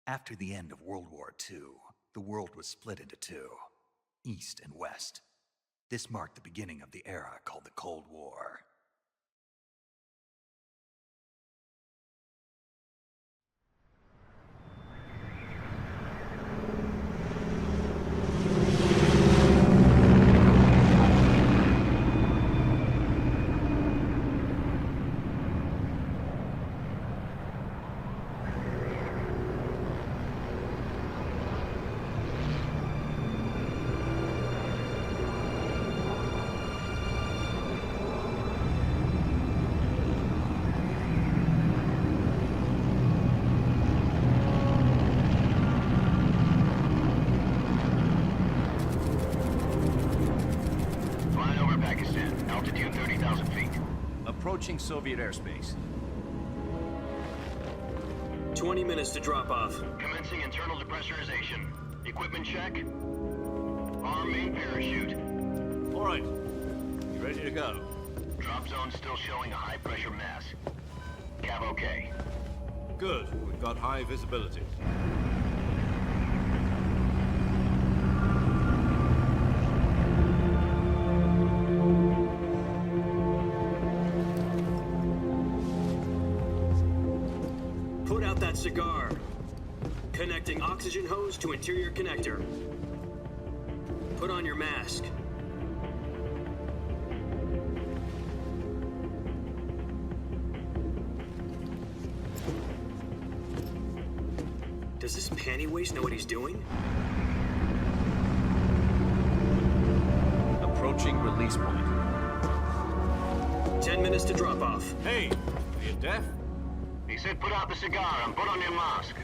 After the end of World War II, the world was split into two, East and West. This marked the beginning of the era called the Cold War. Approaching Soviet airspace. 20 minutes to drop off. Commencing internal depressurization. Equipment check. Arm main parachute. All right. You ready to go? Drop zone still showing a high pressure mass. Cav okay. Good. We've got high visibility. Put out that cigar. Connecting oxygen hose to interior connector. Put on your mask. Does this panty waste know what he's doing? Approaching release point. 10 minutes to drop off. Hey, are you deaf? He said put out the cigar and put on your mask.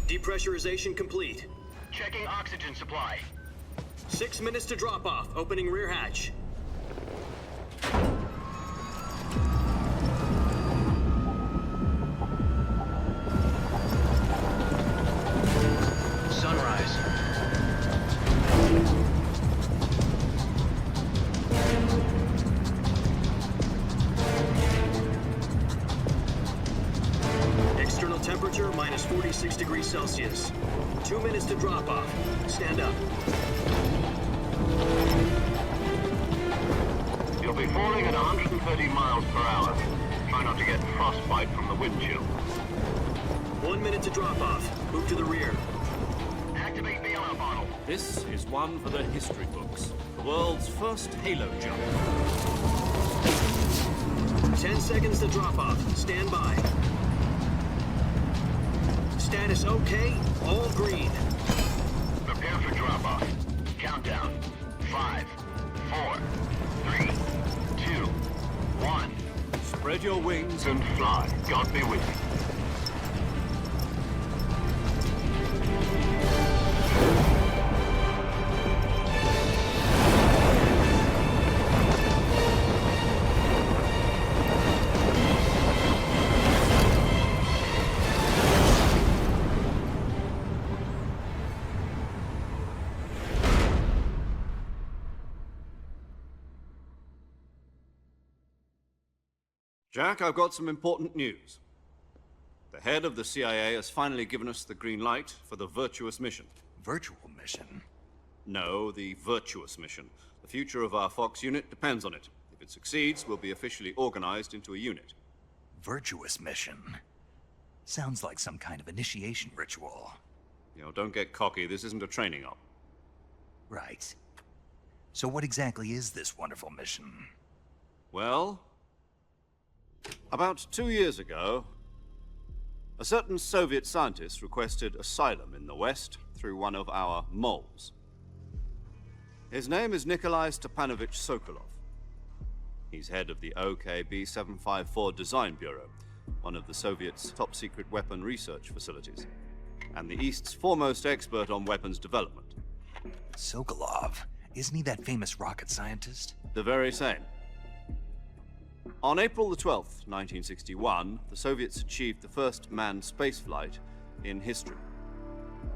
Depressurization complete. Checking oxygen supply. 6 minutes to drop off. Opening rear hatch. Sunrise. External temperature minus 46 degrees Celsius. 2 minutes to drop off. Stand up. You'll be falling at 130 miles per hour. Try not to get frostbite from the wind chill. 1 minute to drop off. Move to the rear. Activate bailout bottle. This is one for the history books. The world's first halo jump. 10 seconds to drop off. Stand by. Status okay. All green. Prepare for drop off. Countdown. 5, 4, 3, 2, 1. Spread your wings And fly. God be with you. Jack, I've got some important news. The head of the CIA has finally given us the green light for the Virtuous Mission. Virtual mission? No, the Virtuous Mission. The future of our Fox unit depends on it. If it succeeds, we'll be officially organized into a unit. Virtuous mission? Sounds like some kind of initiation ritual. You know, don't get cocky. This isn't a training op. Right. So what exactly is this wonderful mission? Well, about 2 years ago, a certain Soviet scientist requested asylum in the West through one of our moles. His name is Nikolai Stepanovich Sokolov. He's head of the OKB-754 Design Bureau, one of the Soviets' top-secret weapon research facilities, and the East's foremost expert on weapons development. Sokolov? Isn't he that famous rocket scientist? The very same. On April the 12th, 1961, the Soviets achieved the first manned spaceflight in history.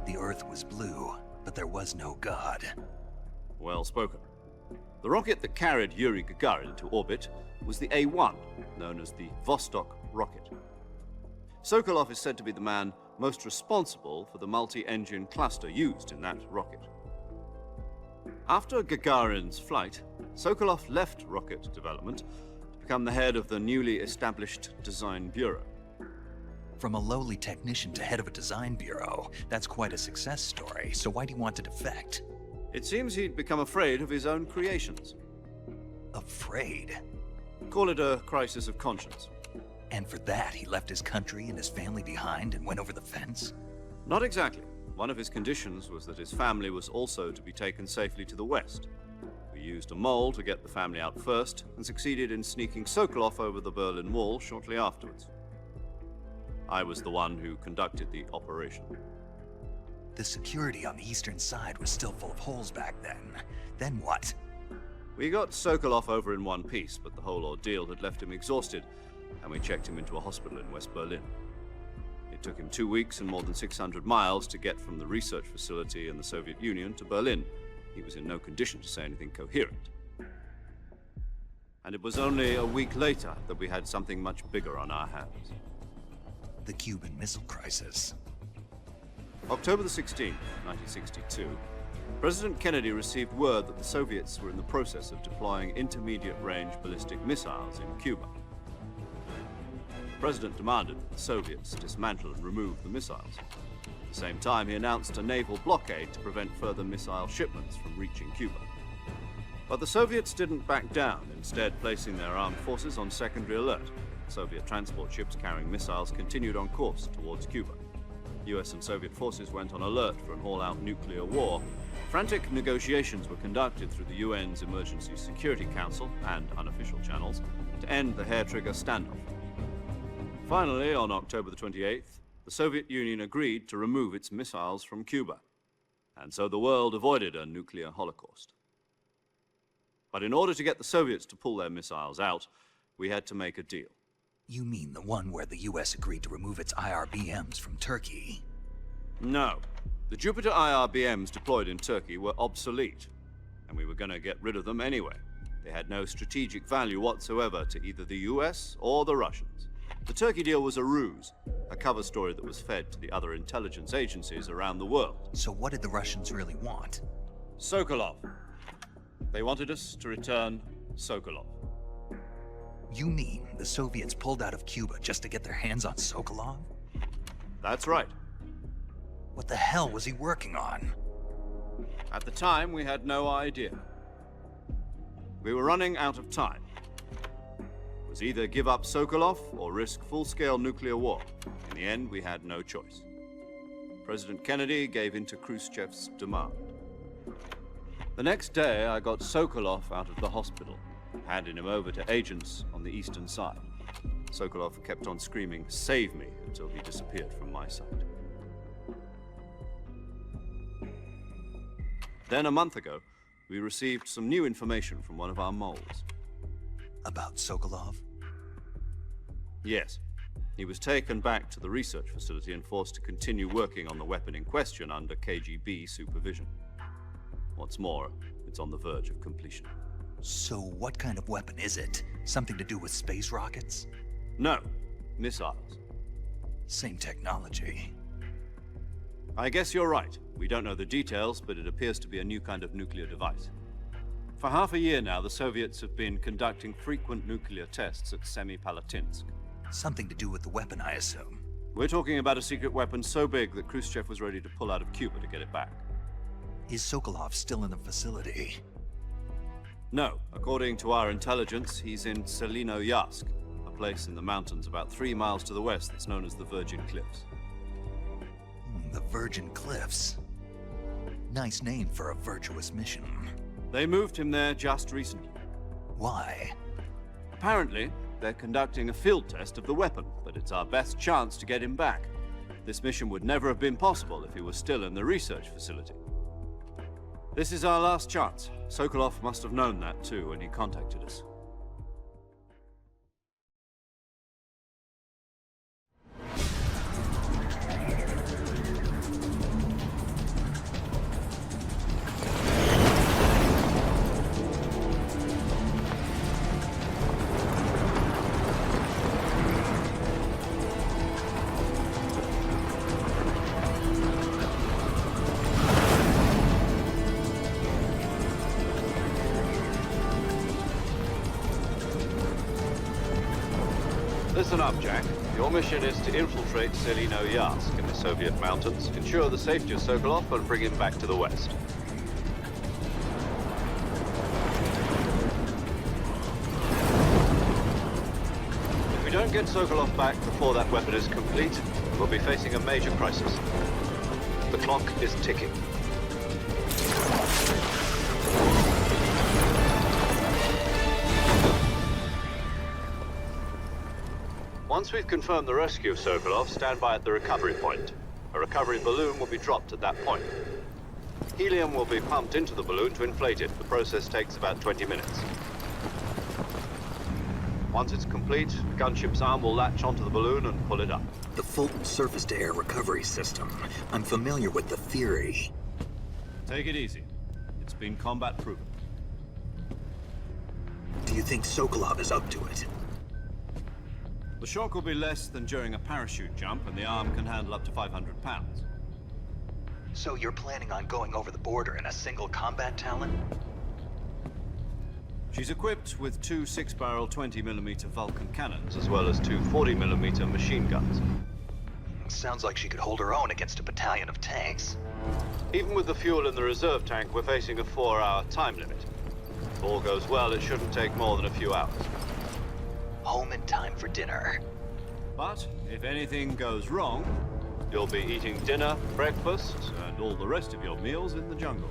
The Earth was blue, but there was no God. Well spoken. The rocket that carried Yuri Gagarin into orbit was the A-1, known as the Vostok rocket. Sokolov is said to be the man most responsible for the multi-engine cluster used in that rocket. After Gagarin's flight, Sokolov left rocket development to become the head of the newly established Design Bureau. From a lowly technician to head of a design bureau, that's quite a success story, so why do you want to defect? It seems he'd become afraid of his own creations. Afraid? Call it a crisis of conscience. And for that, he left his country and his family behind and went over the fence? Not exactly. One of his conditions was that his family was also to be taken safely to the west. We used a mole to get the family out first and succeeded in sneaking Sokolov over the Berlin Wall shortly afterwards. I was the one who conducted the operation. The security on the eastern side was still full of holes back then. Then what? We got Sokolov over in one piece, but the whole ordeal had left him exhausted, and we checked him into a hospital in West Berlin. It took him 2 weeks and more than 600 miles to get from the research facility in the Soviet Union to Berlin. He was in no condition to say anything coherent. And it was only a week later that we had something much bigger on our hands. The Cuban Missile Crisis. October the 16th, 1962, President Kennedy received word that the Soviets were in the process of deploying intermediate-range ballistic missiles in Cuba. The President demanded that the Soviets dismantle and remove the missiles. At the same time, he announced a naval blockade to prevent further missile shipments from reaching Cuba. But the Soviets didn't back down, instead placing their armed forces on secondary alert. Soviet transport ships carrying missiles continued on course towards Cuba. US and Soviet forces went on alert for an all-out nuclear war. Frantic negotiations were conducted through the UN's Emergency Security Council and unofficial channels to end the hair-trigger standoff. Finally, on October the 28th, the Soviet Union agreed to remove its missiles from Cuba, and so the world avoided a nuclear holocaust. But in order to get the Soviets to pull their missiles out, we had to make a deal. You mean the one where the US agreed to remove its IRBMs from Turkey? No. The Jupiter IRBMs deployed in Turkey were obsolete, and we were going to get rid of them anyway. They had no strategic value whatsoever to either the US or the Russians. The Turkey deal was a ruse, a cover story that was fed to the other intelligence agencies around the world. So what did the Russians really want? Sokolov. They wanted us to return Sokolov. You mean the Soviets pulled out of Cuba just to get their hands on Sokolov? That's right. What the hell was he working on? At the time, we had no idea. We were running out of time. It was either give up Sokolov or risk full-scale nuclear war. In the end, we had no choice. President Kennedy gave in to Khrushchev's demand. The next day, I got Sokolov out of the hospital, handing him over to agents on the eastern side. Sokolov kept on screaming, "Save me," until he disappeared from my sight. Then a month ago, we received some new information from one of our moles. About Sokolov? Yes. He was taken back to the research facility and forced to continue working on the weapon in question under KGB supervision. What's more, it's on the verge of completion. So what kind of weapon is it? Something to do with space rockets? No, missiles. Same technology. I guess you're right. We don't know the details, but it appears to be a new kind of nuclear device. For half a year now, the Soviets have been conducting frequent nuclear tests at Semipalatinsk. Something to do with the weapon, I assume. We're talking about a secret weapon so big that Khrushchev was ready to pull out of Cuba to get it back. Is Sokolov still in the facility? No. According to our intelligence, he's in Selinoyarsk, a place in the mountains about 3 miles to the west that's known as the Virgin Cliffs. The Virgin Cliffs. Nice name for a virtuous mission. They moved him there just recently. Why? Apparently, they're conducting a field test of the weapon, but it's our best chance to get him back. This mission would never have been possible if he was still in the research facility. This is our last chance. Sokolov must have known that too when he contacted us. Listen up, Jack. Your mission is to infiltrate Selino-Yarsk in the Soviet mountains, ensure the safety of Sokolov, and bring him back to the West. If we don't get Sokolov back before that weapon is complete, we'll be facing a major crisis. The clock is ticking. Once we've confirmed the rescue of Sokolov, stand by at the recovery point. A recovery balloon will be dropped at that point. Helium will be pumped into the balloon to inflate it. The process takes about 20 minutes. Once it's complete, the gunship's arm will latch onto the balloon and pull it up. The Fulton surface-to-air recovery system. I'm familiar with the theory. Take it easy. It's been combat-proven. Do you think Sokolov is up to it? The shock will be less than during a parachute jump, and the arm can handle up to 500 pounds. So you're planning on going over the border in a single combat Talon? She's equipped with two 6-barrel 20mm Vulcan cannons, as well as two 40mm machine guns. Sounds like she could hold her own against a battalion of tanks. Even with the fuel in the reserve tank, we're facing a 4-hour time limit. If all goes well, it shouldn't take more than a few hours. Home in time for dinner. But if anything goes wrong, you'll be eating dinner, breakfast, and all the rest of your meals in the jungle.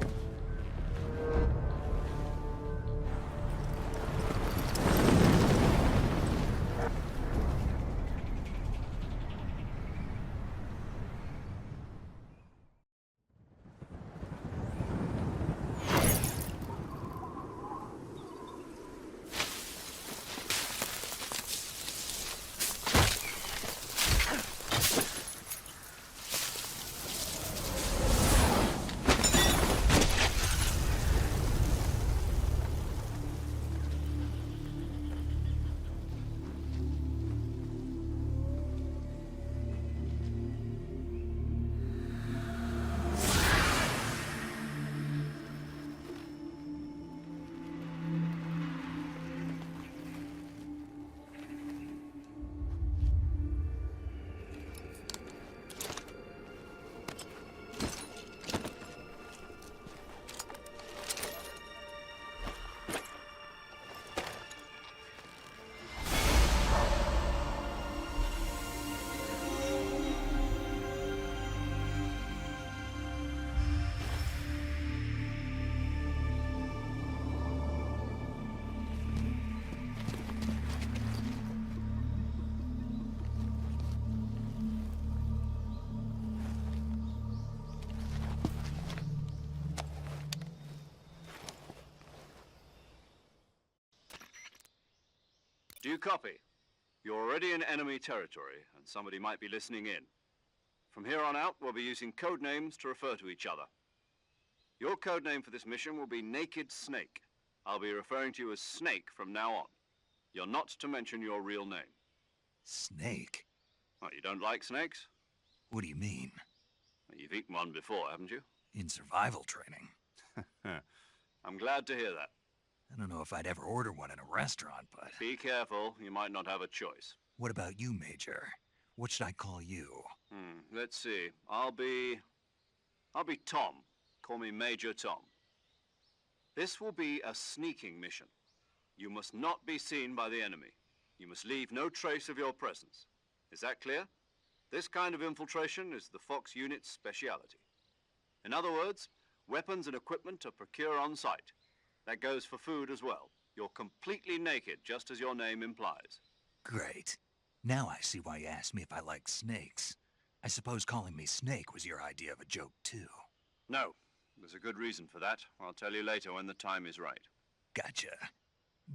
Do you copy? You're already in enemy territory, and somebody might be listening in. From here on out, we'll be using code names to refer to each other. Your code name for this mission will be Naked Snake. I'll be referring to you as Snake from now on. You're not to mention your real name. Snake? What, you don't like snakes? What do you mean? Well, you've eaten one before, haven't you? In survival training. I'm glad to hear that. I don't know if I'd ever order one in a restaurant, but... Be careful, you might not have a choice. What about you, Major? What should I call you? Let's see. I'll be Tom. Call me Major Tom. This will be a sneaking mission. You must not be seen by the enemy. You must leave no trace of your presence. Is that clear? This kind of infiltration is the Fox unit's speciality. In other words, weapons and equipment are procured on site. That goes for food as well. You're completely naked, just as your name implies. Great. Now I see why you asked me if I like snakes. I suppose calling me Snake was your idea of a joke, too. No. There's a good reason for that. I'll tell you later when the time is right. Gotcha.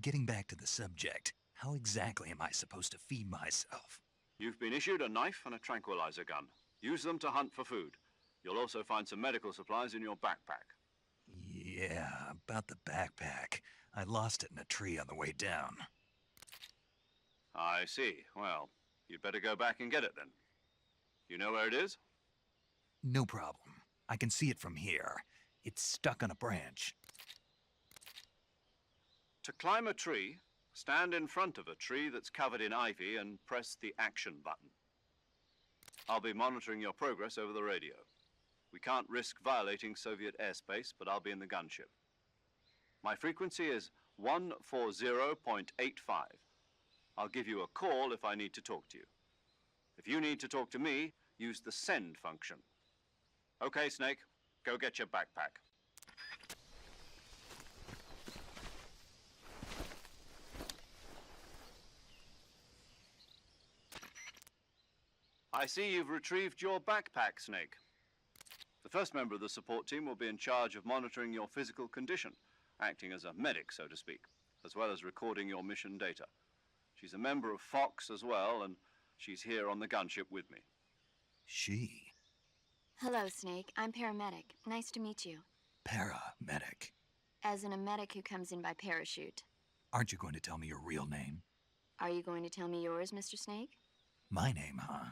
Getting back to the subject, how exactly am I supposed to feed myself? You've been issued a knife and a tranquilizer gun. Use them to hunt for food. You'll also find some medical supplies in your backpack. Yeah, about the backpack. I lost it in a tree on the way down. I see. Well, you'd better go back and get it then. You know where it is? No problem. I can see it from here. It's stuck on a branch. To climb a tree, Stand in front of a tree that's covered in ivy and press the action button. I'll be monitoring your progress over the radio. We can't risk violating Soviet airspace, but I'll be in the gunship. My frequency is 140.85. I'll give you a call if I need to talk to you. If you need to talk to me, use the send function. Okay, Snake, go get your backpack. I see you've retrieved your backpack, Snake. The first member of the support team will be in charge of monitoring your physical condition, acting as a medic, so to speak, as well as recording your mission data. She's a member of Fox as well, and she's here on the gunship with me. She? Hello, Snake. I'm paramedic. Nice to meet you. Paramedic. As in a medic who comes in by parachute. Aren't you going to tell me your real name? Are you going to tell me yours, Mr. Snake? My name, huh?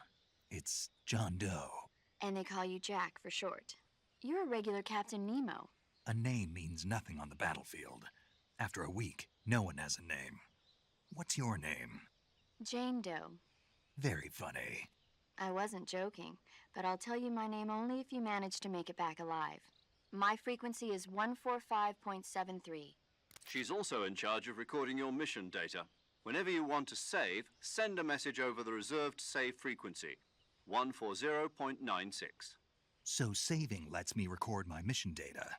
It's John Doe. And they call you Jack for short. You're a regular Captain Nemo. A name means nothing on the battlefield. After a week, no one has a name. What's your name? Jane Doe. Very funny. I wasn't joking, but I'll tell you my name only if you manage to make it back alive. My frequency is 145.73. She's also in charge of recording your mission data. Whenever you want to save, send a message over the reserved save frequency, 140.96. So saving lets me record my mission data.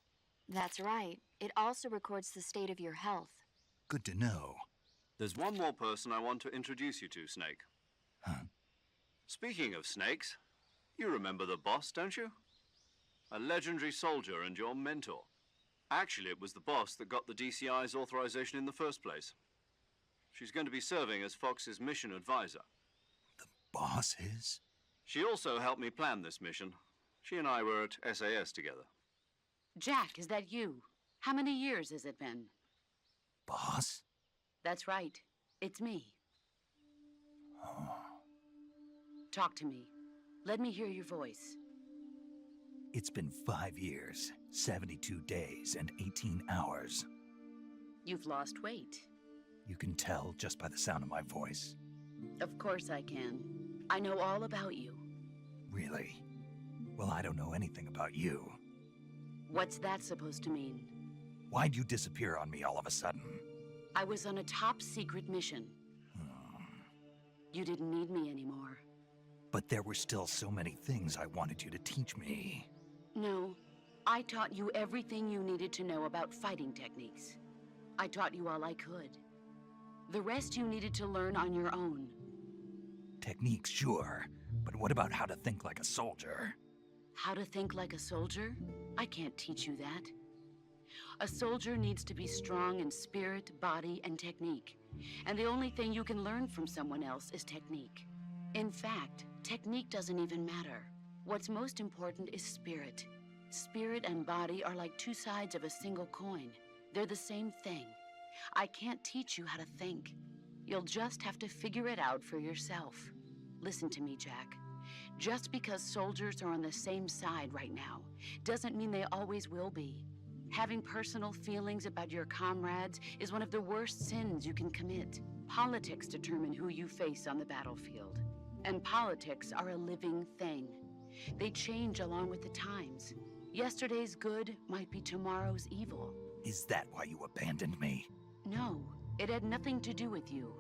That's right. It also records the state of your health. Good to know. There's one more person I want to introduce you to, Snake. Huh? Speaking of snakes, you remember the boss, don't you? A legendary soldier and your mentor. Actually, it was the boss that got the DCI's authorization in the first place. She's going to be serving as Fox's mission advisor. The boss is? She also helped me plan this mission. She and I were at SAS together. Jack, is that you? How many years has it been? Boss? That's right. It's me. Oh. Talk to me. Let me hear your voice. It's been 5 years, 72 days, and 18 hours. You've lost weight. You can tell just by the sound of my voice. Of course I can. I know all about you. Really? Well, I don't know anything about you. What's that supposed to mean? Why'd you disappear on me all of a sudden? I was on a top-secret mission. You didn't need me anymore. But there were still so many things I wanted you to teach me. No, I taught you everything you needed to know about fighting techniques. I taught you all I could. The rest you needed to learn on your own. Techniques, sure. But what about how to think like a soldier? How to think like a soldier? I can't teach you that. A soldier needs to be strong in spirit, body, and technique. And the only thing you can learn from someone else is technique. In fact, technique doesn't even matter. What's most important is spirit. Spirit and body are like two sides of a single coin. They're the same thing. I can't teach you how to think. You'll just have to figure it out for yourself. Listen to me, Jack. Just because soldiers are on the same side right now doesn't mean they always will be. Having personal feelings about your comrades is one of the worst sins you can commit. Politics determine who you face on the battlefield. And politics are a living thing. They change along with the times. Yesterday's good might be tomorrow's evil. Is that why you abandoned me? No, it had nothing to do with you.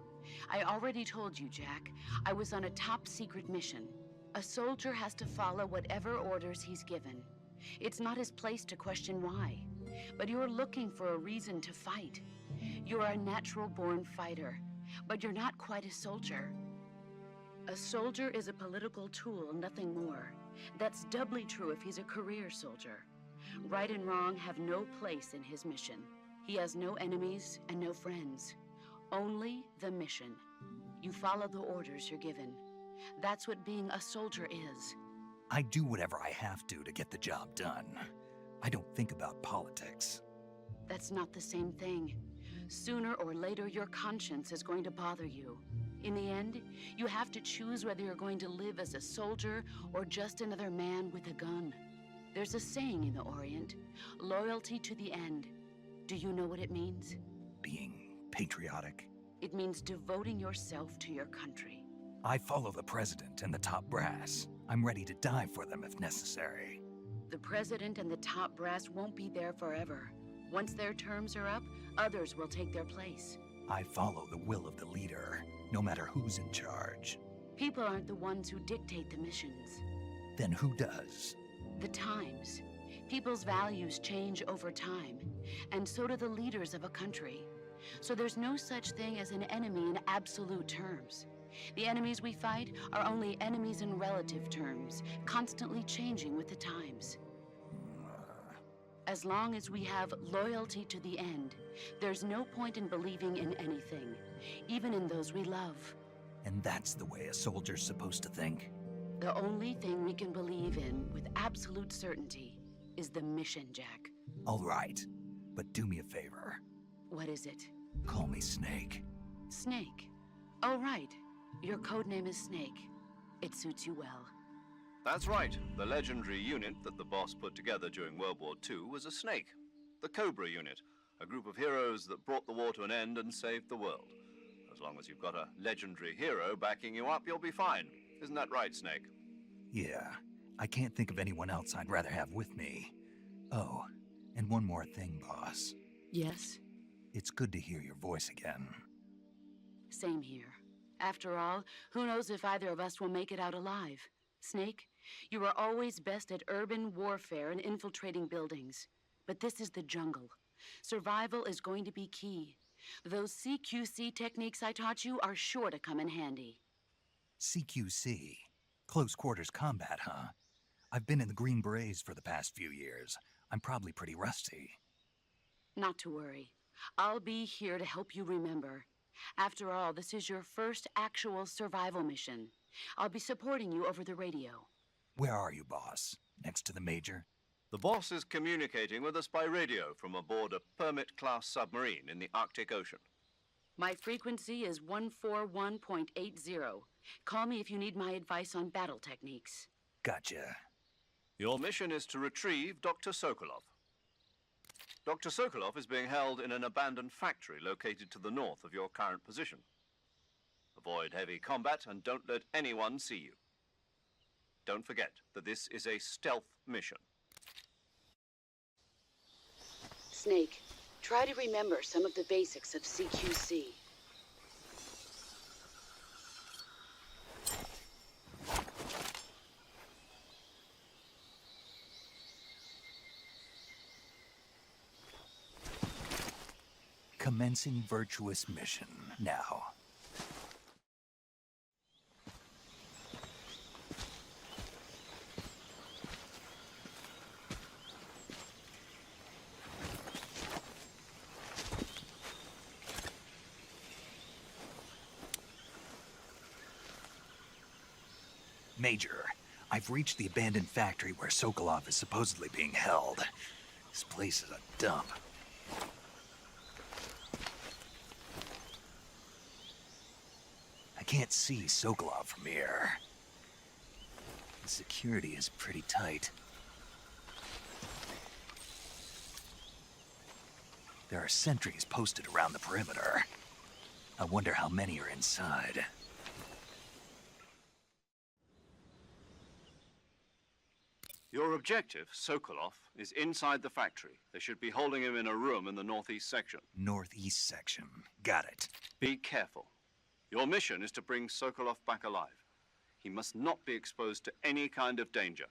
I already told you, Jack. I was on a top-secret mission. A soldier has to follow whatever orders he's given. It's not his place to question why. But you're looking for a reason to fight. You're a natural-born fighter, but you're not quite a soldier. A soldier is a political tool, nothing more. That's doubly true if he's a career soldier. Right and wrong have no place in his mission. He has no enemies and no friends. Only the mission. You follow the orders you're given. That's what being a soldier is. I do whatever I have to get the job done. I don't think about politics. That's not the same thing. Sooner or later, your conscience is going to bother you. In the end, you have to choose whether you're going to live as a soldier or just another man with a gun. There's a saying in the Orient, loyalty to the end. Do you know what it means? Being patriotic? It means devoting yourself to your country. I follow the president and the top brass. I'm ready to die for them if necessary. The president and the top brass won't be there forever. Once their terms are up, others will take their place. I follow the will of the leader, no matter who's in charge. People aren't the ones who dictate the missions. Then who does? The times. People's values change over time, and so do the leaders of a country. So there's no such thing as an enemy in absolute terms. The enemies we fight are only enemies in relative terms, constantly changing with the times. As long as we have loyalty to the end, there's no point in believing in anything, even in those we love. And that's the way a soldier's supposed to think? The only thing we can believe in with absolute certainty is the mission, Jack. All right, but do me a favor. What is it? Call me Snake. Snake. Oh, right. Your codename is Snake. It suits you well. That's right. The legendary unit that the boss put together during World War II was a snake. The Cobra unit, a group of heroes that brought the war to an end and saved the world. As long as you've got a legendary hero backing you up, you'll be fine. Isn't that right, Snake? Yeah, I can't think of anyone else I'd rather have with me. Oh, and one more thing, boss. Yes? It's good to hear your voice again. Same here. After all, who knows if either of us will make it out alive? Snake, you are always best at urban warfare and infiltrating buildings. But this is the jungle. Survival is going to be key. Those CQC techniques I taught you are sure to come in handy. CQC? Close quarters combat, huh? I've been in the Green Berets for the past few years. I'm probably pretty rusty. Not to worry. I'll be here to help you remember. After all, this is your first actual survival mission. I'll be supporting you over the radio. Where are you, boss? Next to the Major? The boss is communicating with us by radio from aboard a Permit-class submarine in the Arctic Ocean. My frequency is 141.80. Call me if you need my advice on battle techniques. Gotcha. Your mission is to retrieve Dr. Sokolov. Dr. Sokolov is being held in an abandoned factory located to the north of your current position. Avoid heavy combat and don't let anyone see you. Don't forget that this is a stealth mission. Snake, try to remember some of the basics of CQC. Commencing Virtuous Mission now. Major, I've reached the abandoned factory where Sokolov is supposedly being held. This place is a dump. I can't see Sokolov from here. The security is pretty tight. There are sentries posted around the perimeter. I wonder how many are inside. Your objective, Sokolov, is inside the factory. They should be holding him in a room in the northeast section. Northeast section. Got it. Be careful. Your mission is to bring Sokolov back alive. He must not be exposed to any kind of danger.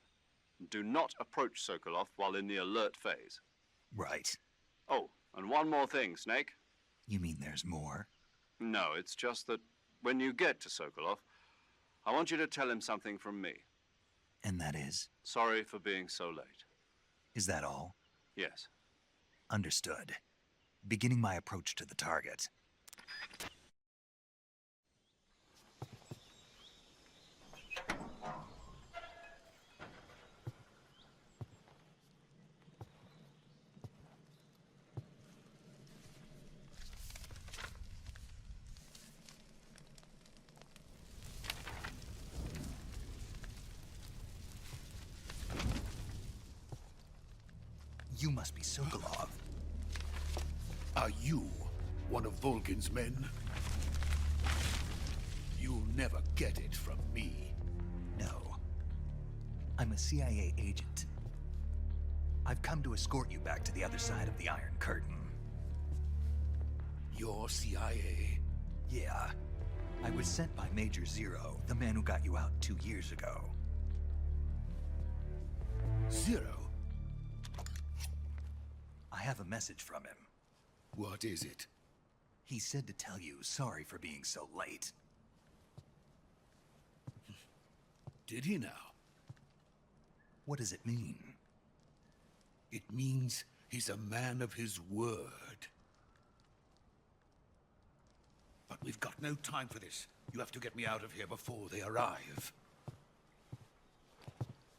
Do not approach Sokolov while in the alert phase. Right. Oh, and one more thing, Snake. You mean there's more? No, it's just that when you get to Sokolov, I want you to tell him something from me. And that is? Sorry for being so late. Is that all? Yes. Understood. Beginning my approach to the target. You must be Sokolov. Are you one of Volkin's men? get it from me. No. I'm a CIA agent. I've come to escort you back to the other side of the Iron Curtain. You're CIA? Yeah. I was sent by Major Zero, the man who got you out 2 years ago. Zero? I have a message from him. What is it? He said to tell you sorry for being so late. Did he now? What does it mean? It means he's a man of his word. But we've got no time for this. You have to get me out of here before they arrive.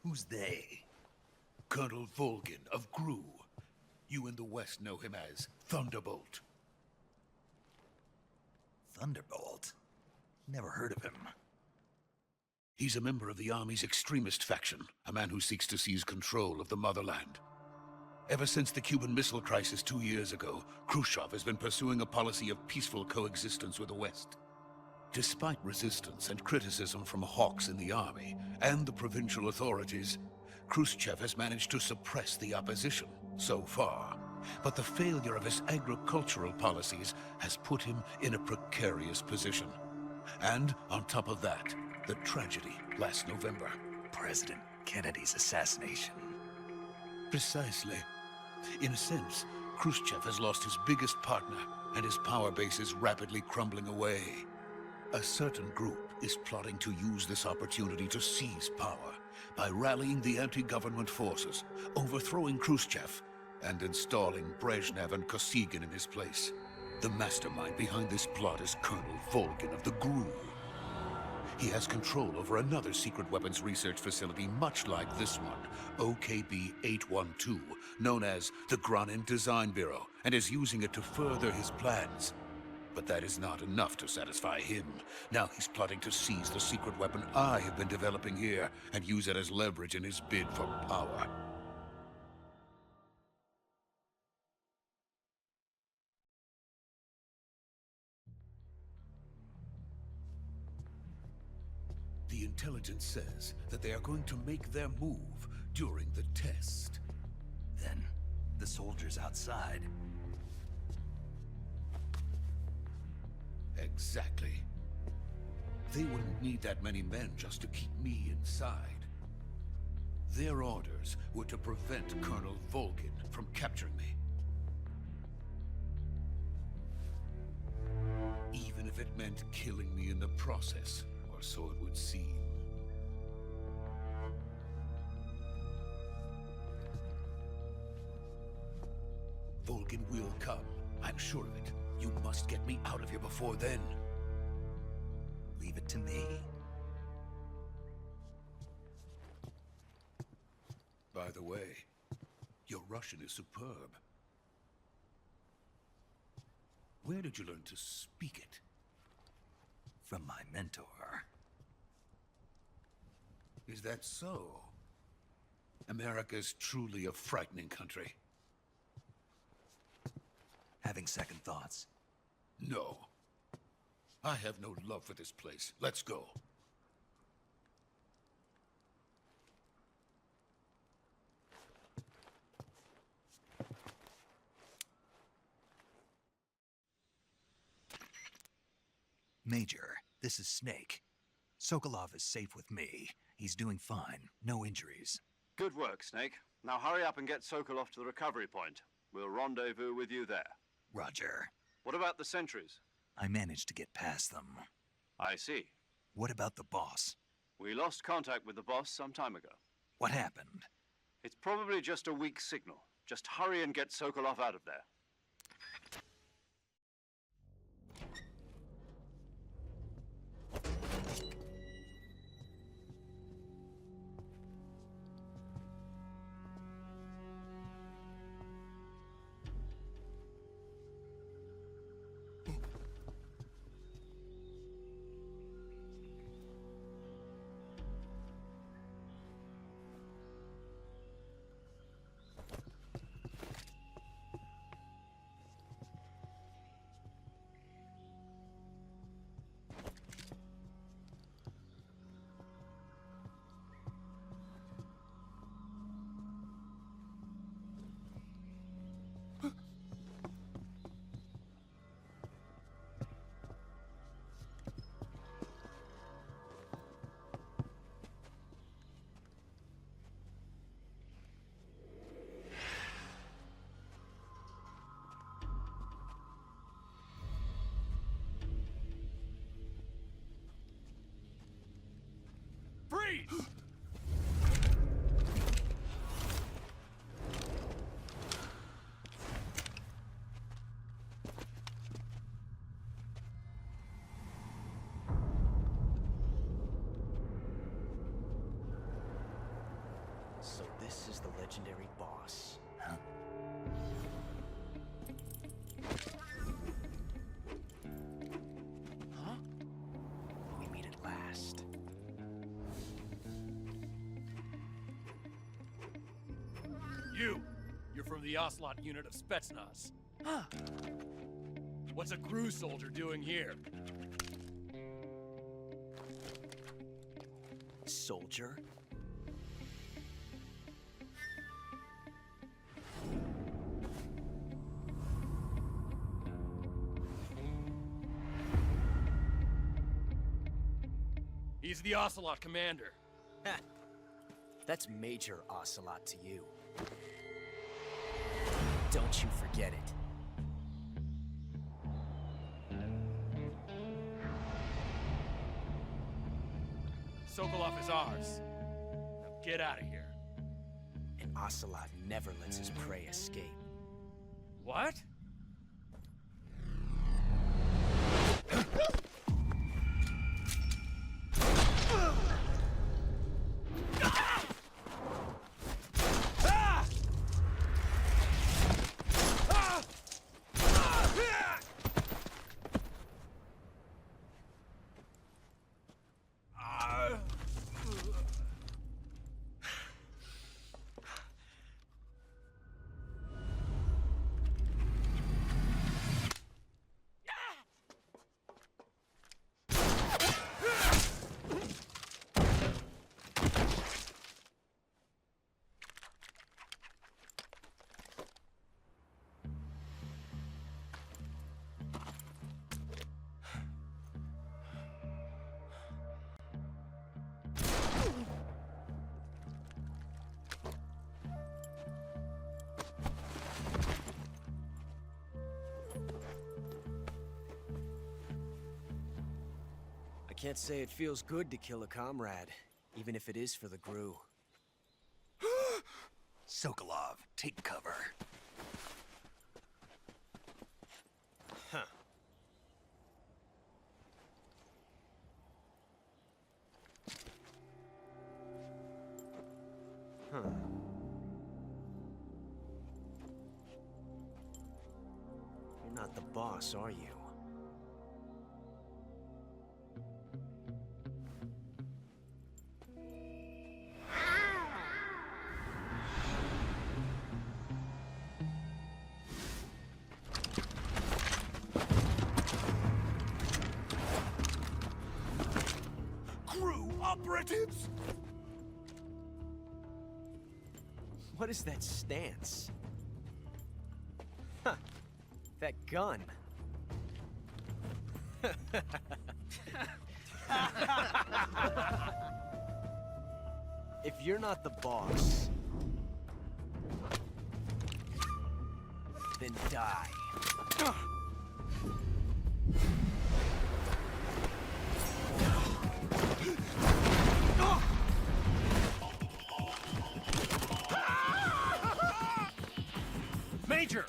Who's they? Colonel Volgin of GRU. You in the West know him as Thunderbolt. Thunderbolt? Never heard of him. He's a member of the Army's extremist faction, a man who seeks to seize control of the motherland. Ever since the Cuban Missile Crisis 2 years ago, Khrushchev has been pursuing a policy of peaceful coexistence with the West. Despite resistance and criticism from hawks in the army and the provincial authorities, Khrushchev has managed to suppress the opposition so far. But the failure of his agricultural policies has put him in a precarious position. And on top of that, the tragedy last November. President Kennedy's assassination. Precisely. In a sense, Khrushchev has lost his biggest partner, and his power base is rapidly crumbling away. A certain group is plotting to use this opportunity to seize power by rallying the anti-government forces, overthrowing Khrushchev, and installing Brezhnev and Kosygin in his place. The mastermind behind this plot is Colonel Volgin of the GRU. He has control over another secret weapons research facility much like this one, OKB-812, known as the Granin Design Bureau, and is using it to further his plans. But that is not enough to satisfy him. Now he's plotting to seize the secret weapon I have been developing here and use it as leverage in his bid for power. The intelligence says that they are going to make their move during the test. Then, the soldiers outside. Exactly. They wouldn't need that many men just to keep me inside. Their orders were to prevent Colonel Volgin from capturing me. Even if it meant killing me in the process, or so it would seem. Volgin will come. I'm sure of it. You must get me out of here before then. Leave it to me. By the way, your Russian is superb. Where did you learn to speak it? From my mentor. Is that so? America's truly a frightening country. Having second thoughts. No. I have no love for this place. Let's go. Major, this is Snake. Sokolov is safe with me. He's doing fine. No injuries. Good work, Snake. Now hurry up and get Sokolov to the recovery point. We'll rendezvous with you there. Roger. What about the sentries? I managed to get past them. I see. What about the boss? We lost contact with the boss some time ago. What happened? It's probably just a weak signal. Just hurry and get Sokolov out of there. So this is the legendary boss. Huh? Huh? We meet at last. You're from the Ocelot unit of Spetsnaz. What's a crew soldier doing here? Soldier? He's the Ocelot commander. Ha! That's Major Ocelot to you. Don't you forget it. Sokolov is ours. Now get out of here. And Ocelot never lets his prey escape. What? I can't say it feels good to kill a comrade, even if it is for the GRU. Sokolov, take cover. Huh. Huh. You're not the boss, are you? Operatives! What is that stance? Huh. That gun. If you're not the boss, then die. Major!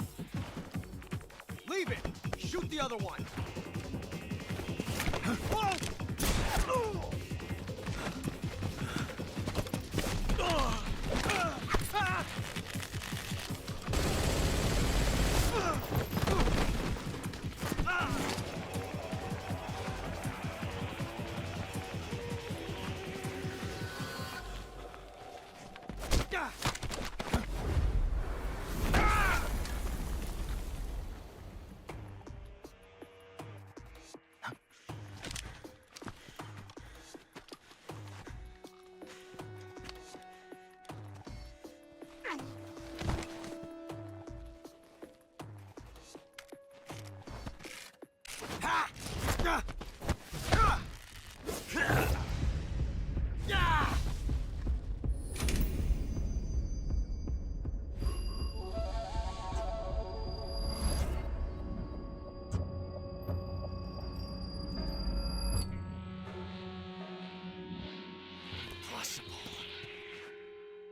Leave it! Shoot the other one!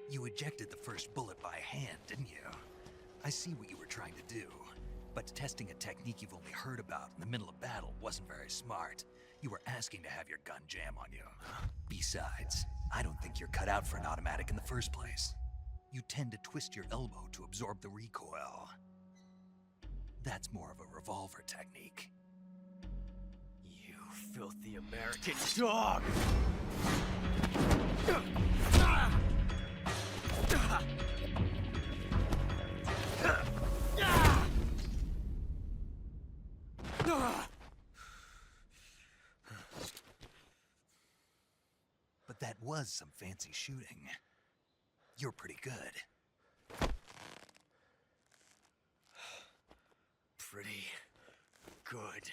You ejected the first bullet by hand, didn't you? I see what you were trying to do. But testing a technique you've only heard about in the middle of battle wasn't very smart. You were asking to have your gun jam on you. Besides, I don't think you're cut out for an automatic in the first place. You tend to twist your elbow to absorb the recoil. That's more of a revolver technique. You filthy American dog! But that was some fancy shooting. You're pretty good. Pretty good.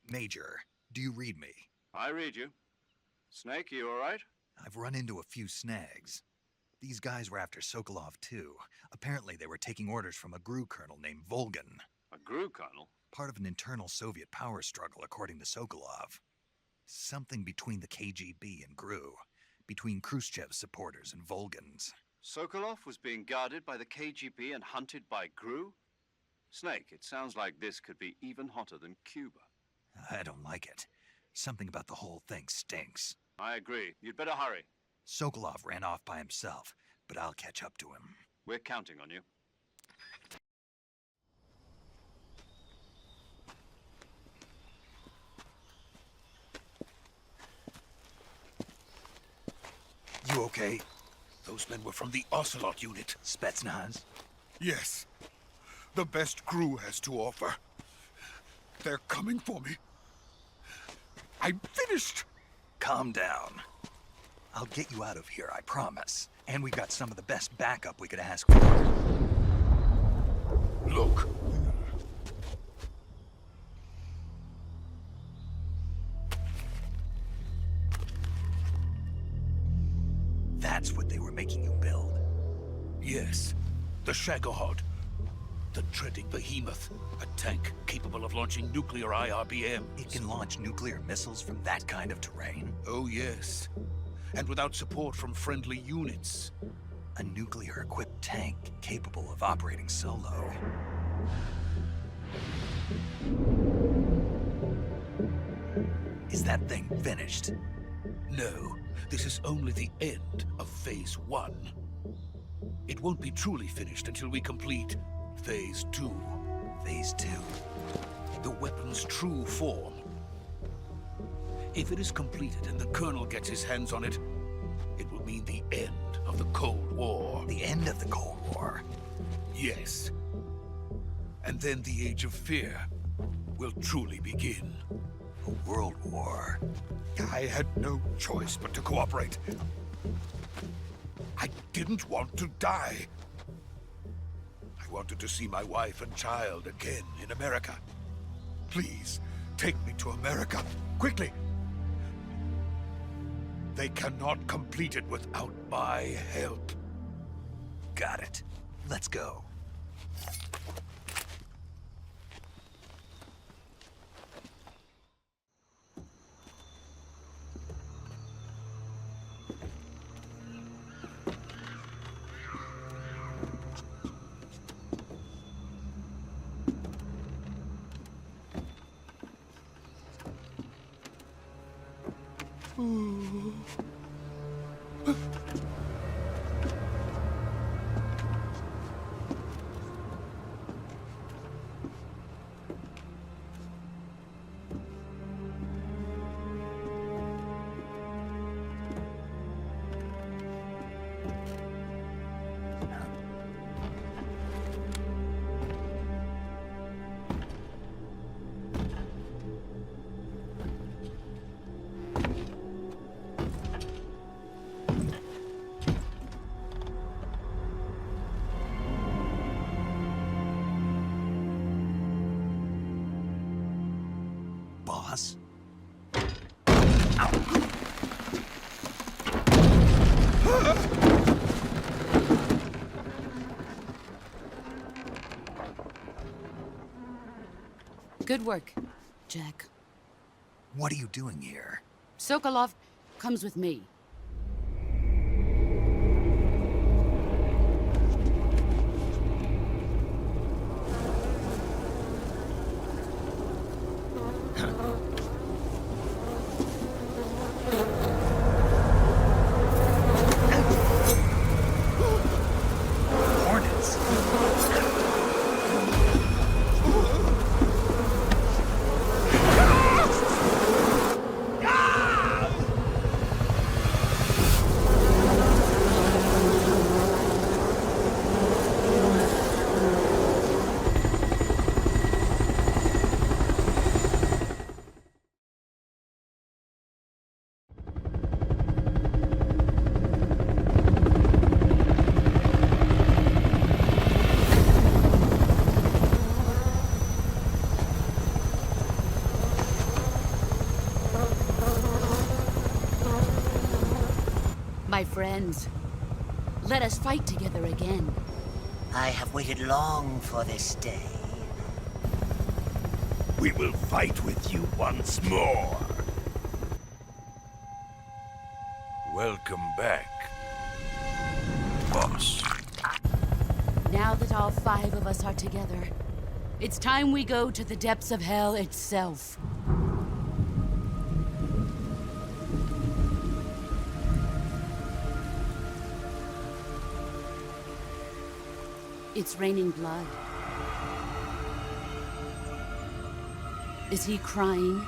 Major, do you read me? I read you. Snake, you all right? I've run into a few snags. These guys were after Sokolov too. Apparently they were taking orders from a GRU colonel named Volgan. A GRU colonel? Part of an internal Soviet power struggle, according to Sokolov. Something between the KGB and GRU. Between Khrushchev's supporters and Volgan's. Sokolov was being guarded by the KGB and hunted by GRU? Snake, it sounds like this could be even hotter than Cuba. I don't like it. Something about the whole thing stinks. I agree. You'd better hurry. Sokolov ran off by himself, but I'll catch up to him. We're counting on you. You okay? Those men were from the Ocelot unit. Spetsnaz? Yes. The best GRU has to offer. They're coming for me. I'm finished! Calm down. I'll get you out of here, I promise. And we got some of the best backup we could ask for. Look. That's what they were making you build? Yes. The Shagohod. The treading behemoth. A tank capable of launching nuclear IRBMs. It can launch nuclear missiles from that kind of terrain? Oh, yes. And without support from friendly units. A nuclear-equipped tank capable of operating solo. Is that thing finished? No, this is only the end of Phase 1. It won't be truly finished until we complete Phase 2. Phase 2? The weapon's true form. If it is completed and the Colonel gets his hands on it, it will mean the end of the Cold War. The end of the Cold War? Yes. And then the Age of Fear will truly begin. A world war? I had no choice but to cooperate. I didn't want to die. I wanted to see my wife and child again in America. Please, take me to America, quickly. They cannot complete it without my help. Got it. Let's go. Good work, Jack. What are you doing here? Sokolov comes with me. Hornets. My friends, let us fight together again. I have waited long for this day. We will fight with you once more. Welcome back, boss. Now that all 5 of us are together, it's time we go to the depths of hell itself. It's raining blood. Is he crying?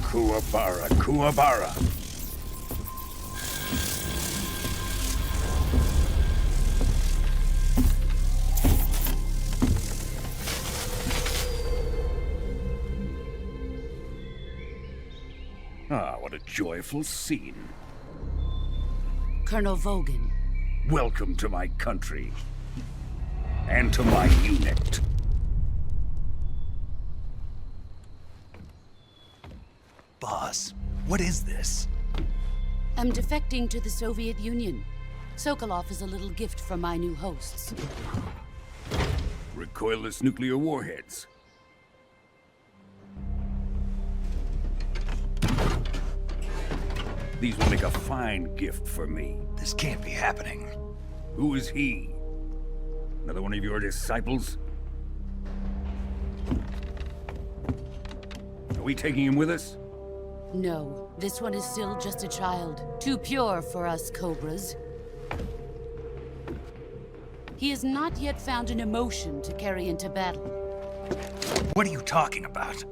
Kuwabara, Kuwabara. Ah, what a joyful scene. Colonel Vogan. Welcome to my country. And to my unit. Boss, what is this? I'm defecting to the Soviet Union. Sokolov is a little gift from my new hosts. Recoilless nuclear warheads. These will make a fine gift for me. This can't be happening. Who is he? Another one of your disciples? Are we taking him with us? No, this one is still just a child. Too pure for us Cobras. He has not yet found an emotion to carry into battle. What are you talking about?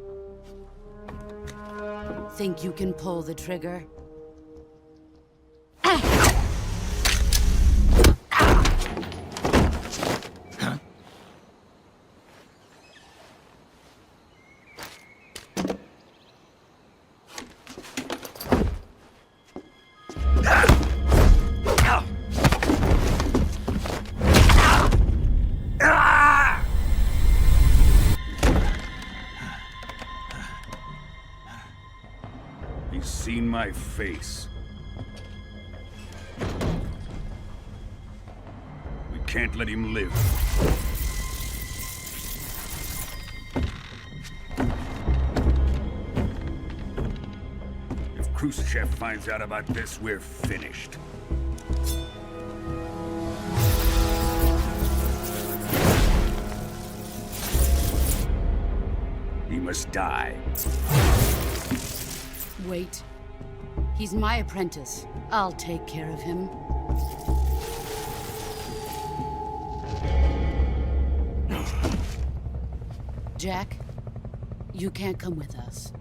Think you can pull the trigger? He's seen my face. We can't let him live. If Khrushchev finds out about this, we're finished. He must die. Wait. He's my apprentice. I'll take care of him. Jack, you can't come with us.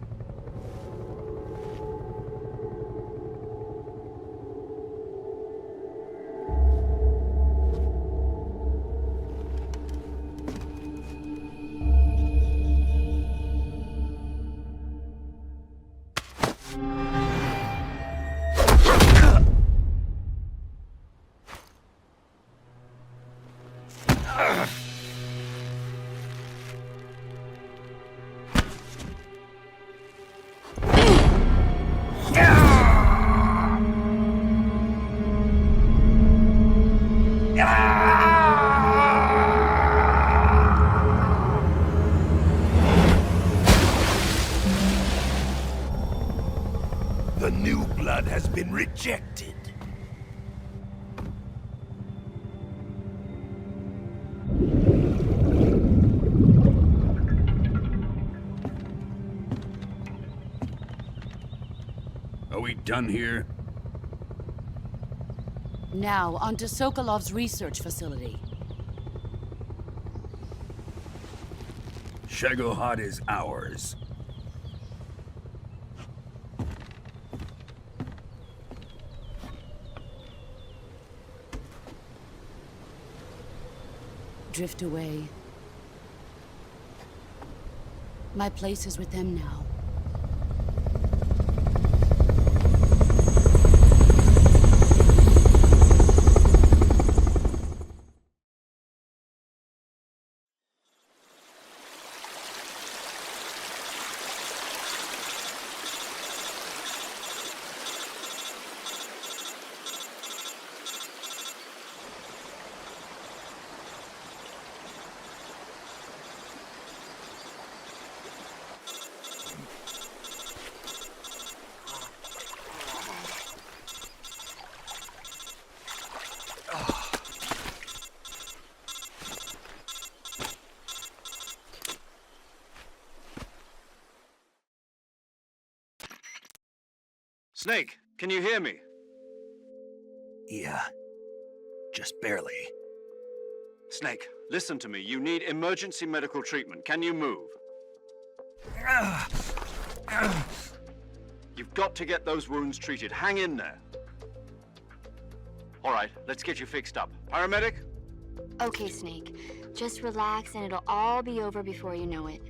been rejected. Are we done here? Now, on to Sokolov's research facility. Shagohod is ours. Drift away. My place is with them now. Snake, can you hear me? Yeah, just barely. Snake, listen to me. You need emergency medical treatment. Can you move? You've got to get those wounds treated. Hang in there. All right, let's get you fixed up. Paramedic? Okay, Snake. Just relax and it'll all be over before you know it.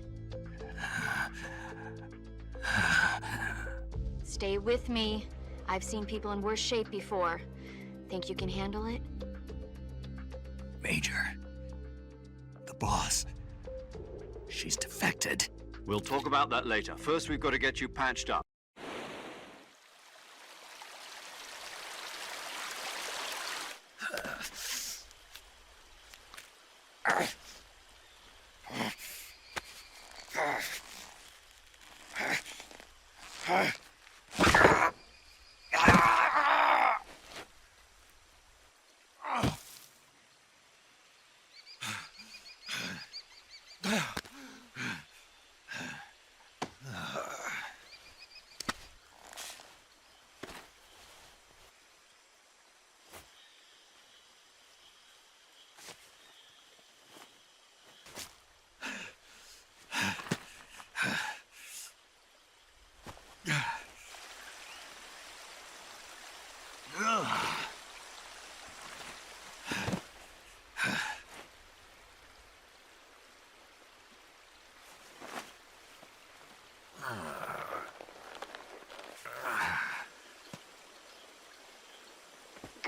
Stay with me. I've seen people in worse shape before. Think you can handle it? Major. The boss. She's defected. We'll talk about that later. First, we've got to get you patched up.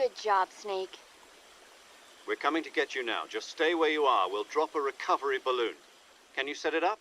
Good job, Snake. We're coming to get you now. Just stay where you are. We'll drop a recovery balloon. Can you set it up?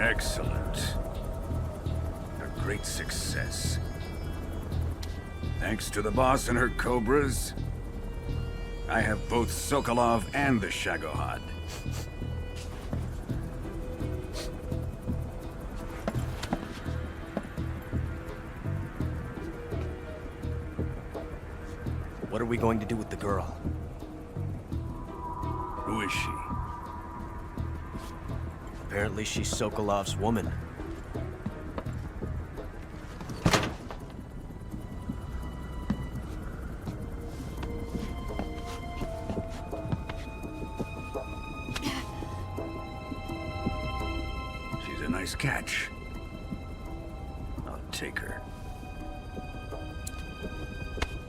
Excellent. A great success. Thanks to the boss and her cobras, I have both Sokolov and the Shagohod. What are we going to do with the girl? Who is she? Apparently she's Sokolov's woman. She's a nice catch. I'll take her.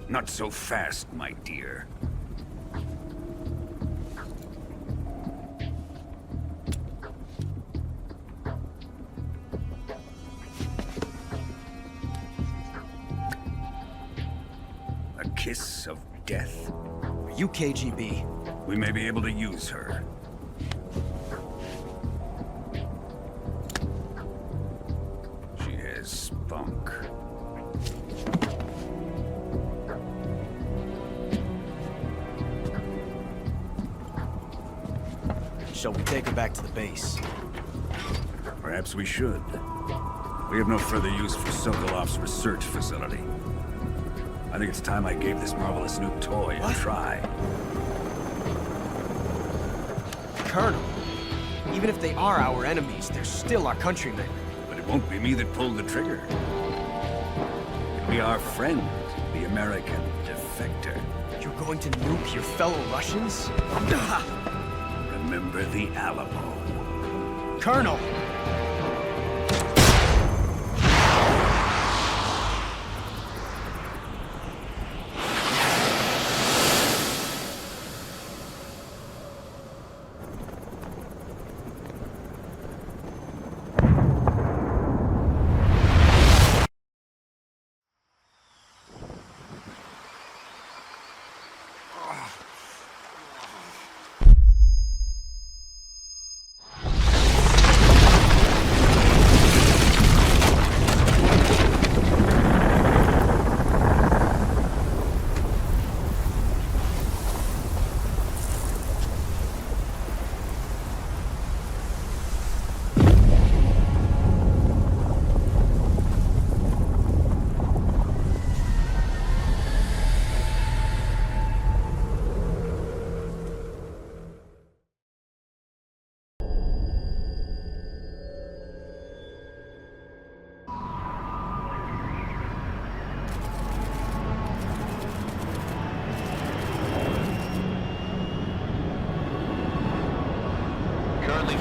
Not so fast, my dear. A kiss of death? Are you KGB? We may be able to use her. She has spunk. Shall we take her back to the base? Perhaps we should. We have no further use for Sokolov's research facility. I think it's time I gave this marvelous new toy a try. Colonel, even if they are our enemies, they're still our countrymen. But it won't be me that pulled the trigger. It'll be our friend, the American defector. You're going to nuke your fellow Russians? Remember the Alamo. Colonel!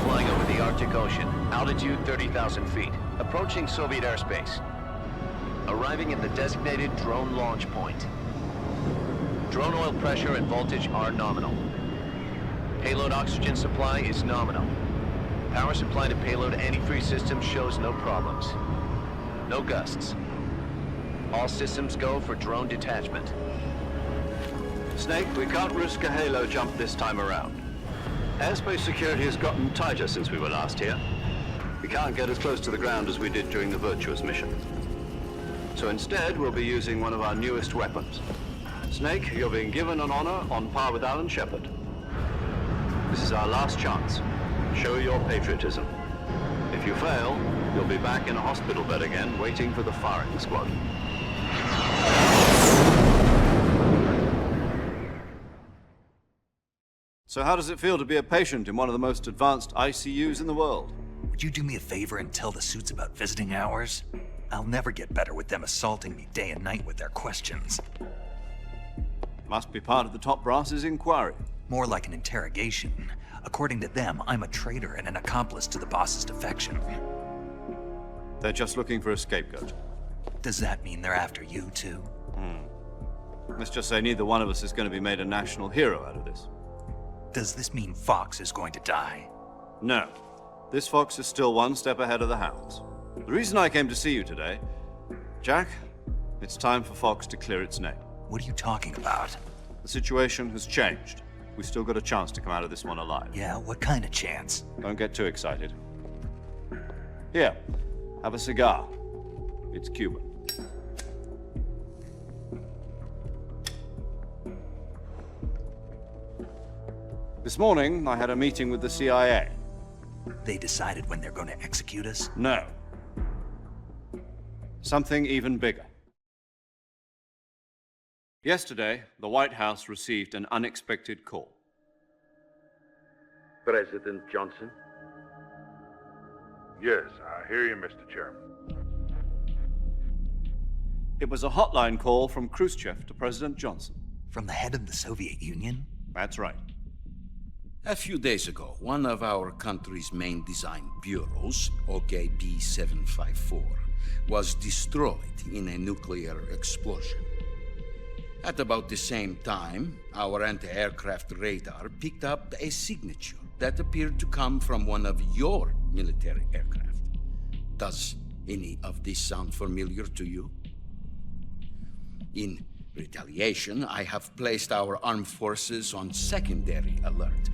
Flying over the Arctic Ocean, altitude 30,000 feet, approaching Soviet airspace. Arriving at the designated drone launch point. Drone oil pressure and voltage are nominal. Payload oxygen supply is nominal. Power supply to payload antifreeze system shows no problems. No gusts. All systems go for drone detachment. Snake, we can't risk a halo jump this time around. Airspace security has gotten tighter since we were last here. We can't get as close to the ground as we did during the Virtuous Mission. So instead, we'll be using one of our newest weapons. Snake, you're being given an honor on par with Alan Shepard. This is our last chance. Show your patriotism. If you fail, you'll be back in a hospital bed again, waiting for the firing squad. So how does it feel to be a patient in one of the most advanced ICUs in the world? Would you do me a favor and tell the suits about visiting hours? I'll never get better with them assaulting me day and night with their questions. Must be part of the top brass's inquiry. More like an interrogation. According to them, I'm a traitor and an accomplice to the boss's defection. They're just looking for a scapegoat. Does that mean they're after you, too? Let's just say neither one of us is going to be made a national hero out of this. Does this mean Fox is going to die? No. This fox is still one step ahead of the hounds. The reason I came to see you today, Jack, it's time for Fox to clear its name. What are you talking about? The situation has changed. We've still got a chance to come out of this one alive. Yeah, what kind of chance? Don't get too excited. Here, have a cigar. It's Cuban. This morning, I had a meeting with the CIA. They decided when they're going to execute us? No. Something even bigger. Yesterday, the White House received an unexpected call. President Johnson? Yes, I hear you, Mr. Chairman. It was a hotline call from Khrushchev to President Johnson. From the head of the Soviet Union? That's right. A few days ago, one of our country's main design bureaus, OKB 754, was destroyed in a nuclear explosion. At about the same time, our anti-aircraft radar picked up a signature that appeared to come from one of your military aircraft. Does any of this sound familiar to you? In retaliation, I have placed our armed forces on secondary alert.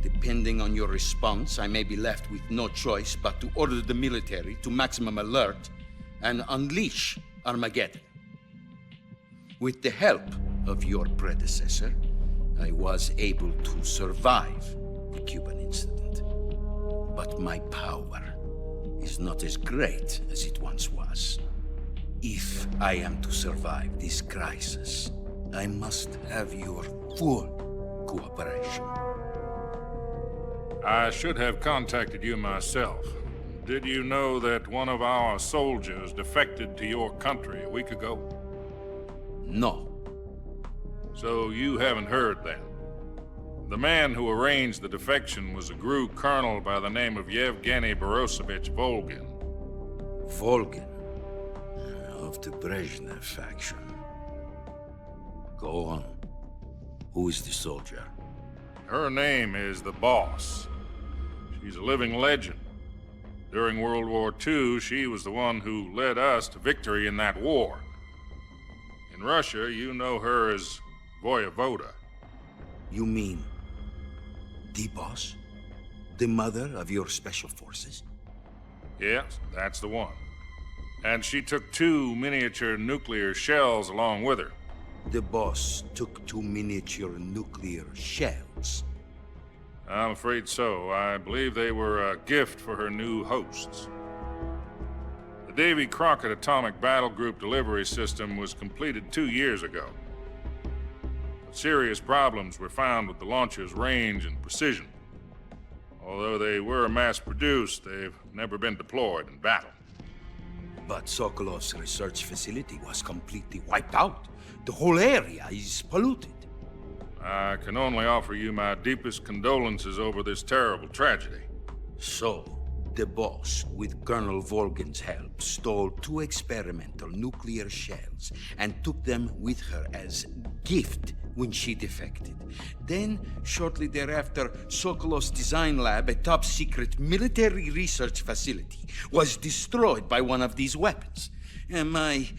Depending on your response, I may be left with no choice but to order the military to maximum alert and unleash Armageddon. With the help of your predecessor, I was able to survive the Cuban incident. But my power is not as great as it once was. If I am to survive this crisis, I must have your full cooperation. I should have contacted you myself. Did you know that one of our soldiers defected to your country a week ago? No. So you haven't heard then. The man who arranged the defection was a GRU colonel by the name of Yevgeny Borosovich Volgin. Volgin? Of the Brezhnev faction. Go on. Who is the soldier? Her name is the Boss. She's a living legend. During World War II, she was the one who led us to victory in that war. In Russia, you know her as Voyevoda. You mean the Boss? The mother of your special forces? Yes, that's the one. And she took 2 miniature nuclear shells along with her. The Boss took 2 miniature nuclear shells? I'm afraid so. I believe they were a gift for her new hosts. The Davy Crockett Atomic Battle Group delivery system was completed 2 years ago. But serious problems were found with the launcher's range and precision. Although they were mass-produced, they've never been deployed in battle. But Sokolov's research facility was completely wiped out. The whole area is polluted. I can only offer you my deepest condolences over this terrible tragedy. So, the Boss, with Colonel Volgin's help, stole 2 experimental nuclear shells and took them with her as gift when she defected. Then, shortly thereafter, Sokolov's design lab, a top-secret military research facility, was destroyed by one of these weapons. Am I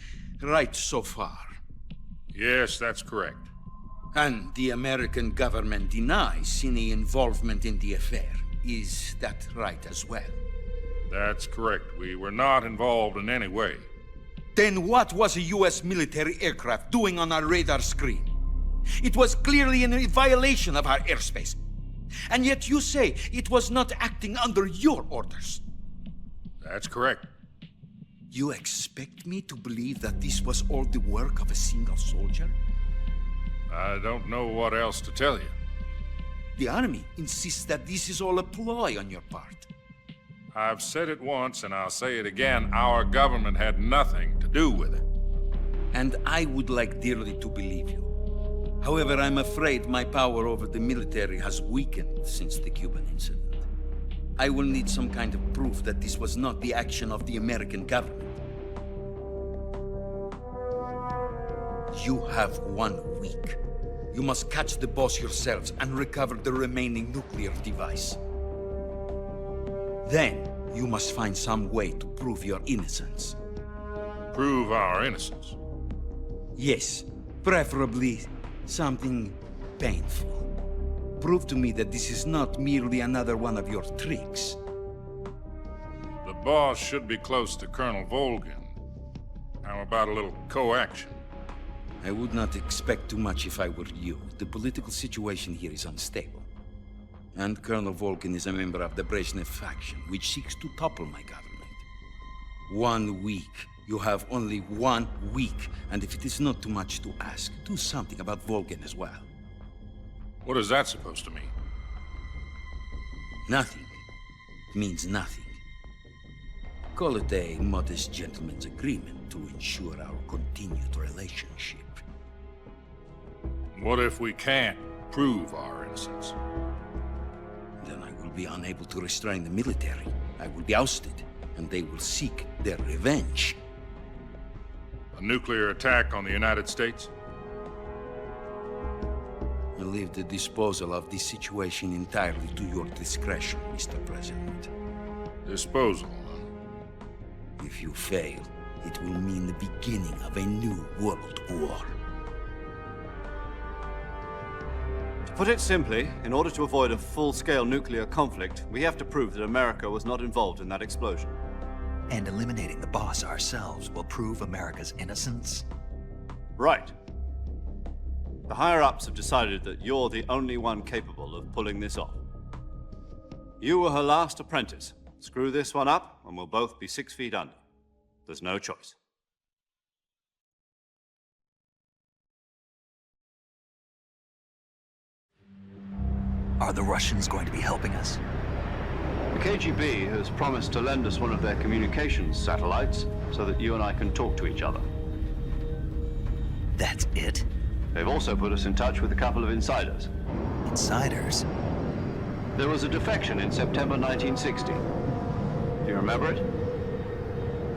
right so far? Yes, that's correct. And the American government denies any involvement in the affair. Is that right as well? That's correct. We were not involved in any way. Then what was a U.S. military aircraft doing on our radar screen? It was clearly in violation of our airspace. And yet you say it was not acting under your orders. That's correct. You expect me to believe that this was all the work of a single soldier? I don't know what else to tell you. The army insists that this is all a ploy on your part. I've said it once and I'll say it again. Our government had nothing to do with it. And I would like dearly to believe you. However, I'm afraid my power over the military has weakened since the Cuban incident. I will need some kind of proof that this was not the action of the American government. You have 1 week. You must catch the Boss yourselves and recover the remaining nuclear device. Then, you must find some way to prove your innocence. Prove our innocence? Yes, preferably something painful. Prove to me that this is not merely another one of your tricks. The boss should be close to Colonel Volgin. How about a little co-action? I would not expect too much if I were you. The political situation here is unstable. And Colonel Volgin is a member of the Brezhnev faction, which seeks to topple my government. 1 week. You have only 1 week. And if it is not too much to ask, do something about Volgin as well. What is that supposed to mean? Nothing. It means nothing. Call it a modest gentleman's agreement to ensure our continued relationship. What if we can't prove our innocence? Then I will be unable to restrain the military. I will be ousted, and they will seek their revenge. A nuclear attack on the United States? I leave the disposal of this situation entirely to your discretion, Mr. President. Disposal? If you fail, it will mean the beginning of a new world war. To put it simply, in order to avoid a full-scale nuclear conflict, we have to prove that America was not involved in that explosion. And eliminating the boss ourselves will prove America's innocence? Right. The higher-ups have decided that you're the only one capable of pulling this off. You were her last apprentice. Screw this one up, and we'll both be 6 feet under. There's no choice. Are the Russians going to be helping us? The KGB has promised to lend us one of their communications satellites so that you and I can talk to each other. That's it? They've also put us in touch with a couple of insiders. Insiders? There was a defection in September 1960. Do you remember it?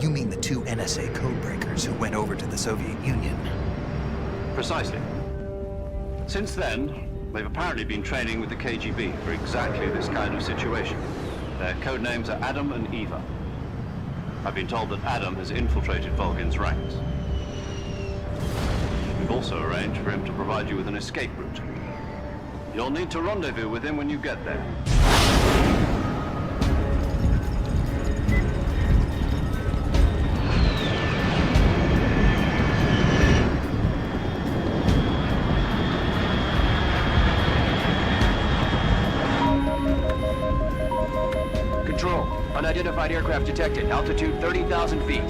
You mean the 2 NSA codebreakers who went over to the Soviet Union? Precisely. Since then, they've apparently been training with the KGB for exactly this kind of situation. Their code names are Adam and Eva. I've been told that Adam has infiltrated Volgin's ranks. We've also arranged for him to provide you with an escape route. You'll need to rendezvous with him when you get there. Control, unidentified aircraft detected. Altitude 30,000 feet.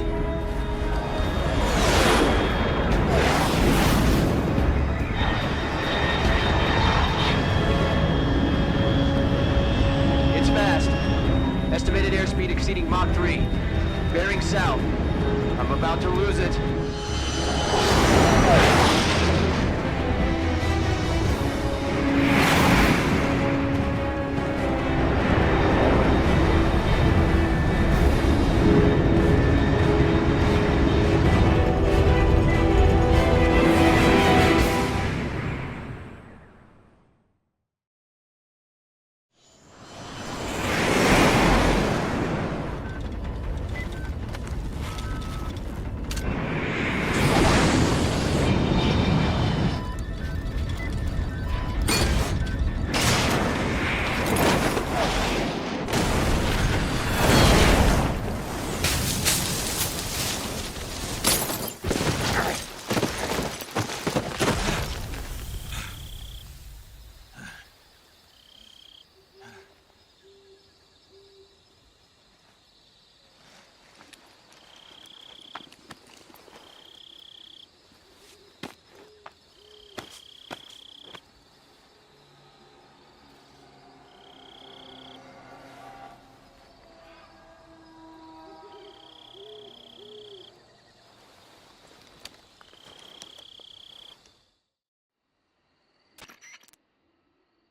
It's fast. Estimated airspeed exceeding Mach 3. Bearing south. I'm about to lose it.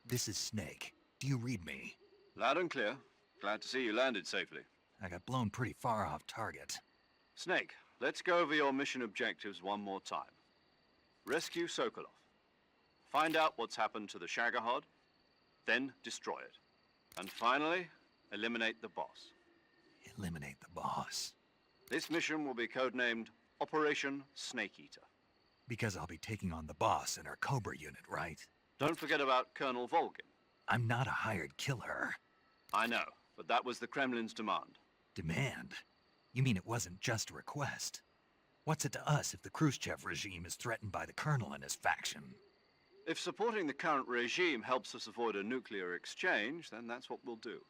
This is Snake. Do you read me? Loud and clear. Glad to see you landed safely. I got blown pretty far off target. Snake, let's go over your mission objectives one more time. Rescue Sokolov. Find out what's happened to the Shagohod, then destroy it. And finally, eliminate the boss. Eliminate the boss? This mission will be codenamed Operation Snake Eater. Because I'll be taking on the boss in our Cobra unit, right? Don't forget about Colonel Volgin. I'm not a hired killer. I know, but that was the Kremlin's demand. Demand? You mean it wasn't just a request? What's it to us if the Khrushchev regime is threatened by the Colonel and his faction? If supporting the current regime helps us avoid a nuclear exchange, then that's what we'll do.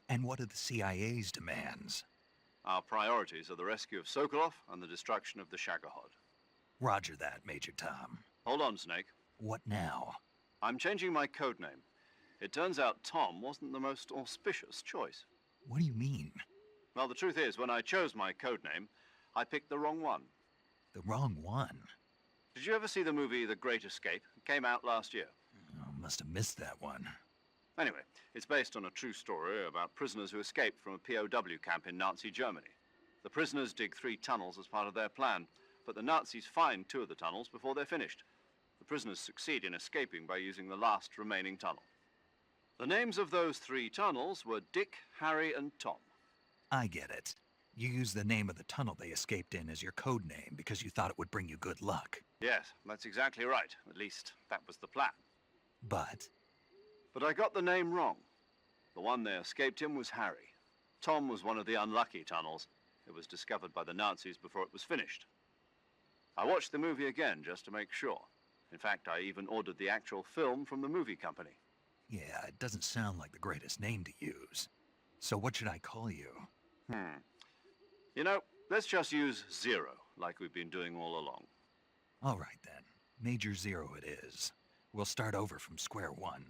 And what are the CIA's demands? Our priorities are the rescue of Sokolov and the destruction of the Shagohod. Roger that, Major Tom. Hold on, Snake. What now? I'm changing my codename. It turns out Tom wasn't the most auspicious choice. What do you mean? Well, the truth is, when I chose my codename, I picked the wrong one. The wrong one? Did you ever see the movie The Great Escape? It came out last year. Oh, must have missed that one. Anyway, it's based on a true story about prisoners who escaped from a POW camp in Nazi Germany. The prisoners dig 3 tunnels as part of their plan, but the Nazis find 2 of the tunnels before they're finished. The prisoners succeed in escaping by using the last remaining tunnel. The names of those 3 tunnels were Dick, Harry, and Tom. I get it. You used the name of the tunnel they escaped in as your code name because you thought it would bring you good luck. Yes, that's exactly right. At least, that was the plan. But I got the name wrong. The one they escaped in was Harry. Tom was one of the unlucky tunnels. It was discovered by the Nazis before it was finished. I watched the movie again just to make sure. In fact, I even ordered the actual film from the movie company. yeah, it doesn't sound like the greatest name to use. So what should I call you? You know, let's just use Zero, like we've been doing all along. All right then. Major Zero it is. We'll start over from square one.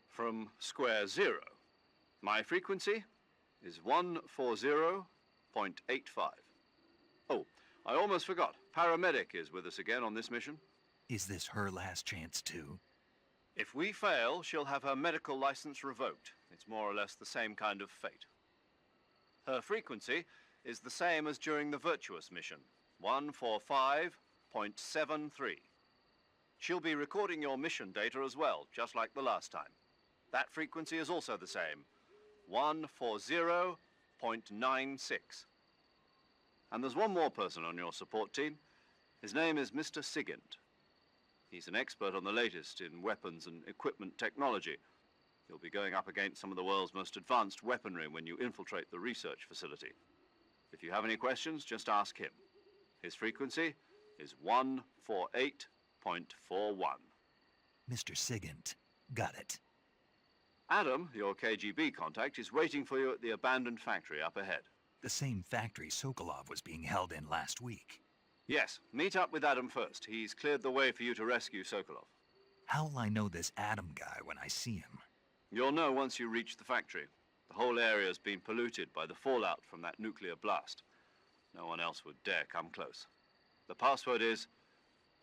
From square 0. My frequency is 140.85. Oh, I almost forgot. Paramedic is with us again on this mission. Is this her last chance too? If we fail, she'll have her medical license revoked. It's more or less the same kind of fate. Her frequency is the same as during the Virtuous Mission, 145.73. She'll be recording your mission data as well, just like the last time. That frequency is also the same, 140.96. And there's one more person on your support team. His name is Mr. Sigint. He's an expert on the latest in weapons and equipment technology. You'll be going up against some of the world's most advanced weaponry when you infiltrate the research facility. If you have any questions, just ask him. His frequency is 148.41. Mr. Sigint. Got it. Adam, your KGB contact, is waiting for you at the abandoned factory up ahead. The same factory Sokolov was being held in last week. Yes, meet up with Adam first. He's cleared the way for you to rescue Sokolov. How'll I know this Adam guy when I see him? You'll know once you reach the factory. The whole area's been polluted by the fallout from that nuclear blast. No one else would dare come close. The password is,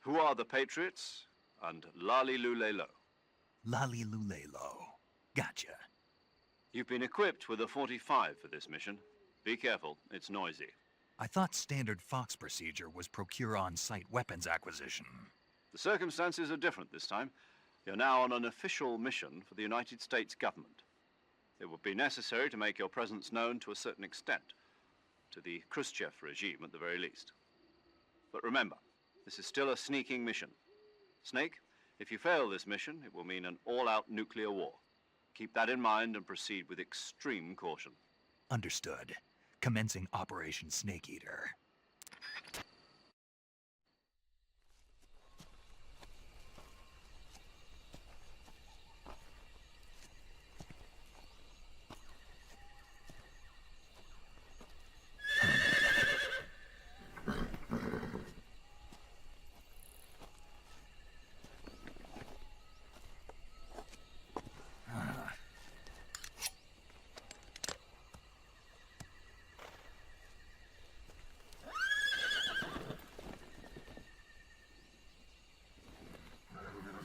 "Who are the Patriots?" and Lali Lulelo. Lali Lulelo. Gotcha. You've been equipped with a 45 for this mission. Be careful, it's noisy. I thought standard Fox procedure was procure on-site weapons acquisition. The circumstances are different this time. You're now on an official mission for the United States government. It would be necessary to make your presence known to a certain extent, to the Khrushchev regime at the very least. But remember, this is still a sneaking mission. Snake, if you fail this mission, it will mean an all-out nuclear war. Keep that in mind and proceed with extreme caution. Understood. Commencing Operation Snake Eater.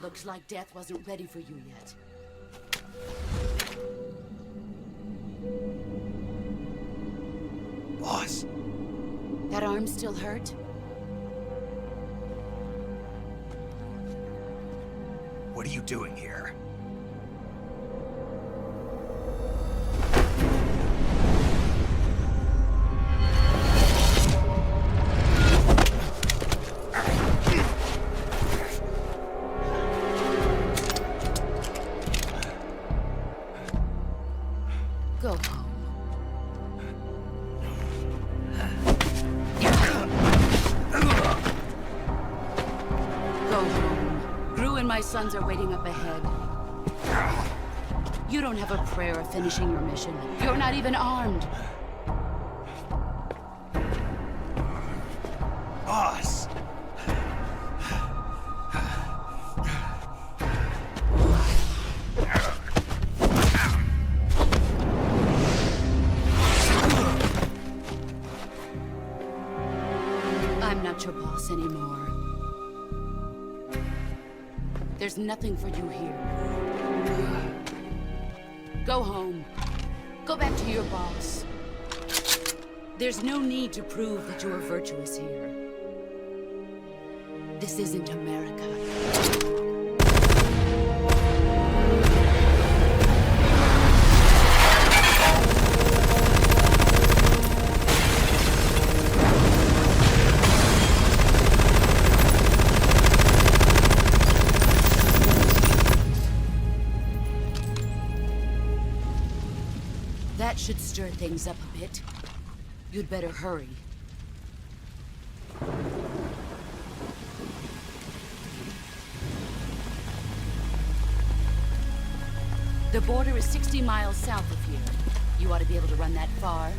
Looks like death wasn't ready for you yet. Boss. That arm still hurt? What are you doing here? Go home. sons are waiting up ahead. You don't have a prayer of finishing your mission. You're not even armed. Boss! I'm not your boss anymore. There's nothing for you here. Go home. Go back to your boss. There's no need to prove that you are virtuous here. This isn't America. That should stir things up a bit. You'd better hurry. The border is 60 miles south of here. You ought to be able to run that far.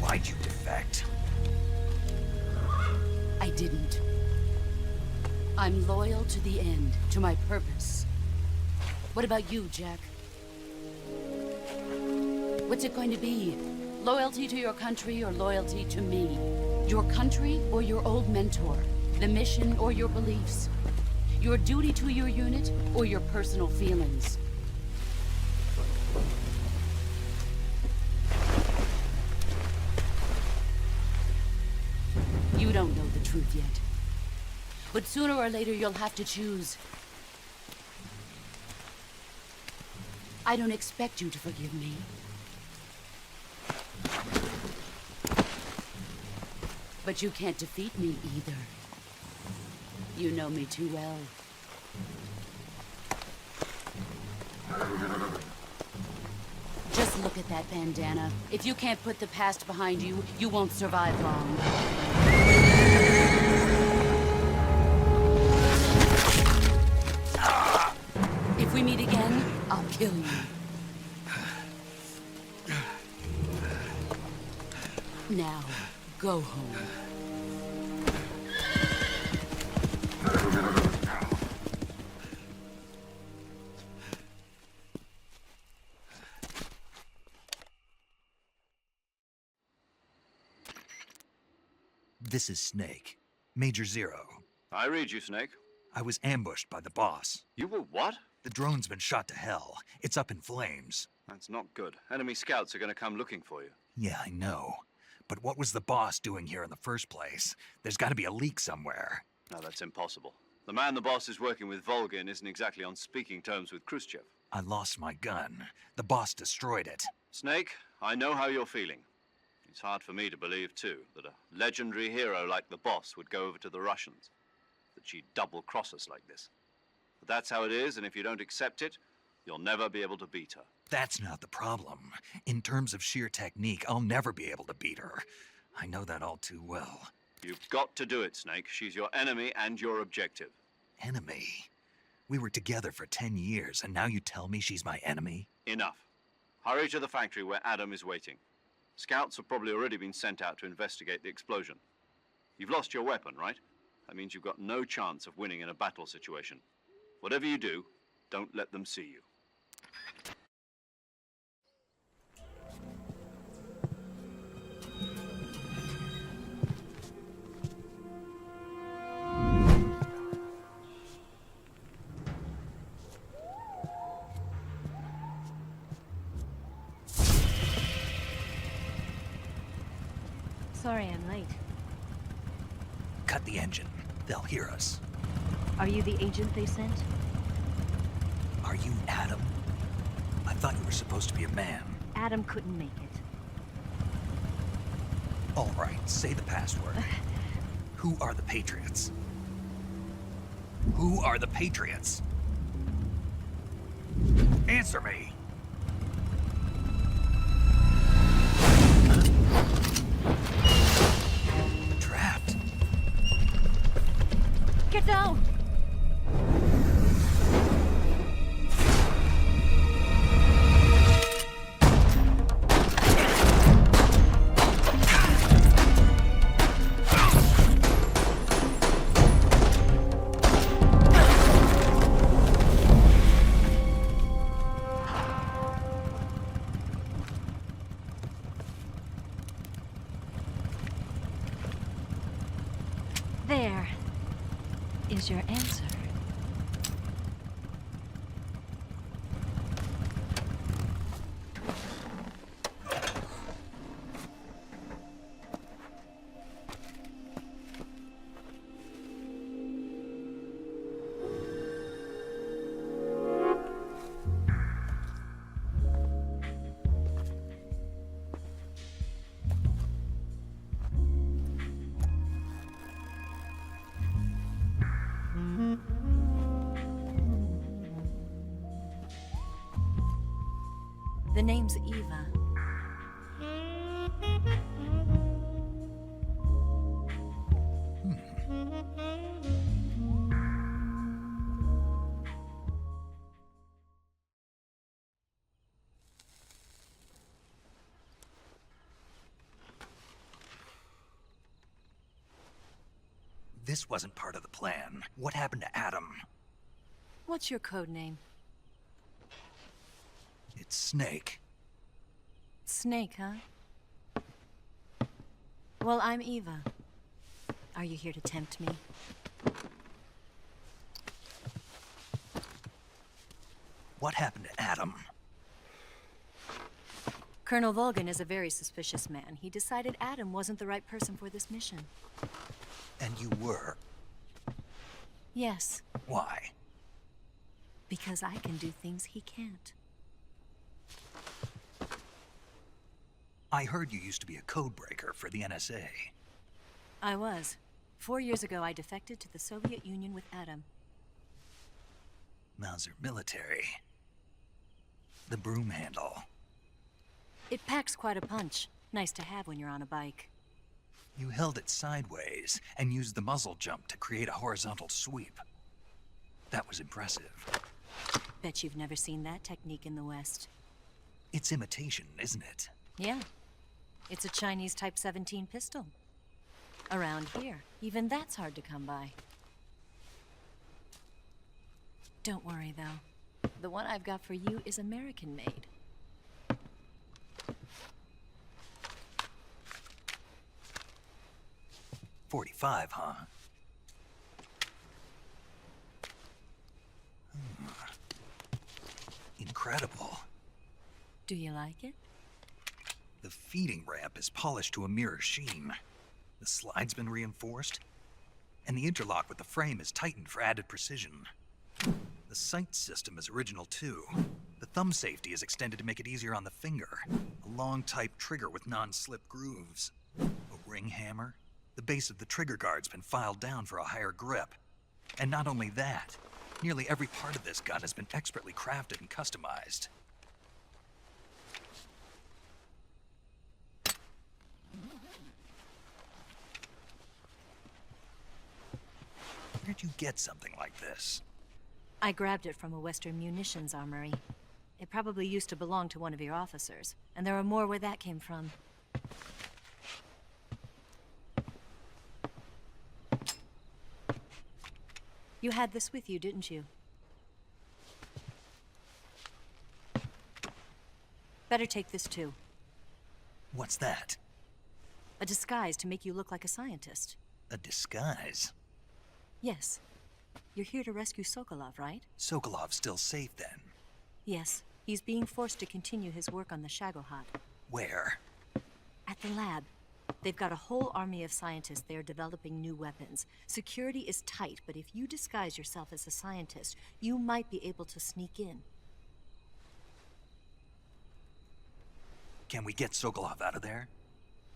Why'd you defect? I didn't. I'm loyal to the end, to my purpose. What about you, Jack? What's it going to be? Loyalty to your country or loyalty to me? Your country or your old mentor? The mission or your beliefs? Your duty to your unit or your personal feelings? You don't know the truth yet. But sooner or later you'll have to choose. I don't expect you to forgive me. But you can't defeat me either. You know me too well. Just look at that bandana. If you can't put the past behind you, you won't survive long. If we meet again, I'll kill you. Now, go home. This is Snake. Major Zero. I read you, Snake. I was ambushed by the boss. You were what? The drone's been shot to hell. It's up in flames. That's not good. Enemy scouts are gonna come looking for you. Yeah, I know. But what was the boss doing here in the first place? There's gotta be a leak somewhere. No, that's impossible. The man the boss is working with, Volgin, isn't exactly on speaking terms with Khrushchev. I lost my gun. The boss destroyed it. Snake, I know how you're feeling. It's hard for me to believe, too, that a legendary hero like the boss would go over to the Russians. That she'd double-cross us like this. But that's how it is, and if you don't accept it, you'll never be able to beat her. That's not the problem. In terms of sheer technique, I'll never be able to beat her. I know that all too well. You've got to do it, Snake. She's your enemy and your objective. Enemy? We were together for 10 years, and now you tell me she's my enemy? Enough. Hurry to the factory where Adam is waiting. Scouts have probably already been sent out to investigate the explosion. You've lost your weapon, right? That means you've got no chance of winning in a battle situation. Whatever you do, don't let them see you. Sorry I'm late. Cut the engine. They'll hear us. Are you the agent they sent? Are you Adam? I thought you were supposed to be a man. Adam couldn't make it. All right, say the password. Who are the Patriots? Who are the Patriots? Answer me! Take it down! There is your answer. The name's Eva. This wasn't part of the plan. What happened to Adam? What's your code name? It's Snake. Snake, huh? Well, I'm Eva. Are you here to tempt me? What happened to Adam? Colonel Volgin is a very suspicious man. He decided Adam wasn't the right person for this mission. And you were? Yes. Why? Because I can do things he can't. I heard you used to be a codebreaker for the NSA. I was. 4 years ago, I defected to the Soviet Union with Adam. Mauser military. The broom handle. It packs quite a punch. Nice to have when you're on a bike. You held it sideways and used the muzzle jump to create a horizontal sweep. That was impressive. Bet you've never seen that technique in the West. It's imitation, isn't it? Yeah. It's a Chinese Type 17 pistol. Around here, even that's hard to come by. Don't worry, though. The one I've got for you is American-made. .45, huh? Incredible. Do you like it? The feeding ramp is polished to a mirror sheen. The slide's been reinforced, and the interlock with the frame is tightened for added precision. The sight system is original too. The thumb safety is extended to make it easier on the finger. A long type trigger with non-slip grooves. A ring hammer. The base of the trigger guard's been filed down for a higher grip. And not only that, nearly every part of this gun has been expertly crafted and customized. Where'd you get something like this? I grabbed it from a Western munitions armory. It probably used to belong to one of your officers, and there are more where that came from. You had this with you, didn't you? Better take this too. What's that? A disguise to make you look like a scientist. A disguise? Yes. You're here to rescue Sokolov, right? Sokolov's still safe then? Yes. He's being forced to continue his work on the Shagohod. Where? At the lab. They've got a whole army of scientists there developing new weapons. Security is tight, but if you disguise yourself as a scientist, you might be able to sneak in. Can we get Sokolov out of there?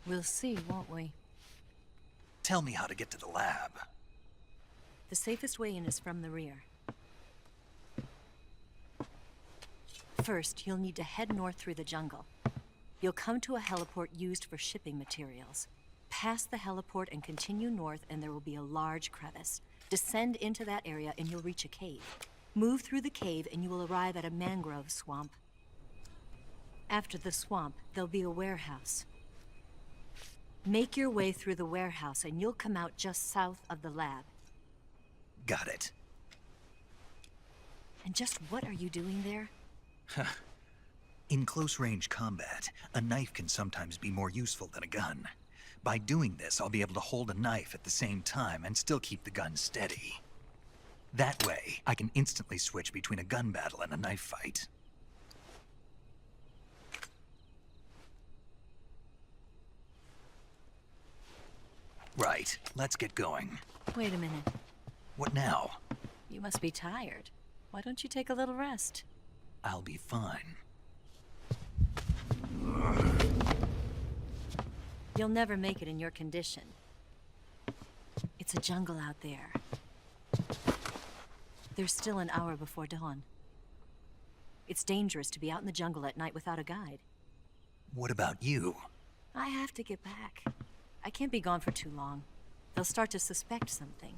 We'll see, won't we? Tell me how to get to the lab. The safest way in is from the rear. First, you'll need to head north through the jungle. You'll come to a heliport used for shipping materials. Pass the heliport and continue north, and there will be a large crevice. Descend into that area and you'll reach a cave. Move through the cave and you will arrive at a mangrove swamp. After the swamp, there'll be a warehouse. Make your way through the warehouse and you'll come out just south of the lab. Got it. And just what are you doing there? In close-range combat, a knife can sometimes be more useful than a gun. By doing this, I'll be able to hold a knife at the same time and still keep the gun steady. That way, I can instantly switch between a gun battle and a knife fight. Right, let's get going. Wait a minute. What now? You must be tired. Why don't you take a little rest? I'll be fine. You'll never make it in your condition. It's a jungle out there. There's still an hour before dawn. It's dangerous to be out in the jungle at night without a guide. What about you? I have to get back. I can't be gone for too long. They'll start to suspect something.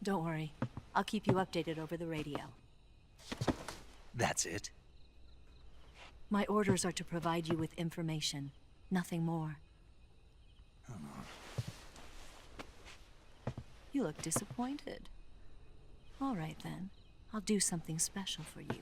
Don't worry. I'll keep you updated over the radio. That's it? My orders are to provide you with information, nothing more. You look disappointed. All right then. I'll do something special for you.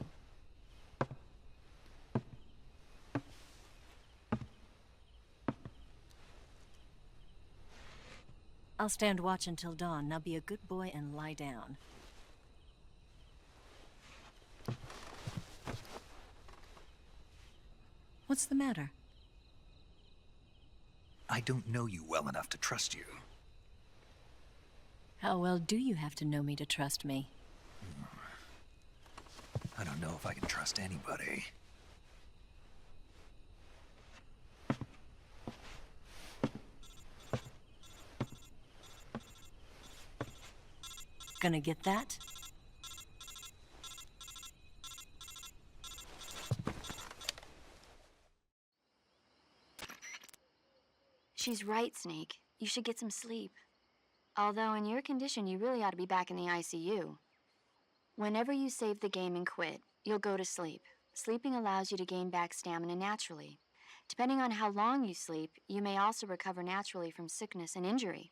I'll stand watch until dawn. Now be a good boy and lie down. What's the matter? I don't know you well enough to trust you. How well do you have to know me to trust me? I don't know if I can trust anybody. Gonna get that? She's right, Snake. You should get some sleep. Although in your condition, you really ought to be back in the ICU. Whenever you save the game and quit, you'll go to sleep. Sleeping allows you to gain back stamina naturally. Depending on how long you sleep, you may also recover naturally from sickness and injury.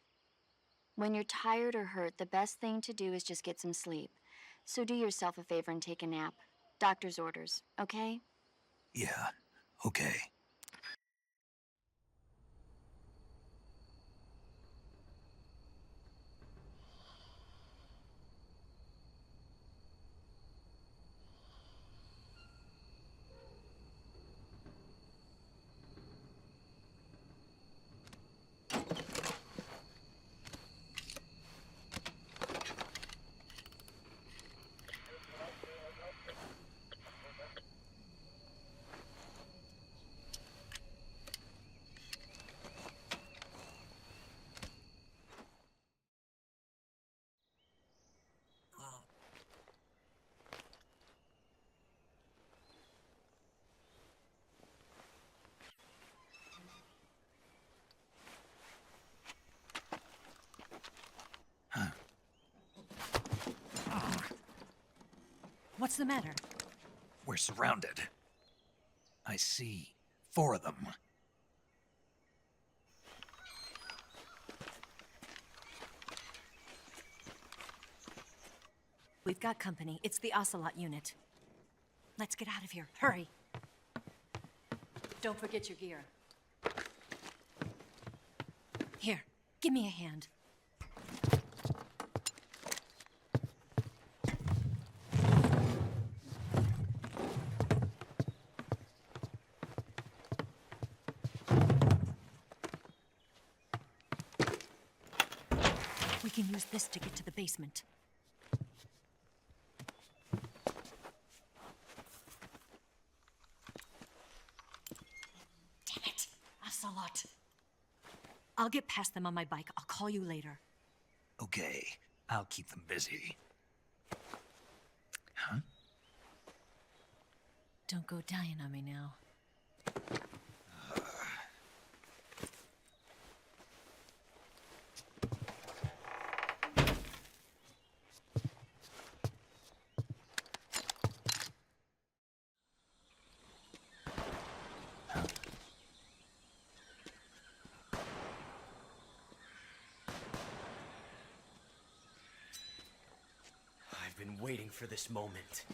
When you're tired or hurt, the best thing to do is just get some sleep. So do yourself a favor and take a nap. Doctor's orders, okay? Yeah, okay. What's the matter? We're surrounded. I see 4 of them. We've got company. It's the Ocelot unit. Let's get out of here. Hurry. Don't forget your gear. Here, give me a hand. We can use this to get to the basement. Damn it, Ocelot. I'll get past them on my bike. I'll call you later. Okay, I'll keep them busy. Huh? Don't go dying on me now. waiting for this moment.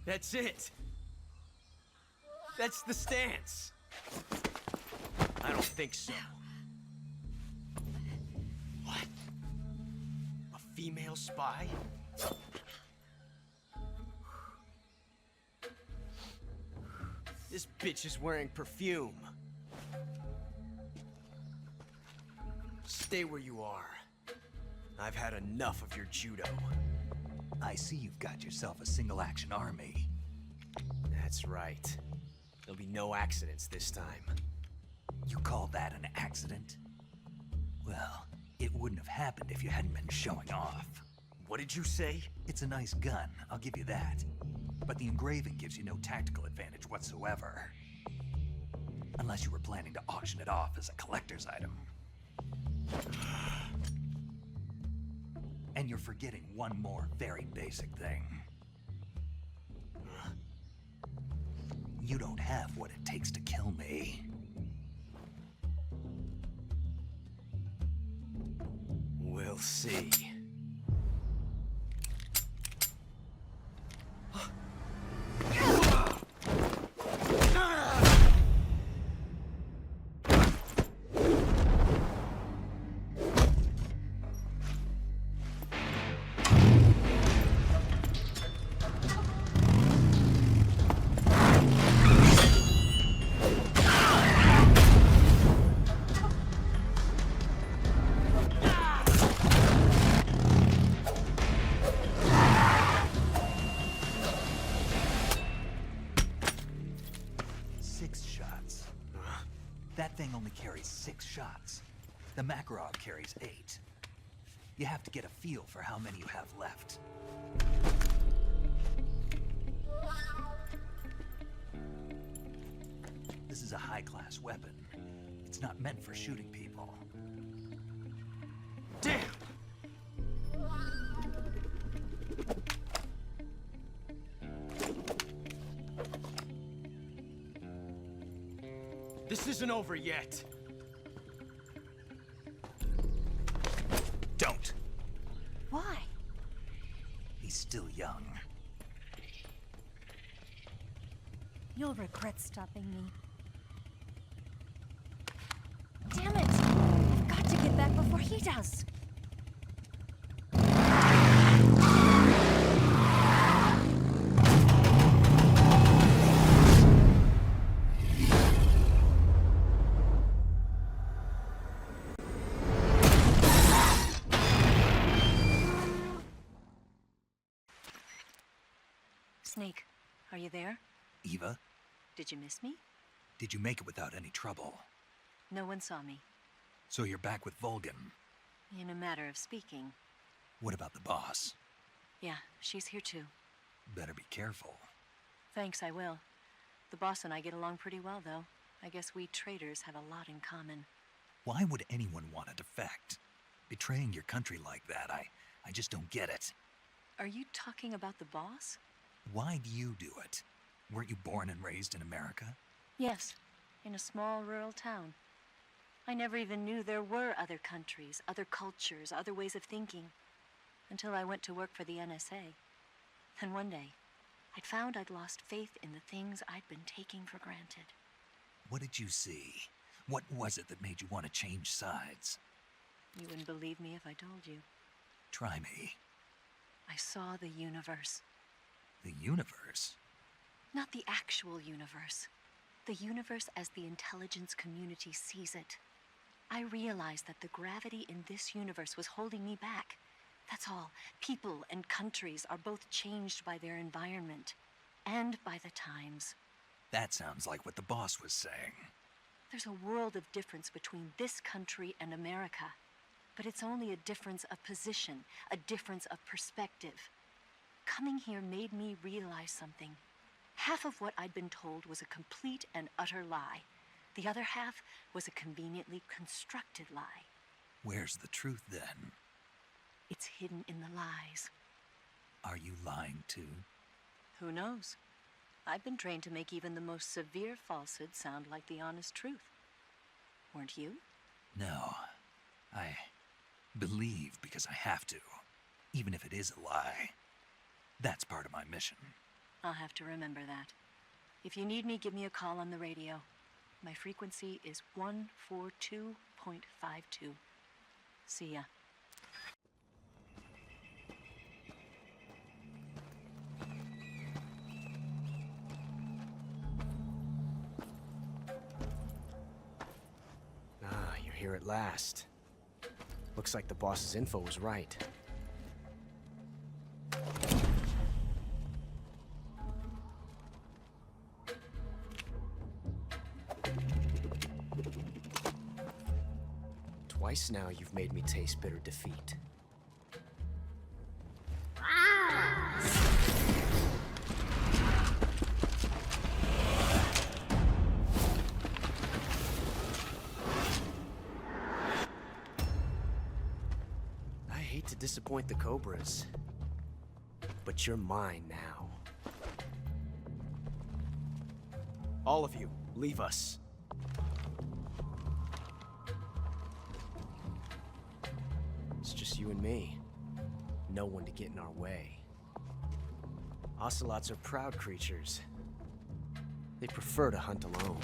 That's it. That's the stance. I don't think so. What? A female spy? This bitch is wearing perfume. Stay where you are. I've had enough of your judo. I see you've got yourself a single-action army. That's right. There'll be no accidents this time. You call that an accident? Well, it wouldn't have happened if you hadn't been showing off. What did you say? It's a nice gun, I'll give you that. But the engraving gives you no tactical advantage whatsoever. Unless you were planning to auction it off as a collector's item. And you're forgetting one more very basic thing. You don't have what it takes to kill me. We'll see. That thing only carries 6 shots. The Makarov carries 8. You have to get a feel for how many you have left. This is a high-class weapon. It's not meant for shooting people. Damn! This isn't over yet. Don't. Why? He's still young. You'll regret stopping me. Damn it! I've got to get back before he does. Snake, are you there? Eva, Did you miss me? did you make it without any trouble? No one saw me. So you're back with Volgin. In a matter of speaking. What about the boss? Yeah, she's here too. Better be careful. Thanks, I will. The boss and I get along pretty well, though. I guess we traitors have a lot in common. Why would anyone want to defect? Betraying your country like that, I just don't get it. Are you talking about the boss? Why do you do it? Weren't you born and raised in America? Yes, in a small rural town. I never even knew there were other countries, other cultures, other ways of thinking. Until I went to work for the NSA. And one day, I'd found I'd lost faith in the things I'd been taking for granted. What did you see? What was it that made you want to change sides? You wouldn't believe me if I told you. Try me. I saw the universe. The universe? Not the actual universe. The universe as the intelligence community sees it. I realized that the gravity in this universe was holding me back. That's all. People and countries are both changed by their environment and by the times. That sounds like what the boss was saying. There's a world of difference between this country and America. But it's only a difference of position, a difference of perspective. Coming here made me realize something. Half of what I'd been told was a complete and utter lie. The other half was a conveniently constructed lie. Where's the truth, then? It's hidden in the lies. Are you lying, too? Who knows? I've been trained to make even the most severe falsehood sound like the honest truth. Weren't you? No. I believe because I have to, even if it is a lie. That's part of my mission. I'll have to remember that. If you need me, give me a call on the radio. My frequency is 142.52. See ya. Ah, you're here at last. Looks like the boss's info was right. Twice now you've made me taste bitter defeat. I hate to disappoint the Cobras, but you're mine now. All of you, leave us. It's just you and me. No one to get in our way. Ocelots are proud creatures. They prefer to hunt alone.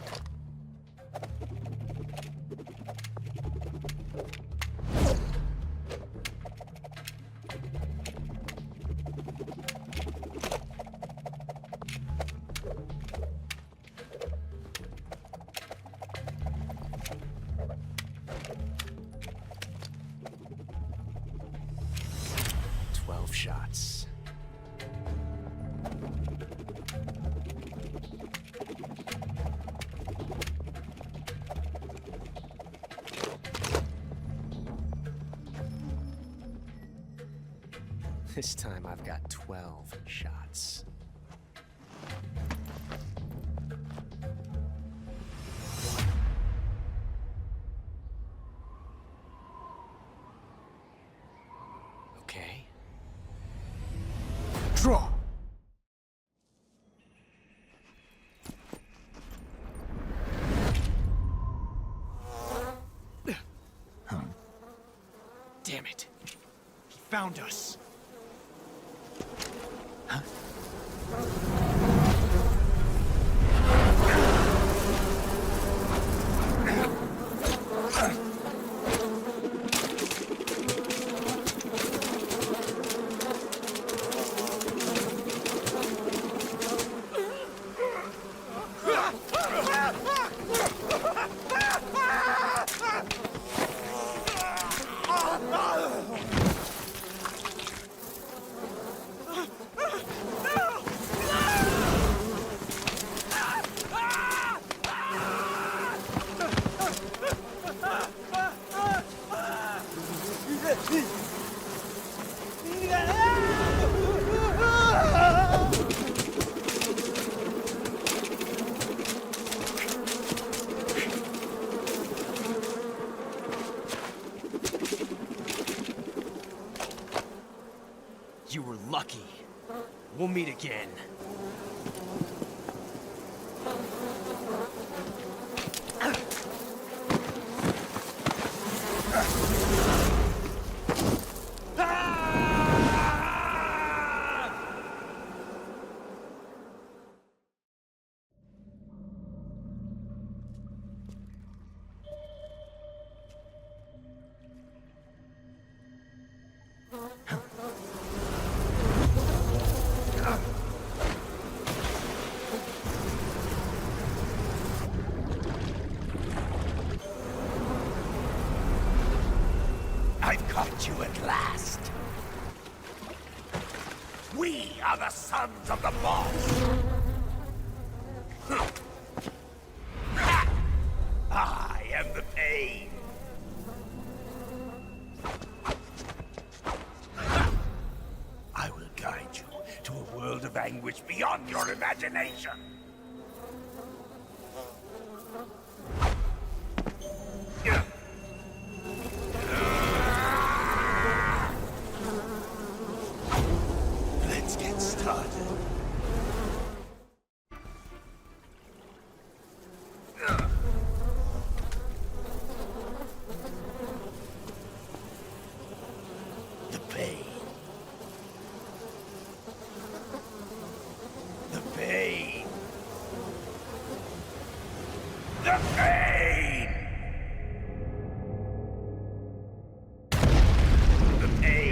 Shots. This time I've got 12 shots. Okay. Draw! Damn it. He found us. Huh? You were lucky. We'll meet again. I've caught you at last. We are the sons of the boss. I am the pain. I will guide you to a world of anguish beyond your imagination. Let's get started. the pain! The pain!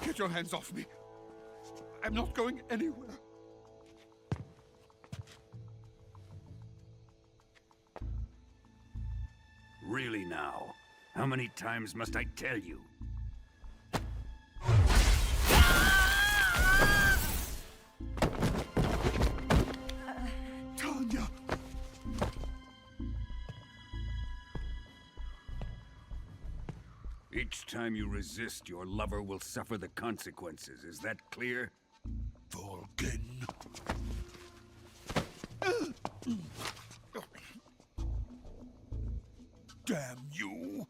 Get your hands off me. I'm not going anywhere. Really now? How many times must I tell you? Tanya! Each time you resist, your lover will suffer the consequences. Is that clear? Volgin. Damn you!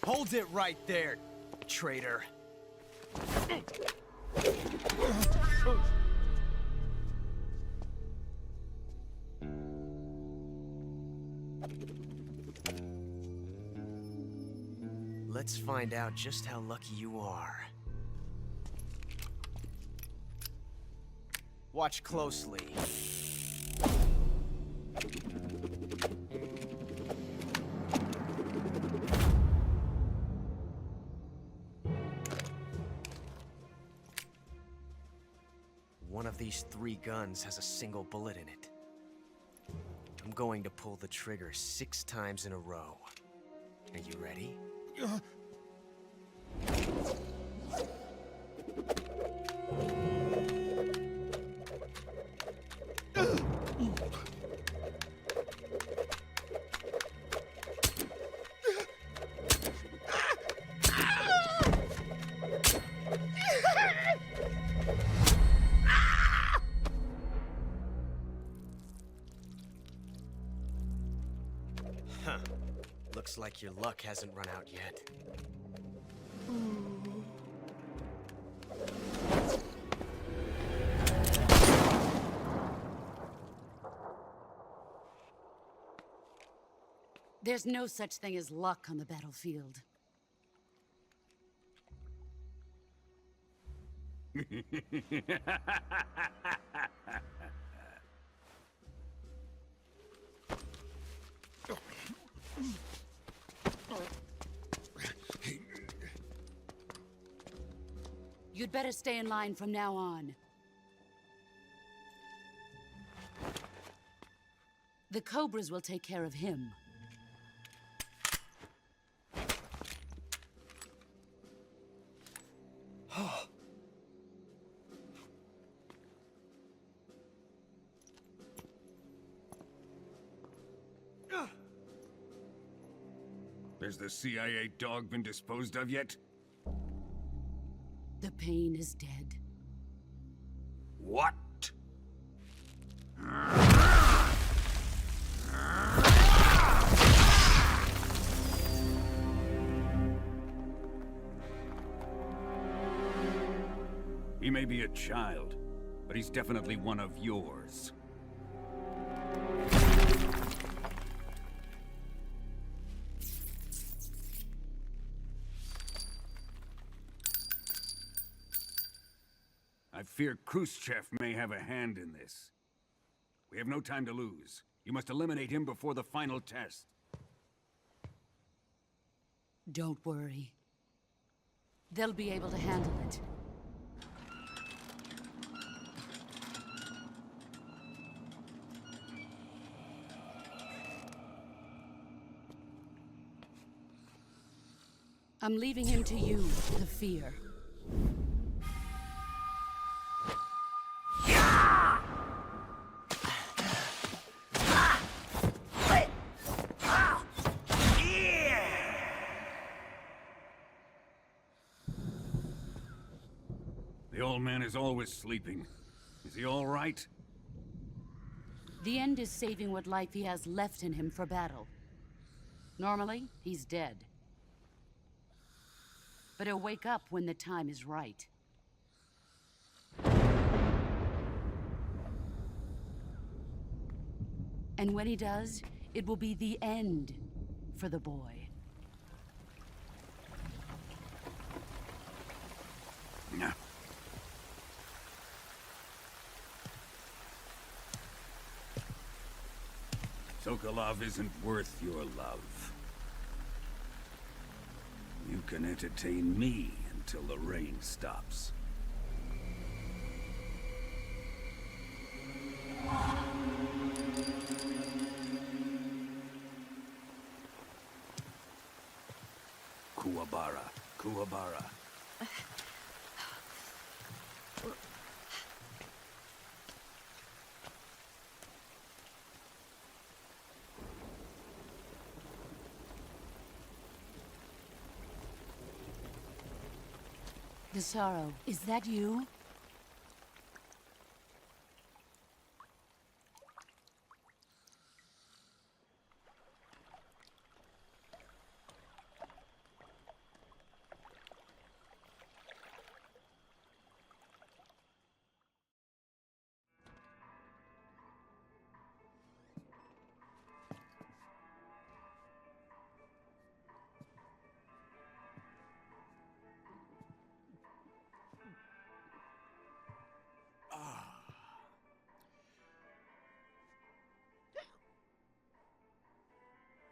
Hold it right there, traitor. Let's find out just how lucky you are. Watch closely. One of these 3 guns has a single bullet in it. I'm going to pull the trigger 6 times in a row. Are you ready? Huh. Looks like your luck hasn't run out yet. There's no such thing as luck on the battlefield. You'd better stay in line from now on. The Cobras will take care of him. Has the CIA dog been disposed of yet? The pain is dead. What? He may be a child, but he's definitely one of yours. I fear Khrushchev may have a hand in this. We have no time to lose. You must eliminate him before the final test. Don't worry. They'll be able to handle it. I'm leaving him to you, the fear. The old man is always sleeping. Is he all right? The end is saving what life he has left in him for battle. Normally, he's dead. But he'll wake up when the time is right. And when he does, it will be the end for the boy. Yeah. Sokolov isn't worth your love. You can entertain me until the rain stops. Kuwabara, Kuwabara. The sorrow, is that you?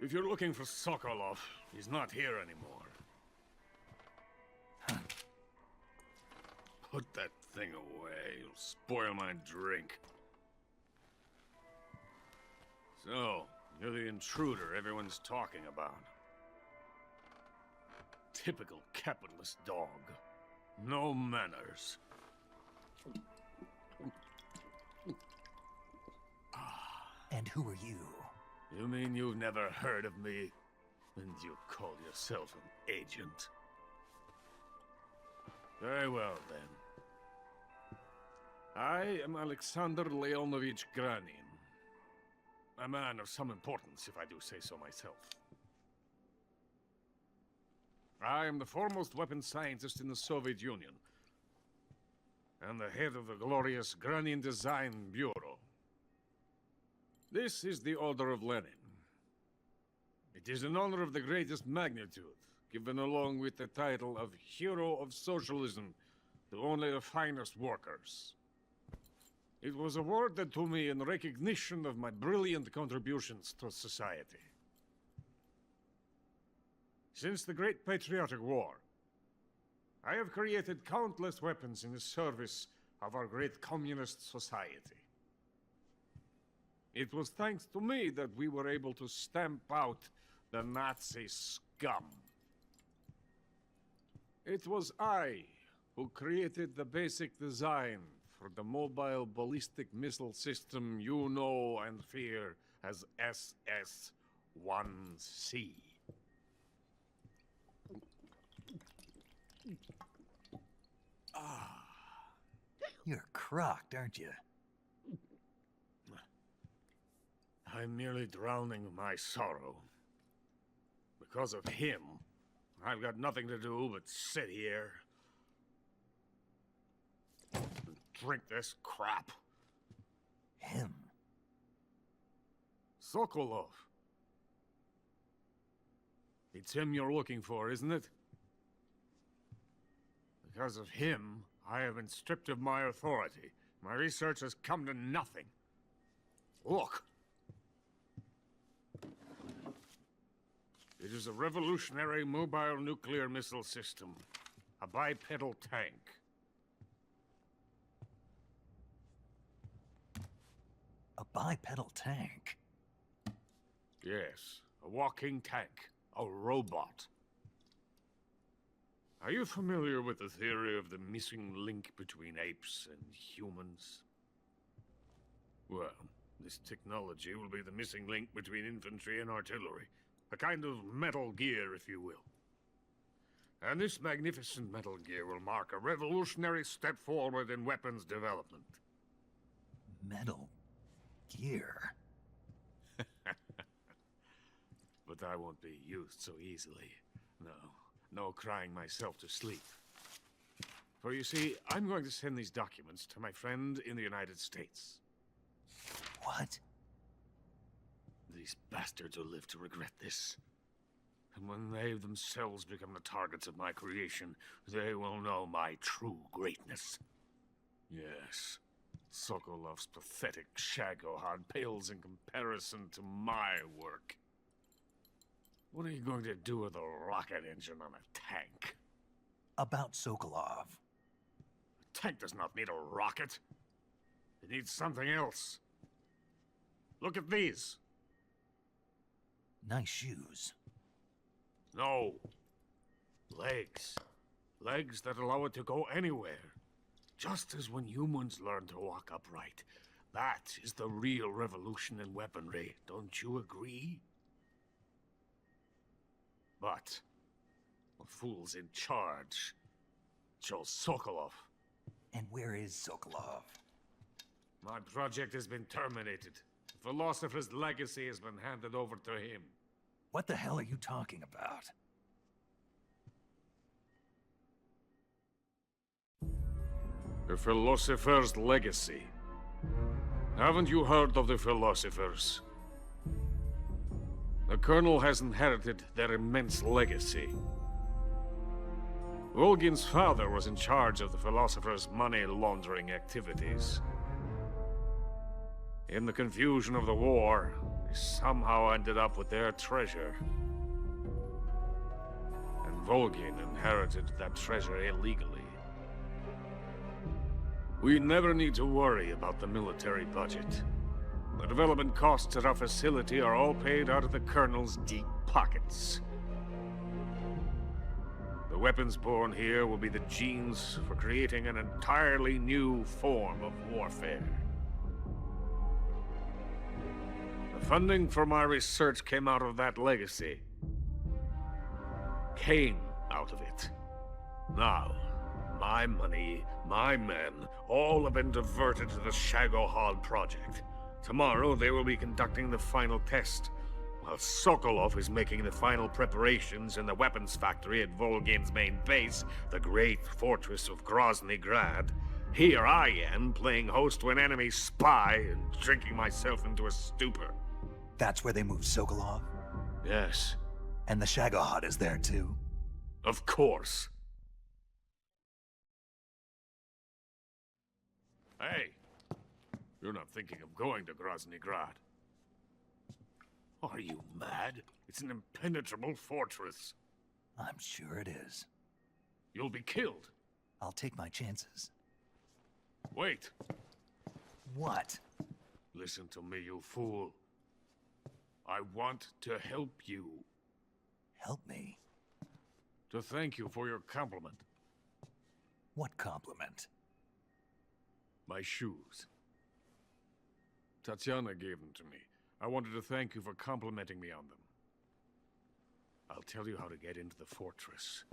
If you're looking for Sokolov, he's not here anymore. Put that thing away. You'll spoil my drink. So, you're the intruder everyone's talking about. Typical capitalist dog. No manners. And who are you? You mean you've never heard of me? And you call yourself an agent? Very well, then. I am Alexander Leonovich Granin. A man of some importance, if I do say so myself. I am the foremost weapons scientist in the Soviet Union, and the head of the glorious Granin Design Bureau. This is the Order of Lenin. It is an honor of the greatest magnitude, given along with the title of Hero of Socialism to only the finest workers. It was awarded to me in recognition of my brilliant contributions to society. Since the Great Patriotic War, I have created countless weapons in the service of our great communist society. It was thanks to me that we were able to stamp out the Nazi scum. It was I who created the basic design for the mobile ballistic missile system you know and fear as SS-1C. You're crocked, aren't you? I'm merely drowning my sorrow. Because of him, I've got nothing to do but sit here and drink this crap. Him? Sokolov. It's him you're looking for, isn't it? Because of him, I have been stripped of my authority. My research has come to nothing. Look. It is a revolutionary mobile nuclear missile system. A bipedal tank. A bipedal tank? Yes, a walking tank. A robot. Are you familiar with the theory of the missing link between apes and humans? Well, this technology will be the missing link between infantry and artillery. A kind of Metal Gear, if you will. And this magnificent Metal Gear will mark a revolutionary step forward in weapons development. Metal Gear? But I won't be used so easily. No crying myself to sleep. For you see, I'm going to send these documents to my friend in the United States. What? These bastards will live to regret this. And when they themselves become the targets of my creation, they will know my true greatness. Yes, Sokolov's pathetic Shagohod pales in comparison to my work. What are you going to do with a rocket engine on a tank? About Sokolov. A tank does not need a rocket. It needs something else. Look at these. Nice shoes. No. Legs. Legs that allow it to go anywhere. Just as when humans learn to walk upright. That is the real revolution in weaponry. Don't you agree? But the fool's in charge. Chose Sokolov. And where is Sokolov? My project has been terminated. The philosopher's legacy has been handed over to him. What the hell are you talking about? The philosopher's legacy. Haven't you heard of the philosophers? The Colonel has inherited their immense legacy. Volgin's father was in charge of the philosophers' money laundering activities. In the confusion of the war, they somehow ended up with their treasure. And Volgin inherited that treasure illegally. We never need to worry about the military budget. The development costs at our facility are all paid out of the Colonel's deep pockets. The weapons born here will be the genes for creating an entirely new form of warfare. The funding for my research came out of that legacy. Came out of it. Now, my money, my men, all have been diverted to the Shagohod project. Tomorrow, they will be conducting the final test, while Sokolov is making the final preparations in the weapons factory at Volgin's main base, the great fortress of Grozny Grad. Here I am, playing host to an enemy spy and drinking myself into a stupor. That's where they moved Sokolov? Yes. And the Shagohod is there too? Of course. Hey! You're not thinking of going to Grozny Grad. Are you mad? It's an impenetrable fortress. I'm sure it is. You'll be killed. I'll take my chances. Wait. What? Listen to me, you fool. I want to help you. Help me? To thank you for your compliment. What compliment? My shoes. Tatiana gave them to me. I wanted to thank you for complimenting me on them. I'll tell you how to get into the fortress.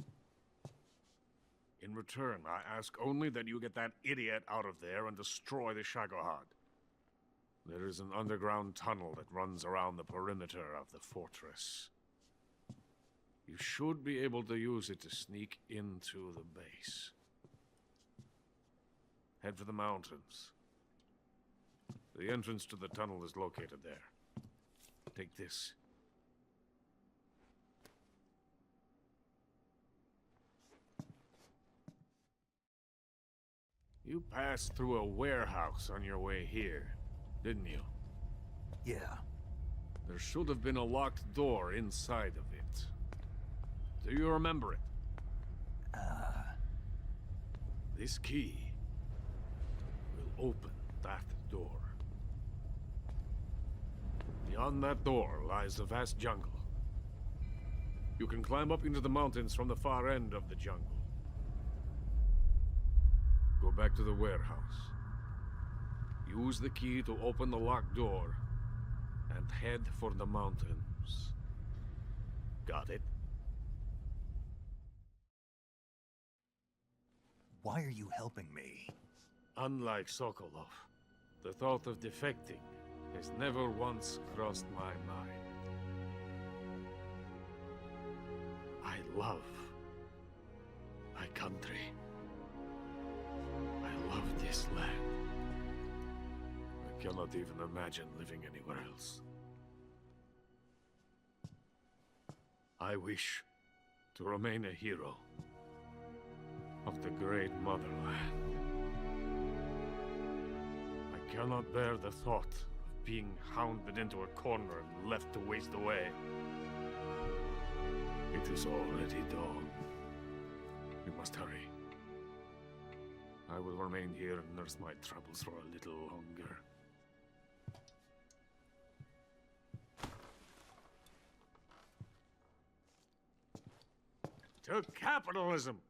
In return, I ask only that you get that idiot out of there and destroy the Shagohod. There is an underground tunnel that runs around the perimeter of the fortress. You should be able to use it to sneak into the base. Head for the mountains. The entrance to the tunnel is located there. Take this. You passed through a warehouse on your way here, didn't you? Yeah. There should have been a locked door inside of it. Do you remember it? This key will open that door. Beyond that door lies a vast jungle. You can climb up into the mountains from the far end of the jungle. Go back to the warehouse. Use the key to open the locked door and head for the mountains. Got it? Why are you helping me? Unlike Sokolov, the thought of defecting has never once crossed my mind. I love my country. I love this land. I cannot even imagine living anywhere else. I wish to remain a hero of the great motherland. I cannot bear the thought of being hounded into a corner and left to waste away. It is already dawn. We must hurry. I will remain here and nurse my troubles for a little longer. To capitalism!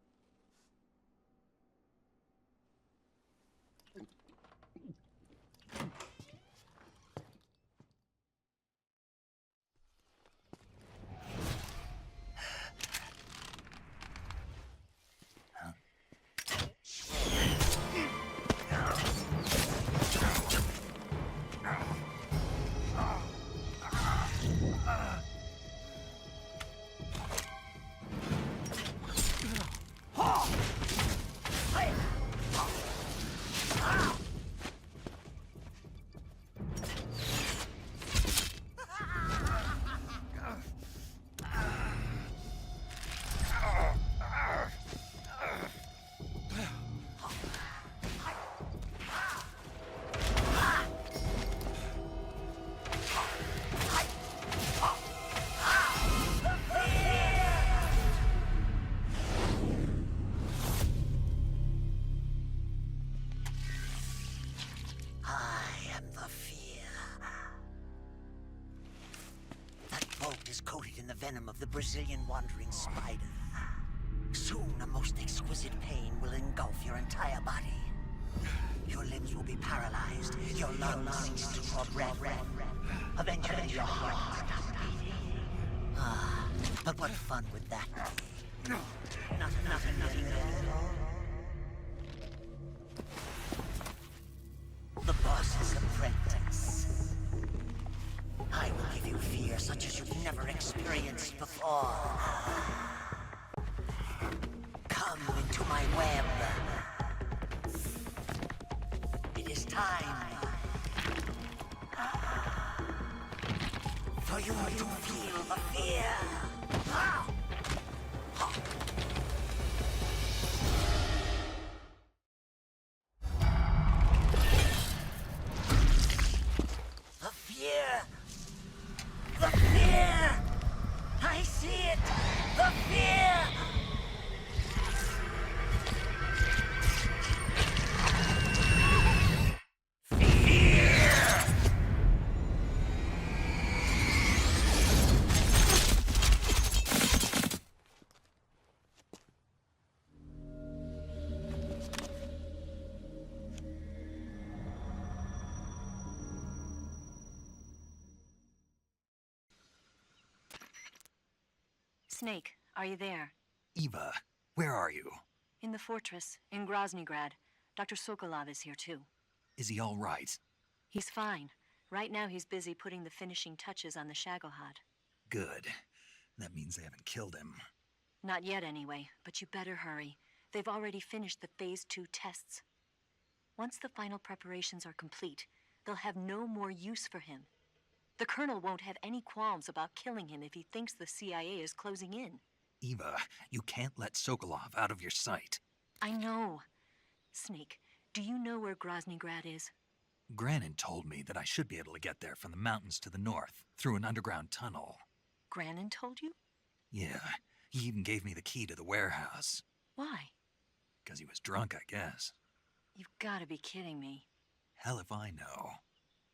Coated in the venom of the Brazilian wandering spider. Soon a most exquisite pain will engulf your entire body. Your limbs will be paralyzed, your lungs cease to draw breath. Eventually your heart will stop beating. Ah, but what fun would that be? Nothing at all. The boss's apprentice. I will give you fear such as you've never experienced before. Come into my web. It is time for you to feel the fear. The fear. The fear! I see it! The fear! Snake, are you there? Eva, where are you? In the fortress, in Groznygrad. Dr. Sokolov is here too. Is he all right? He's fine. Right now he's busy putting the finishing touches on the Shagohod. Good. That means they haven't killed him. Not yet anyway, but you better hurry. They've already finished the Phase 2 tests. Once the final preparations are complete, they'll have no more use for him. The Colonel won't have any qualms about killing him if he thinks the CIA is closing in. Eva, you can't let Sokolov out of your sight. I know. Snake, Do you know where Groznygrad is? Granin told me that I should be able to get there from the mountains to the north, through an underground tunnel. Granin told you? Yeah, he even gave me the key to the warehouse. Why? Because he was drunk, I guess. You've got to be kidding me. Hell if I know.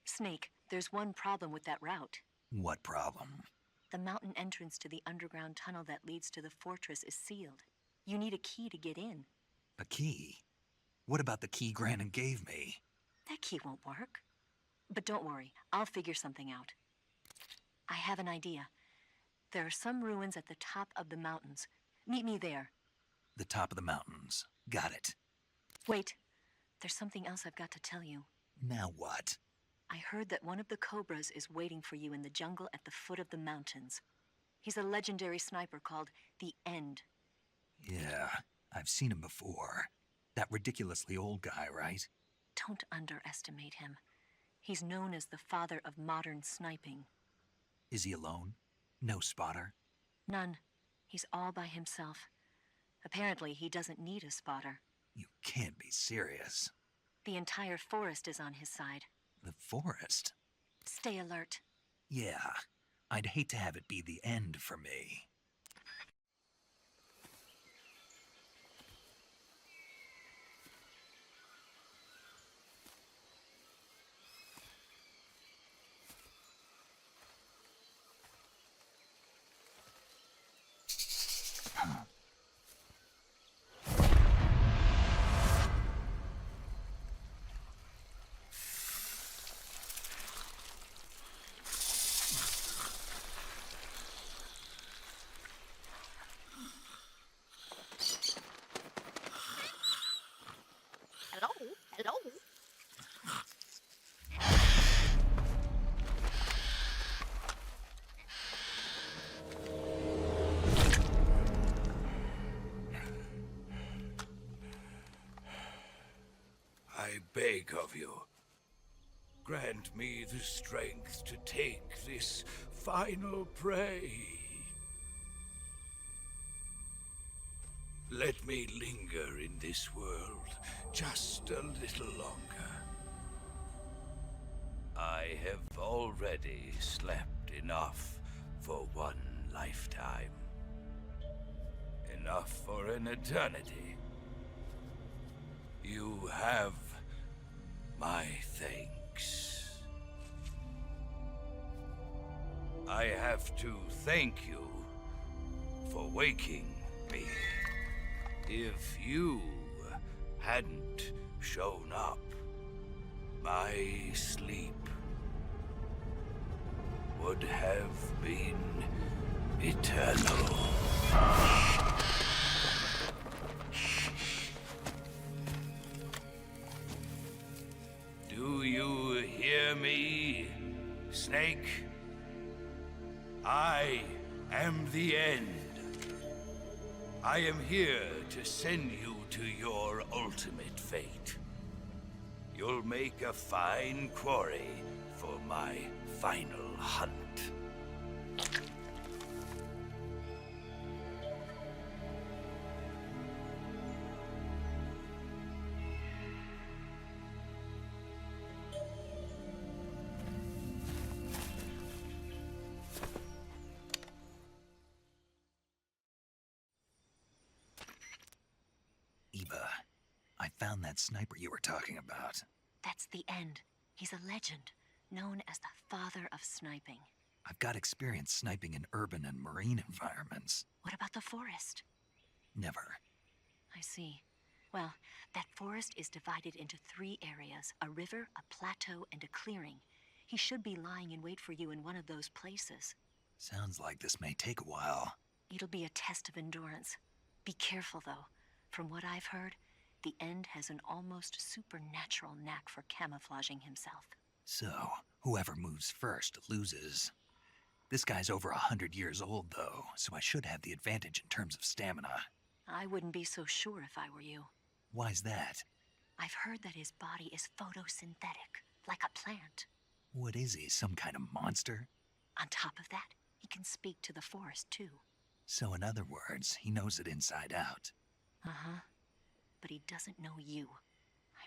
Snake, there's one problem with that route. What problem? The mountain entrance to the underground tunnel that leads to the fortress is sealed. You need a key to get in. A key? What about the key Granin gave me? That key won't work. But don't worry, I'll figure something out. I have an idea. There are some ruins at the top of the mountains. Meet me there. The top of the mountains. Got it. Wait, there's something else I've got to tell you. Now what? I heard that one of the Cobras is waiting for you in the jungle at the foot of the mountains. He's a legendary sniper called the End. Yeah, I've seen him before. That ridiculously old guy, right? Don't underestimate him. He's known as the father of modern sniping. Is he alone? No spotter? None. He's all by himself. Apparently, he doesn't need a spotter. You can't be serious. The entire forest is on his side. The forest? Stay alert. Yeah, I'd hate to have it be the end for me. Hello? I beg of you, grant me the strength to take this final prey. Let me linger in this world just a little longer. I have already slept enough for one lifetime. Enough for an eternity. You have my thanks. I have to thank you for waking me. If you hadn't shown up, my sleep would have been eternal. Do you hear me, Snake? I am the End. I am here to send you to your ultimate fate. You'll make a fine quarry for my final hunt. I found that sniper you were talking about. That's the End. He's a legend, known as the father of sniping. I've got experience sniping in urban and marine environments. What about the forest? Never. I see. Well, that forest is divided into 3 areas, a river, a plateau, and a clearing. He should be lying in wait for you in one of those places. Sounds like this may take a while. It'll be a test of endurance. Be careful, though. From what I've heard, the End has an almost supernatural knack for camouflaging himself. So, whoever moves first loses. This guy's over 100 years old, though, so I should have the advantage in terms of stamina. I wouldn't be so sure if I were you. Why's that? I've heard that his body is photosynthetic, like a plant. What is he, some kind of monster? On top of that, he can speak to the forest, too. So in other words, he knows it inside out. Uh-huh. But he doesn't know you. I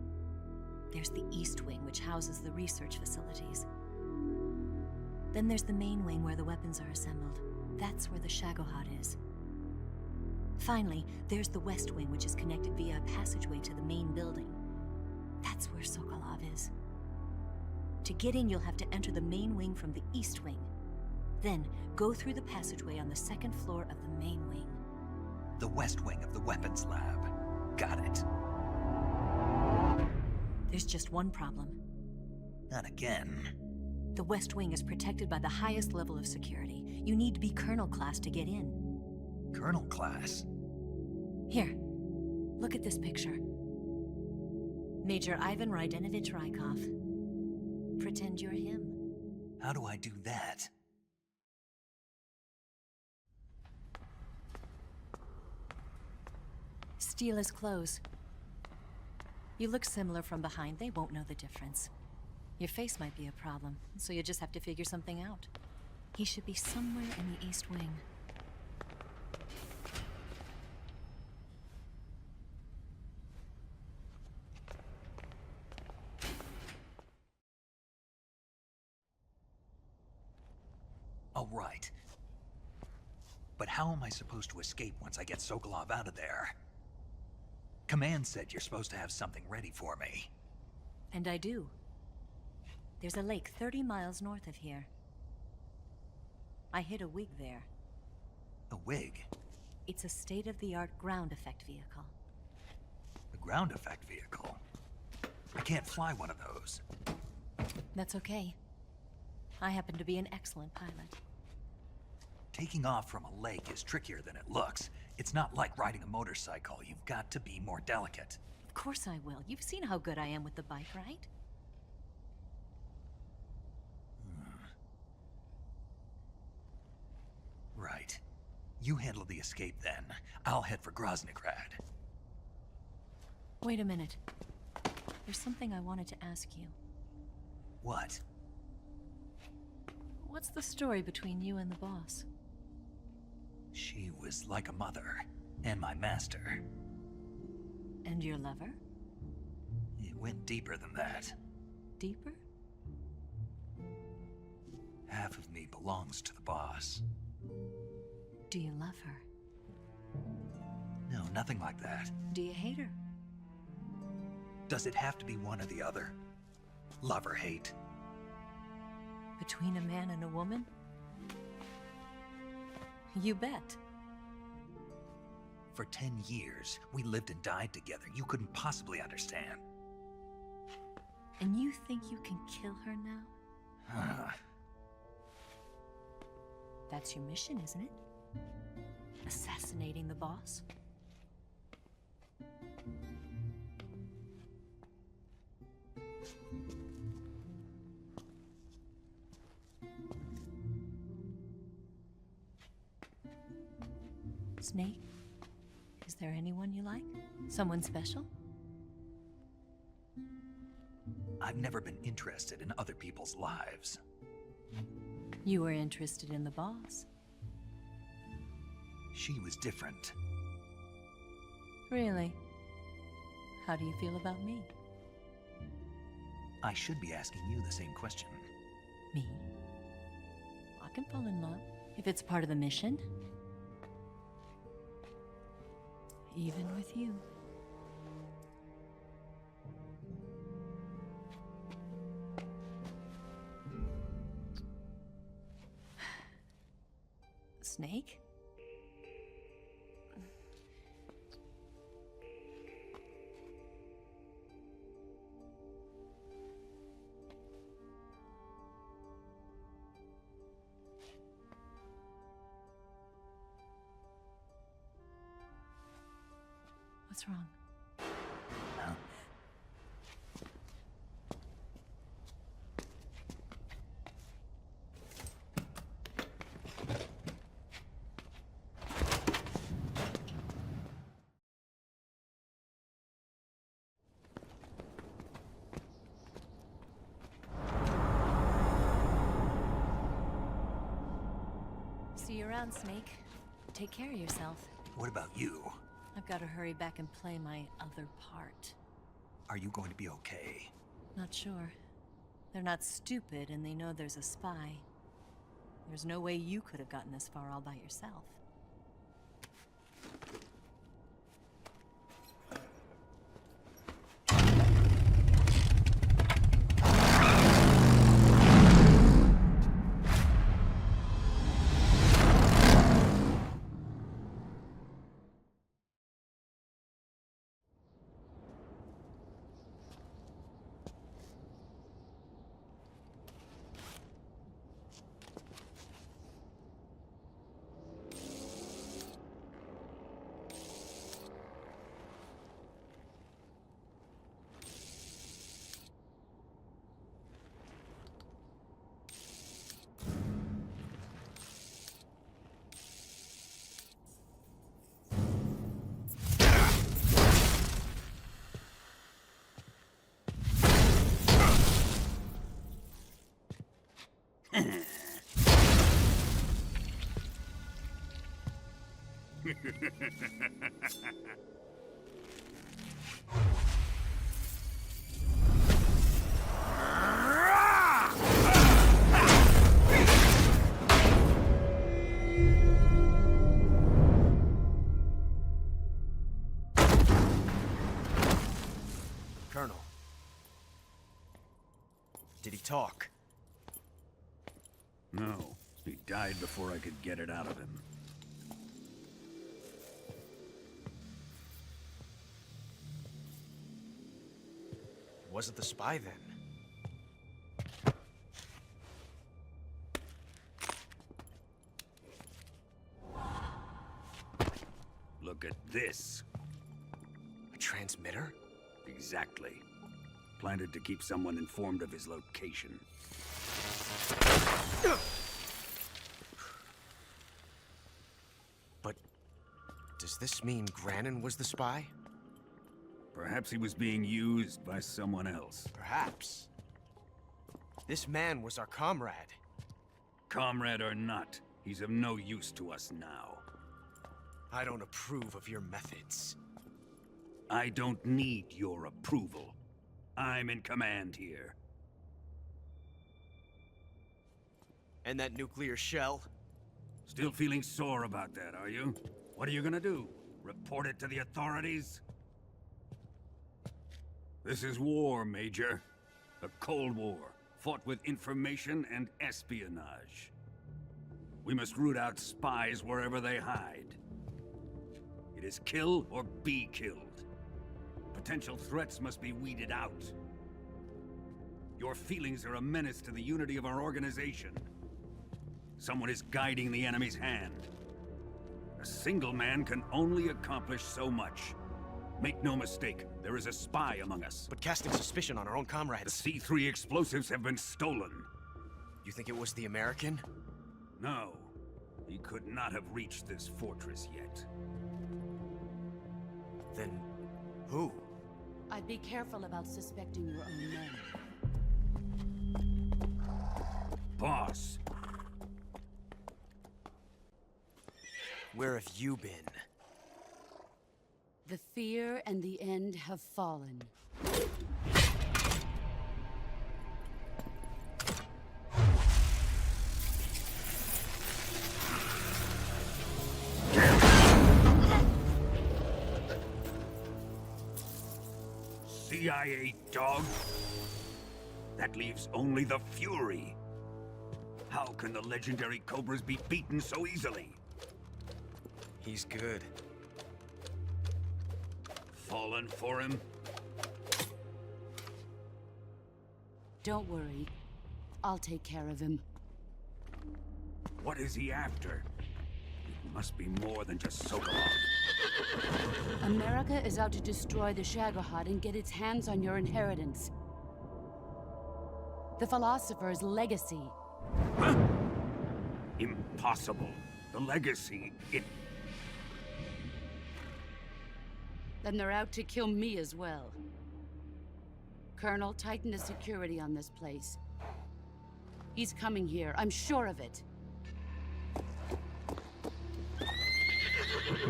There's the East Wing, which houses the research facilities. Then there's the main wing where the weapons are assembled. That's where the Shagohod is. Finally, there's the West Wing, which is connected via a passageway to the main building. That's where Sokolov is. To get in, you'll have to enter the main wing from the East Wing. Then, go through the passageway on the second floor of the main wing. The West Wing of the weapons lab. Got it. There's just one problem. Not again. The West Wing is protected by the highest level of security. You need to be Colonel class to get in. Colonel class? Here, look at this picture. Major Ivan Rydenovich Rykov. Pretend you're him. How do I do that? Steal his clothes. You look similar from behind. They won't know the difference. Your face might be a problem, so you just have to figure something out. He should be somewhere in the East Wing. Oh, right. But how am I supposed to escape once I get Sokolov out of there? Command said you're supposed to have something ready for me. And I do. There's a lake 30 miles north of here. I hid a wig there. A wig? It's a state-of-the-art ground effect vehicle. A ground effect vehicle? I can't fly one of those. That's okay. I happen to be an excellent pilot. Taking off from a lake is trickier than it looks. It's not like riding a motorcycle. You've got to be more delicate. Of course I will. You've seen how good I am with the bike, right? Right. You handle the escape then. I'll head for Groznygrad. Wait a minute. There's something I wanted to ask you. What? What's the story between you and the boss? She was like a mother, and my master. And your lover? It went deeper than that. Deeper? Half of me belongs to the boss. Do you love her? No, nothing like that. Do you hate her? Does it have to be one or the other? Love or hate? Between a man and a woman? You bet. For 10 years, we lived and died together. You couldn't possibly understand. And you think you can kill her now? That's your mission, isn't it? Assassinating the boss? Snake? Is there anyone you like? Someone special? I've never been interested in other people's lives. You were interested in the boss. She was different. Really? How do you feel about me? I should be asking you the same question. Me? I can fall in love if it's part of the mission. Even with you. Snake? What's wrong? Huh? See you around, Snake. Take care of yourself. What about you? I've got to hurry back and play my other part. Are you going to be okay? not sure. They're not stupid, and they know there's a spy. There's no way you could have gotten this far all by yourself. Colonel. Did he talk? No. He died before I could get it out of him. Wasn't the spy then? Look at this. A transmitter? Exactly. Planted to keep someone informed of his location. But does this mean Granin was the spy? Perhaps he was being used by someone else. Perhaps. This man was our comrade. Comrade or not, he's of no use to us now. I don't approve of your methods. I don't need your approval. I'm in command here. And that nuclear shell? Still feeling sore about that, are you? What are you gonna do? Report it to the authorities? This is war, Major. A Cold War, fought with information and espionage. We must root out spies wherever they hide. It is kill or be killed. Potential threats must be weeded out. Your feelings are a menace to the unity of our organization. Someone is guiding the enemy's hand. A single man can only accomplish so much. Make no mistake, there is a spy among us. But casting suspicion on our own comrades... The C3 explosives have been stolen. You think it was the American? No. He could not have reached this fortress yet. Then... who? I'd be careful about suspecting your own men. Boss! Where have you been? The fear and the end have fallen. CIA dog? That leaves only the Fury. How can the legendary Cobras be beaten so easily? He's good. Fallen for him? Don't worry. I'll take care of him. What is he after? It must be more than just Sokolov. America is out to destroy the Shagohod and get its hands on your inheritance. The philosopher's legacy. Huh? Impossible. The legacy, Then they're out to kill me as well. Colonel, tighten the security on this place. He's coming here, I'm sure of it.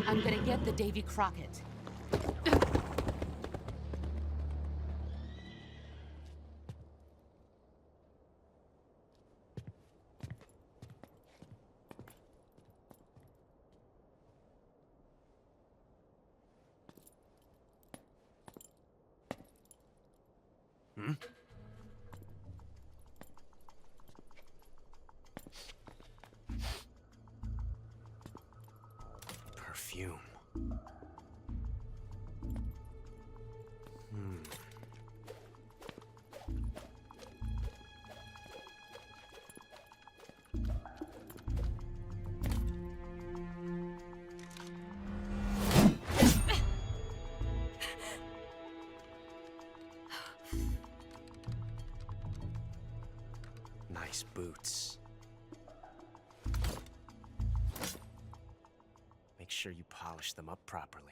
I'm gonna get the Davy Crockett. Hmm? Perfume. Nice boots. Make sure you polish them up properly.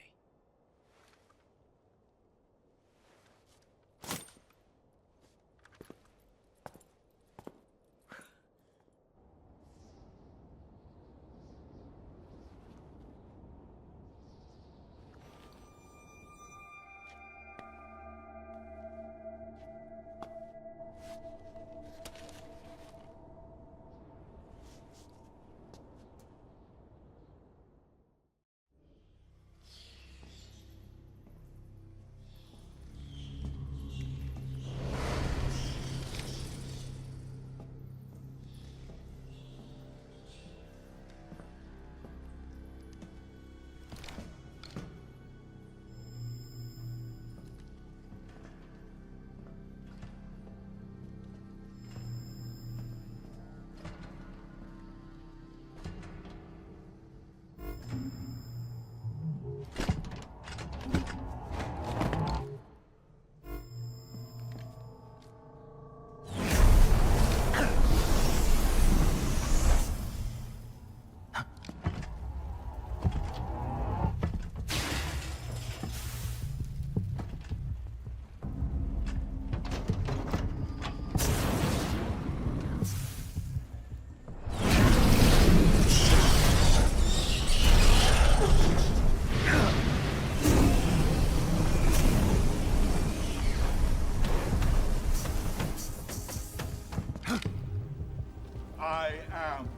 I am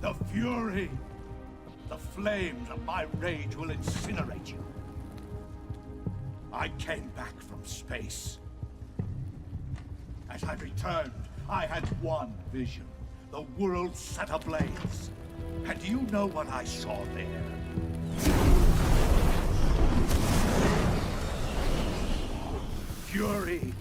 the Fury. The flames of my rage will incinerate you. I came back from space. As I returned, I had one vision. The world set ablaze. And do you know what I saw there? Fury.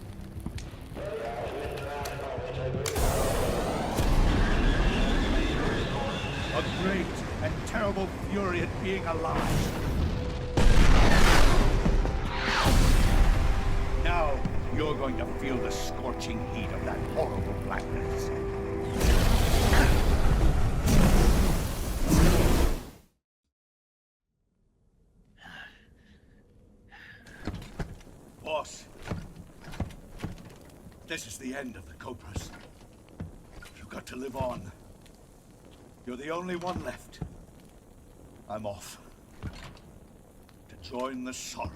A great and terrible fury at being alive. Now, you're going to feel the scorching heat of that horrible blackness. Boss, this is the end of the Cobras. You've got to live on. You're the only one left. I'm off. To join the sorrow.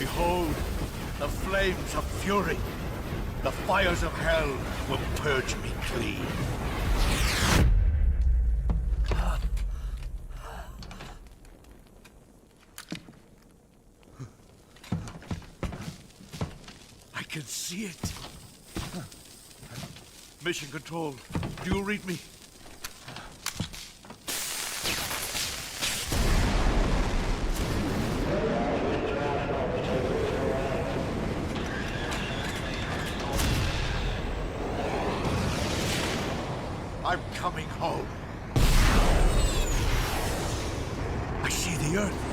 Behold, the flames of fury. The fires of hell will purge me clean. I can see it. Mission Control, do you read me? I'm coming home. I see the Earth.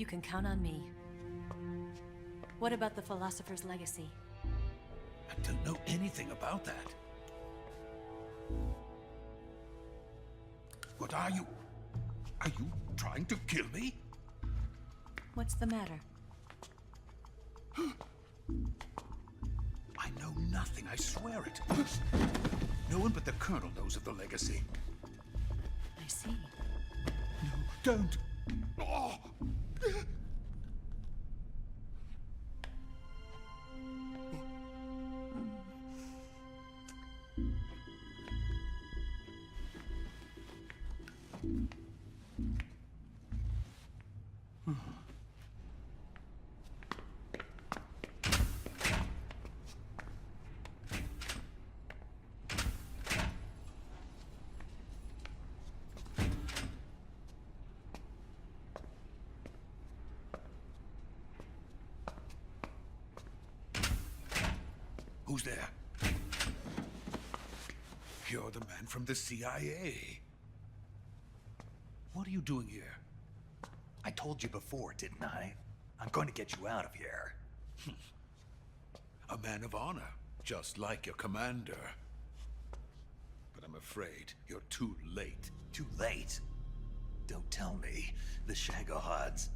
You can count on me. What about the philosopher's legacy? I don't know anything about that. What are you? Are you trying to kill me? What's the matter? I know nothing, I swear it. No one but the Colonel knows of the legacy. I see. No, don't. Oh. Who's there? You're the man from the CIA. What are you doing here? I told you before, didn't I? I'm going to get you out of here. A man of honor, just like your commander. But I'm afraid you're too late. Too late? Don't tell me. The Shagohods.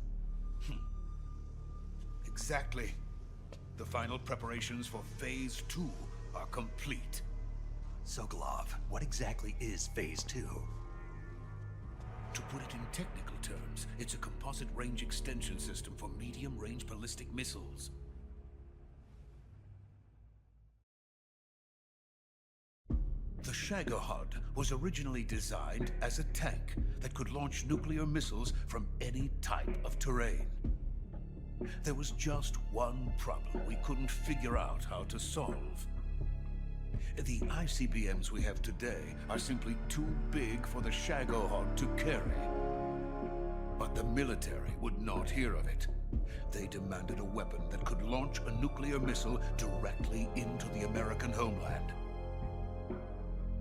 Exactly. The final preparations for Phase 2 are complete. Sokolov, what exactly is Phase 2? To put it in technical terms, it's a composite range extension system for medium-range ballistic missiles. The Shagohod was originally designed as a tank that could launch nuclear missiles from any type of terrain. There was just one problem we couldn't figure out how to solve. The ICBMs we have today are simply too big for the Shagohod to carry. But the military would not hear of it. They demanded a weapon that could launch a nuclear missile directly into the American homeland.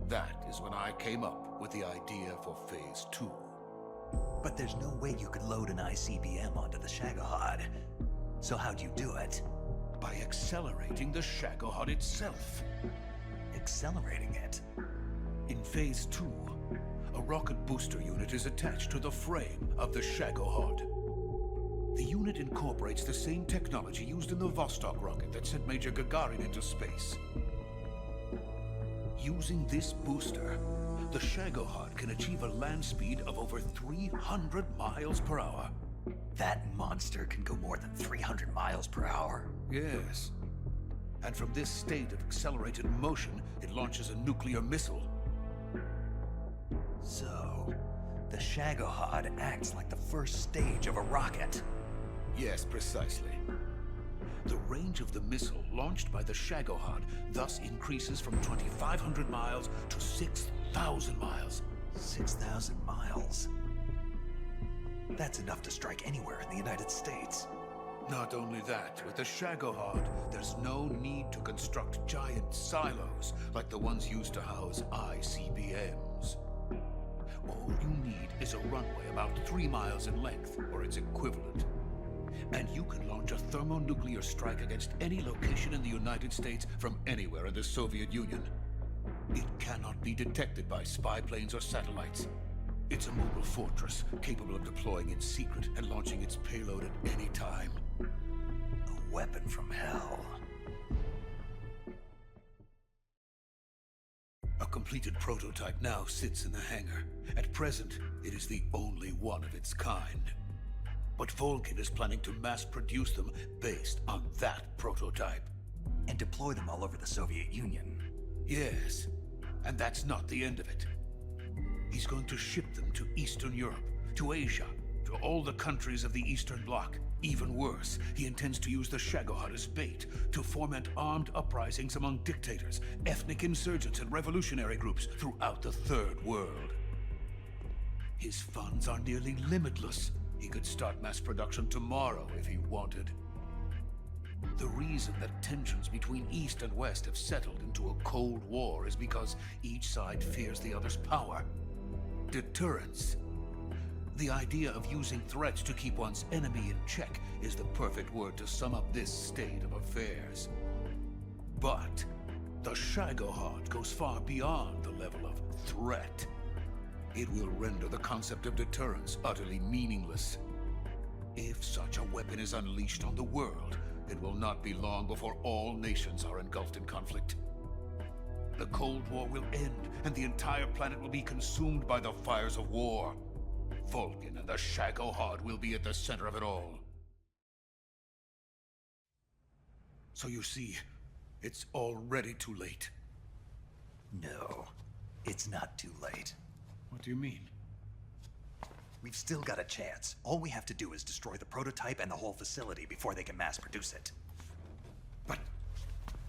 That is when I came up with the idea for Phase 2. But there's no way you could load an ICBM onto the Shagohod. So how'd you do it? By accelerating the Shagohod itself. Accelerating it? In Phase 2, a rocket booster unit is attached to the frame of the Shagohod. The unit incorporates the same technology used in the Vostok rocket that sent Major Gagarin into space. Using this booster, the Shagohod can achieve a land speed of over 300 miles per hour. That monster can go more than 300 miles per hour? Yes. And from this state of accelerated motion, it launches a nuclear missile. So, the Shagohod acts like the first stage of a rocket. Yes, precisely. The range of the missile launched by the Shagohod thus increases from 2,500 miles to 6,000 miles. 6,000 miles? That's enough to strike anywhere in the United States. Not only that, with the Shagohod, there's no need to construct giant silos like the ones used to house ICBMs. All you need is a runway about 3 miles in length, or its equivalent. And you can launch a thermonuclear strike against any location in the United States from anywhere in the Soviet Union. It cannot be detected by spy planes or satellites. It's a mobile fortress, capable of deploying in secret and launching its payload at any time. A weapon from hell. A completed prototype now sits in the hangar. At present, it is the only one of its kind. But Volgin is planning to mass-produce them based on that prototype. And deploy them all over the Soviet Union. Yes, and that's not the end of it. He's going to ship them to Eastern Europe, to Asia, to all the countries of the Eastern Bloc. Even worse, he intends to use the Shagohod as bait to foment armed uprisings among dictators, ethnic insurgents, and revolutionary groups throughout the Third World. His funds are nearly limitless. He could start mass production tomorrow if he wanted. The reason that tensions between East and West have settled into a Cold War is because each side fears the other's power. Deterrence. The idea of using threats to keep one's enemy in check is the perfect word to sum up this state of affairs. But the Shagohod goes far beyond the level of threat. It will render the concept of deterrence utterly meaningless. If such a weapon is unleashed on the world, it will not be long before all nations are engulfed in conflict. The Cold War will end, and the entire planet will be consumed by the fires of war. Vulcan and the Shagohod will be at the center of it all. So you see, it's already too late. No, it's not too late. What do you mean? We've still got a chance. All we have to do is destroy the prototype and the whole facility before they can mass produce it. But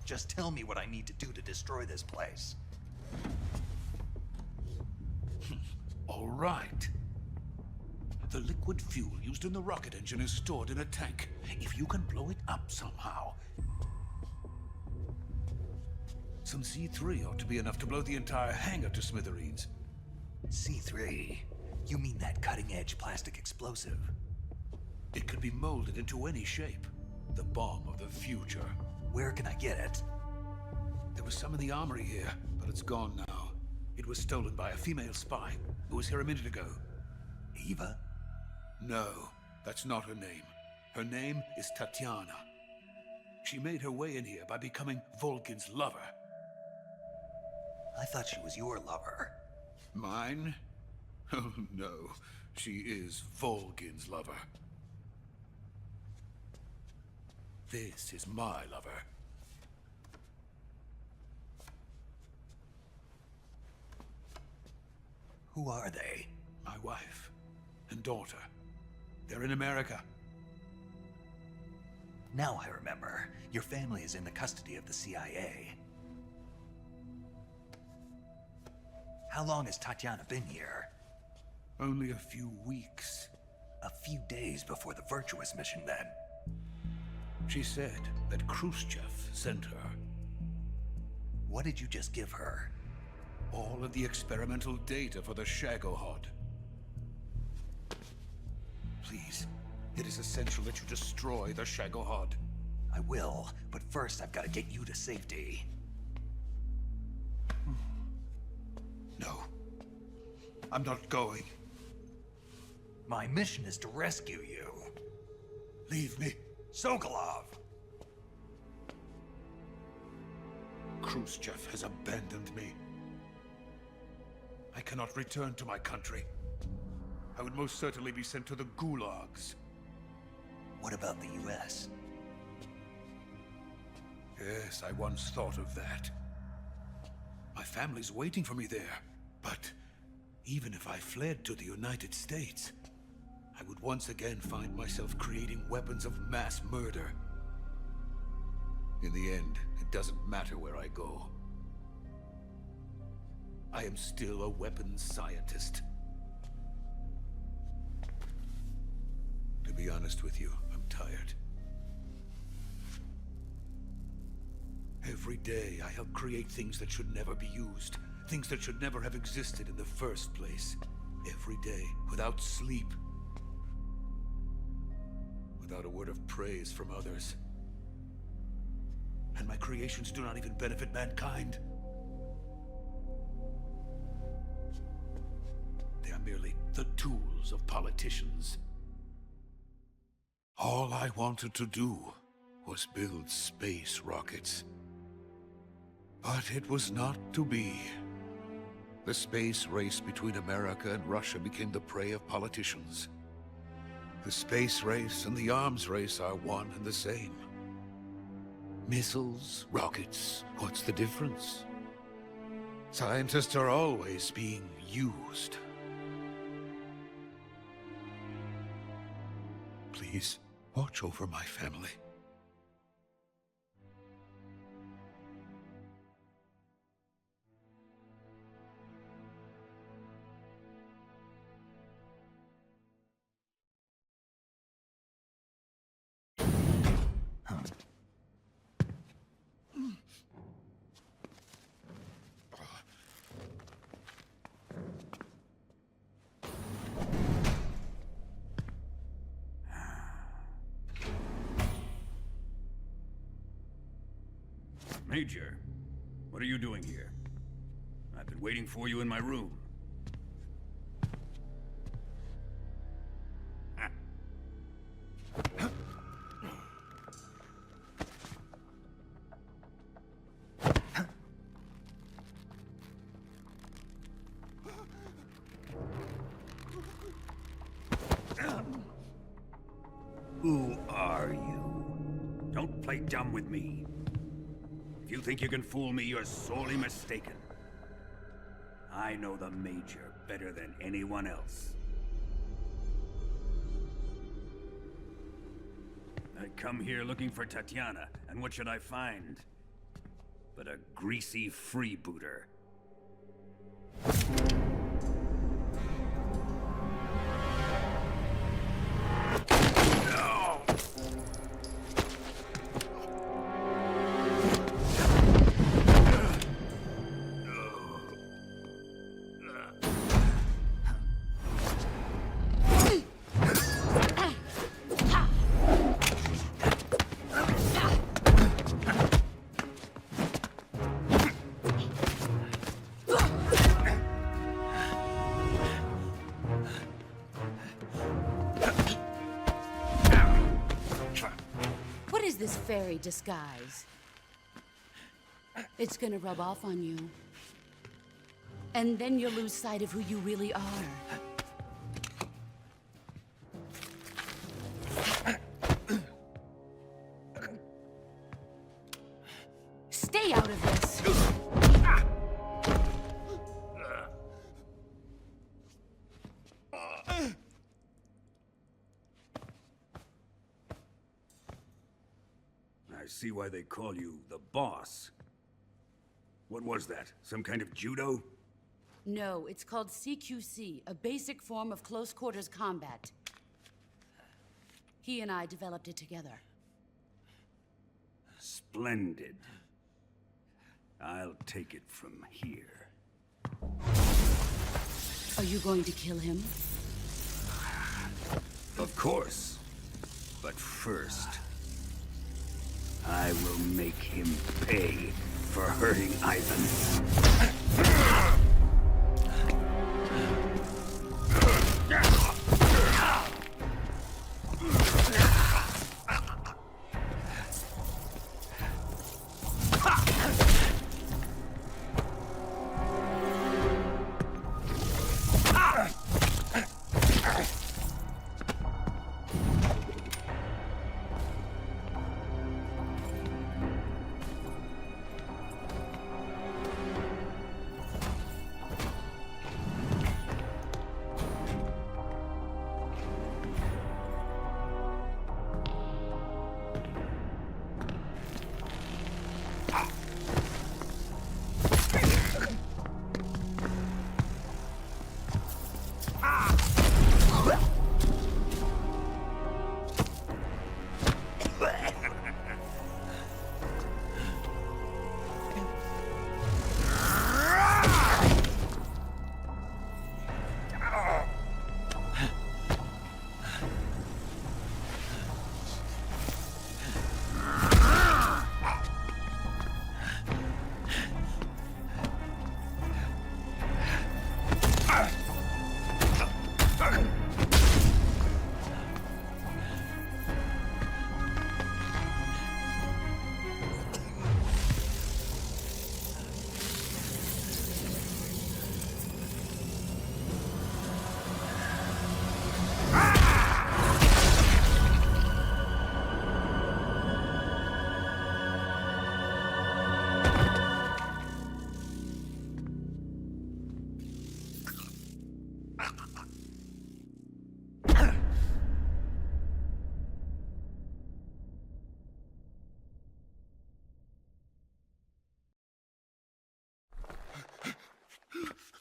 just tell me what I need to do to destroy this place. All right. The liquid fuel used in the rocket engine is stored in a tank. If you can blow it up somehow. Some C3 ought to be enough to blow the entire hangar to smithereens. C3? You mean that cutting-edge plastic explosive? It could be molded into any shape. The bomb of the future. Where can I get it? There was some in the armory here, but it's gone now. It was stolen by a female spy who was here a minute ago. Eva? No, that's not her name. Her name is Tatiana. She made her way in here by becoming Vulcan's lover. I thought she was your lover. Mine? Oh no, she is Vulcan's lover. This is my lover. Who are they? My wife and daughter. They're in America. Now I remember. Your family is in the custody of the CIA. How long has Tatiana been here? Only a few weeks. A few days before the Virtuous Mission, then. She said that Khrushchev sent her. What did you just give her? All of the experimental data for the Shagohod. Please, it is essential that you destroy the Shagohod. I will, but first I've got to get you to safety. No. I'm not going. My mission is to rescue you. Leave me. Sokolov! Khrushchev has abandoned me. I cannot return to my country. I would most certainly be sent to the gulags. What about the US? Yes, I once thought of that. My family's waiting for me there. But even if I fled to the United States, I would once again find myself creating weapons of mass murder. In the end, it doesn't matter where I go. I am still a weapons scientist. To be honest with you, I'm tired. Every day, I help create things that should never be used. Things that should never have existed in the first place. Every day, without sleep. Without a word of praise from others. And my creations do not even benefit mankind. They are merely the tools of politicians. All I wanted to do was build space rockets. But it was not to be. The space race between America and Russia became the prey of politicians. The space race and the arms race are one and the same. Missiles, rockets, what's the difference? Scientists are always being used. Please, watch over my family. Major, what are you doing here? I've been waiting for you in my room. Who are you? Don't play dumb with me. If you think you can fool me, you're sorely mistaken. I know the Major better than anyone else. I come here looking for Tatiana, and what should I find? But a greasy freebooter. This fairy disguise. It's gonna rub off on you. And then you'll lose sight of who you really are. Stay out of this! I see why they call you the boss. What was that? Some kind of judo? No, it's called CQC, a basic form of close-quarters combat. He and I developed it together. Splendid. I'll take it from here. Are you going to kill him? Of course. But first, I will make him pay for hurting Ivan.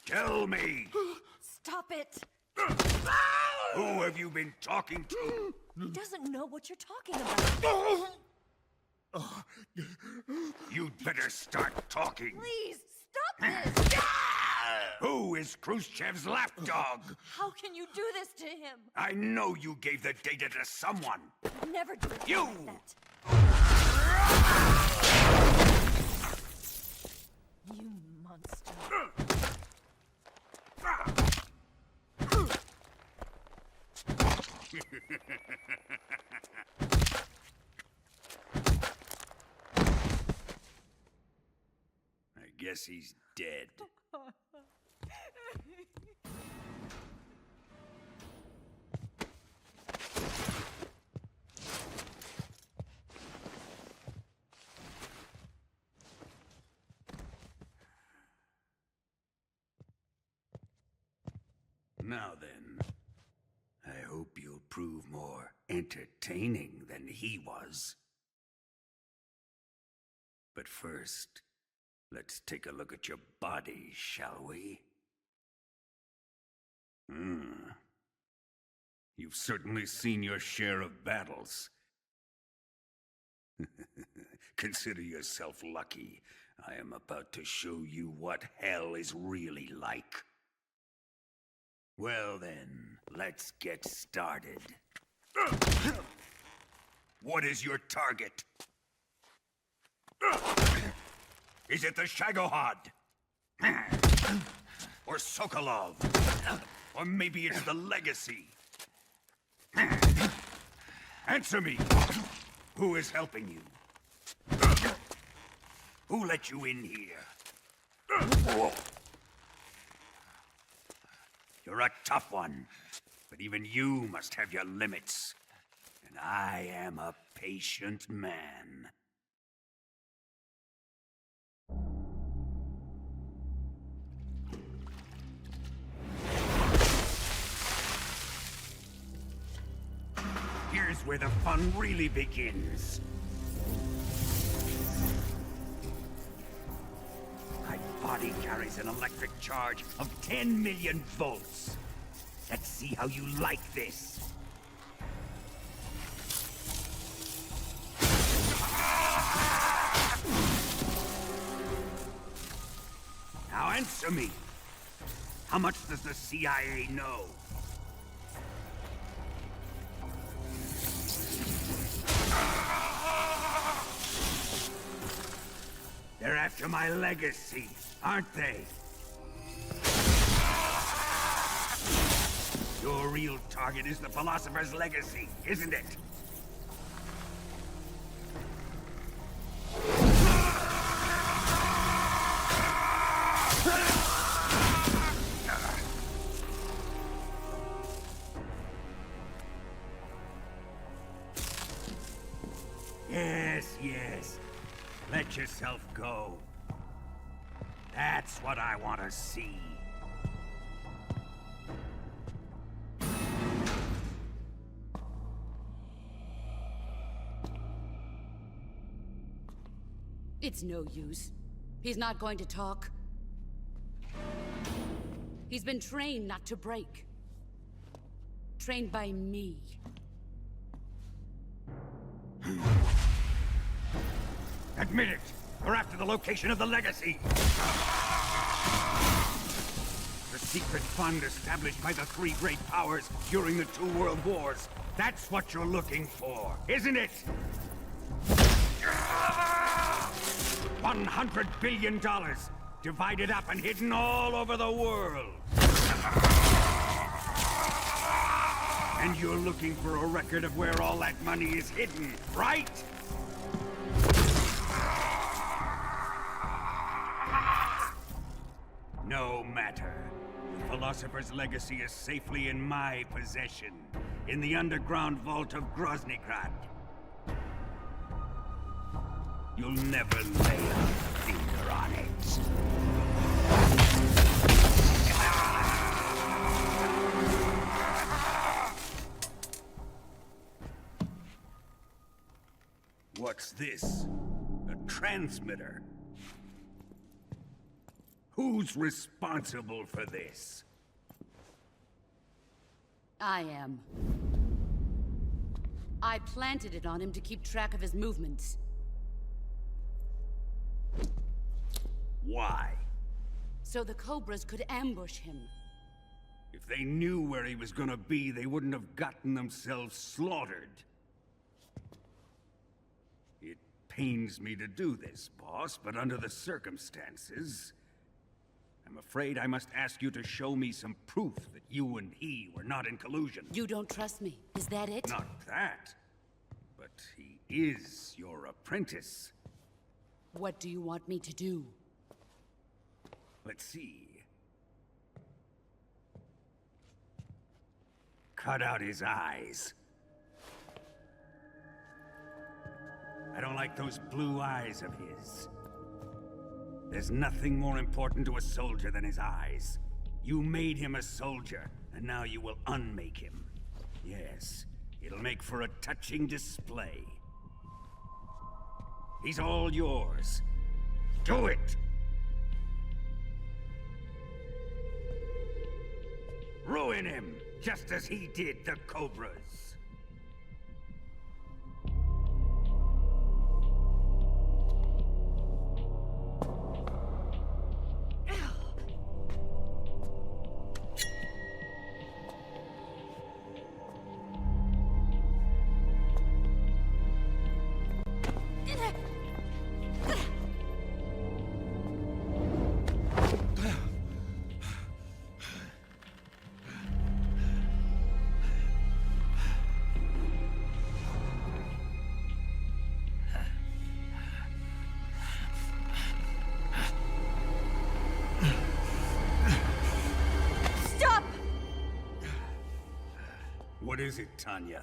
Tell me! Stop it! Who have you been talking to? He doesn't know what you're talking about. You'd better start talking. Please, stop this! Who is Khrushchev's lapdog? How can you do this to him? I know you gave the data to someone. I'd never do it You! like that. I guess he's dead. Now then, I hope you'll prove more entertaining than he was. But first, let's take a look at your body, shall we? You've certainly seen your share of battles. Consider yourself lucky. I am about to show you what hell is really like. Well then, let's get started. What is your target? Is it the Shagohod? Or Sokolov? Or maybe it's the Legacy? Answer me! Who is helping you? Who let you in here? You're a tough one, but even you must have your limits. And I am a patient man. Here's where the fun really begins. My body carries an electric charge of 10 million volts. Let's see how you like this. Now answer me. How much does the CIA know? They're after my legacy, aren't they? Your real target is the Philosopher's Legacy, isn't it? Yes. Let yourself go. That's what I want to see. It's no use. He's not going to talk. He's been trained not to break. Trained by me. Admit it! We're after the location of the Legacy! The secret fund established by the three great powers during the 2 world wars. That's what you're looking for, isn't it? $100 billion, divided up and hidden all over the world. And you're looking for a record of where all that money is hidden, right? No matter. The Philosopher's Legacy is safely in my possession, in the underground vault of Groznygrad. You'll never lay a finger on it. What's this? A transmitter? Who's responsible for this? I am. I planted it on him to keep track of his movements. Why? So the Cobras could ambush him. If they knew where he was gonna be, they wouldn't have gotten themselves slaughtered. It pains me to do this, boss, but under the circumstances, I'm afraid I must ask you to show me some proof that you and he were not in collusion. You don't trust me, is that it? Not that. But he is your apprentice. What do you want me to do? Let's see. Cut out his eyes. I don't like those blue eyes of his. There's nothing more important to a soldier than his eyes. You made him a soldier, and now you will unmake him. Yes, it'll make for a touching display. He's all yours. Do it! Ruin him, just as he did the Cobras. What is it, Tanya?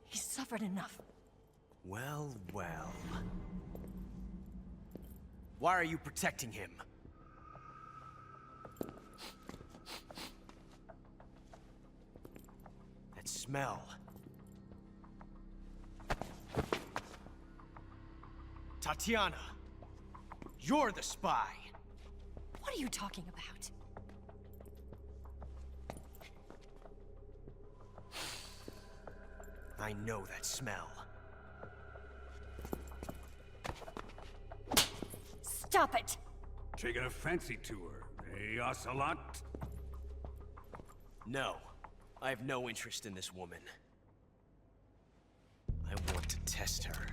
He's suffered enough. Well, well. Why are you protecting him? That smell. Tatiana, you're the spy. What are you talking about? I know that smell. Stop it! Taking a fancy to her, eh, Ocelot? No, I have no interest in this woman. I want to test her.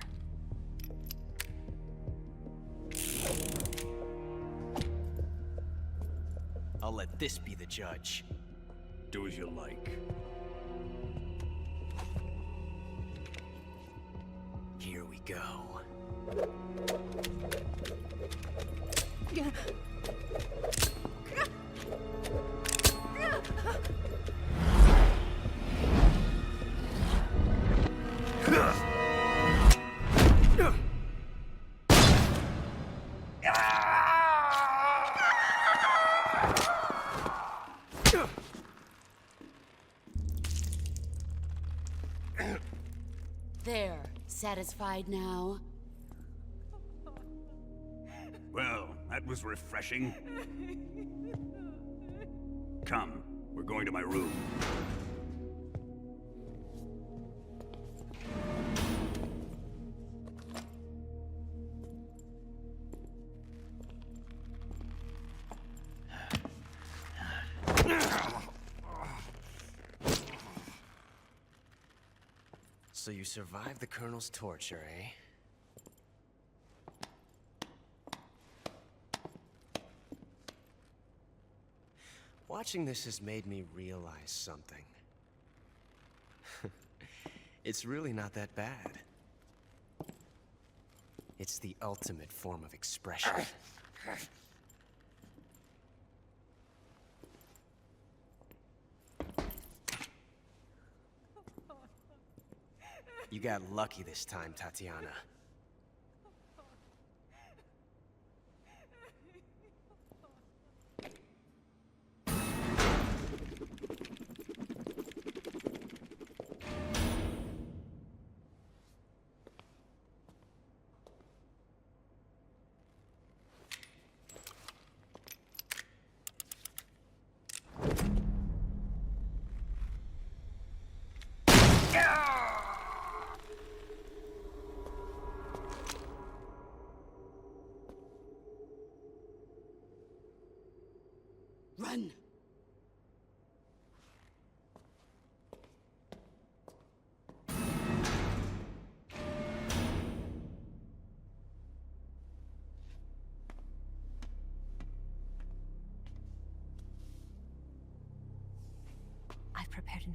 I'll let this be the judge. Do as you like. Here we go. There, satisfied now? Well, that was refreshing. Come, we're going to my room. So you survived the Colonel's torture, eh? Watching this has made me realize something. It's really not that bad. It's the ultimate form of expression. You got lucky this time, Tatiana. Run!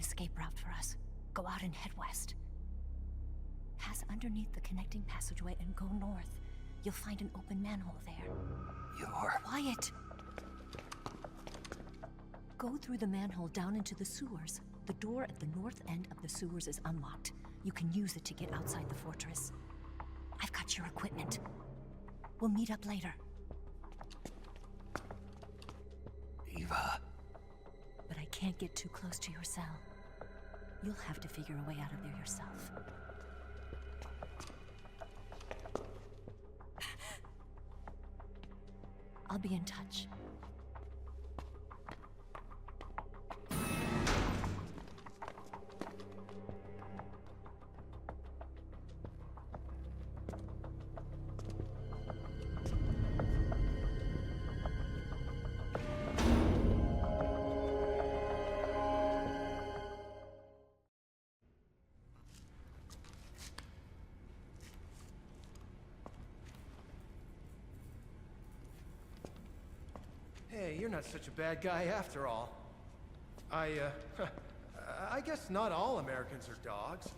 escape route for us. Go out and head west. Pass underneath the connecting passageway and go north. You'll find an open manhole there. You're... Quiet! Go through the manhole down into the sewers. The door at the north end of the sewers is unlocked. You can use it to get outside the fortress. I've got your equipment. We'll meet up later. Eva. But I can't get too close to your cell. You'll have to figure a way out of there yourself. I'll be in touch. Hey, you're not such a bad guy after all. I guess not all Americans are dogs.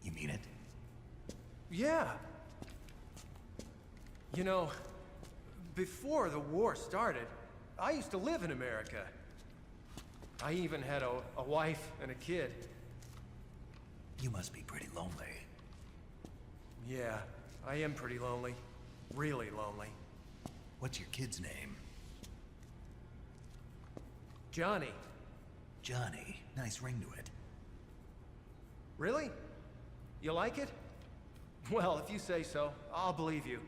You mean it? Yeah. You know, before the war started, I used to live in America. I even had a wife and a kid. You must be pretty lonely. Yeah, I am pretty lonely. Really lonely. What's your kid's name? Johnny. Johnny. Nice ring to it. Really? You like it? Well, if you say so, I'll believe you.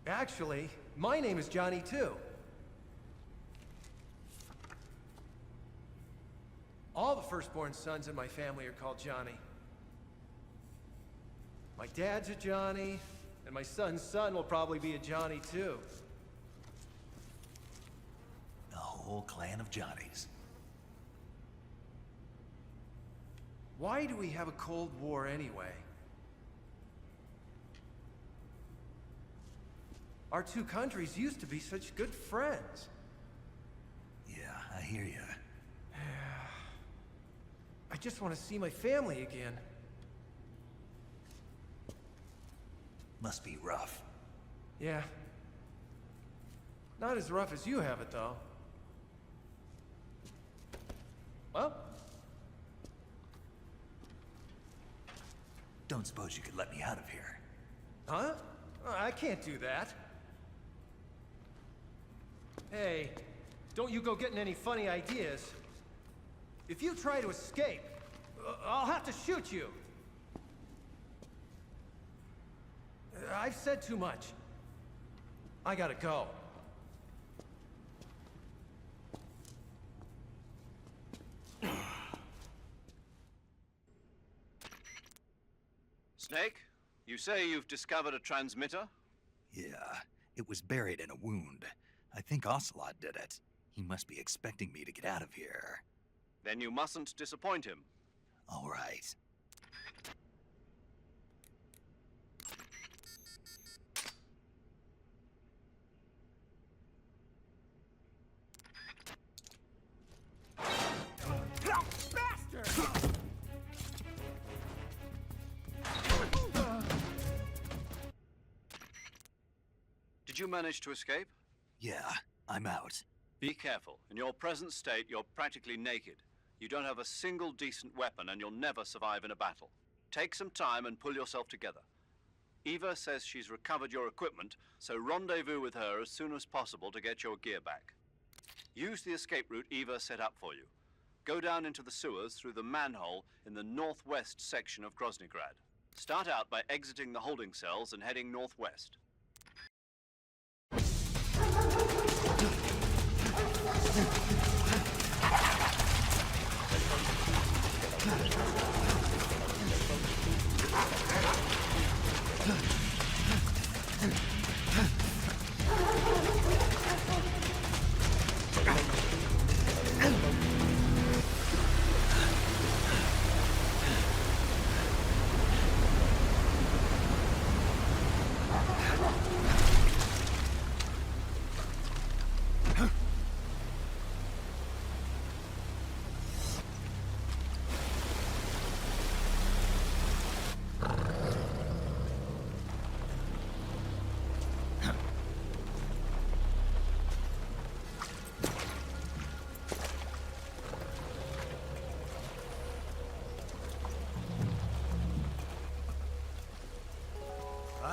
Actually, my name is Johnny too. All the firstborn sons in my family are called Johnny. My dad's a Johnny, and my son's son will probably be a Johnny too. A whole clan of Johnnies. Why do we have a Cold War anyway? Our two countries used to be such good friends. Yeah, I hear you. I just want to see my family again. Must be rough. Yeah. Not as rough as you have it, though. Well? Don't suppose you could let me out of here? Huh? I can't do that. Hey, don't you go getting any funny ideas. If you try to escape, I'll have to shoot you. I've said too much. I gotta go. Snake, you say you've discovered a transmitter? Yeah, it was buried in a wound. I think Ocelot did it. He must be expecting me to get out of here. Then you mustn't disappoint him. All right. Did you manage to escape? Yeah, I'm out. Be careful. In your present state, you're practically naked. You don't have a single decent weapon, and you'll never survive in a battle. Take some time and pull yourself together. Eva says she's recovered your equipment, so rendezvous with her as soon as possible to get your gear back. Use the escape route Eva set up for you. Go down into the sewers through the manhole in the northwest section of Groznygrad. Start out by exiting the holding cells and heading northwest.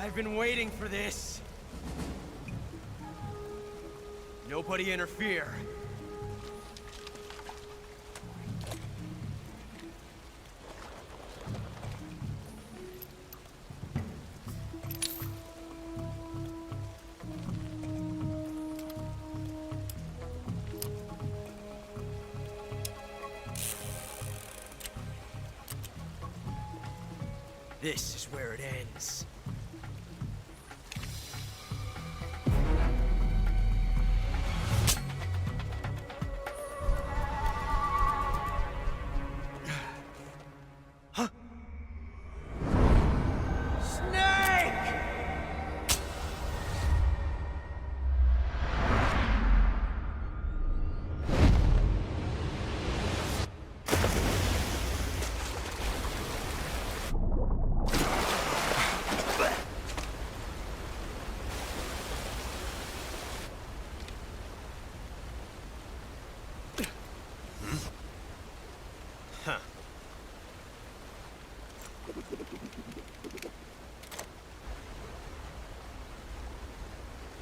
I've been waiting for this. Nobody interfere. This is where it ends.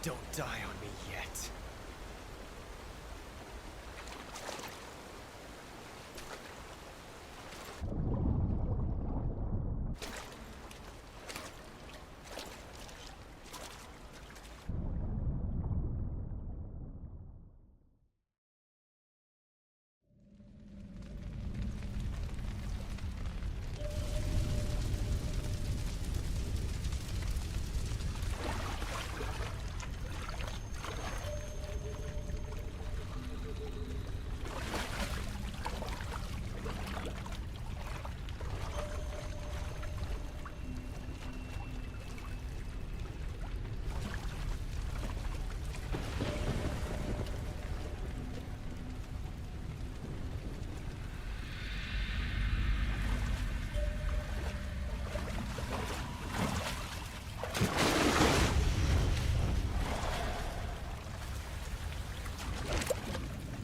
Don't die on me yet.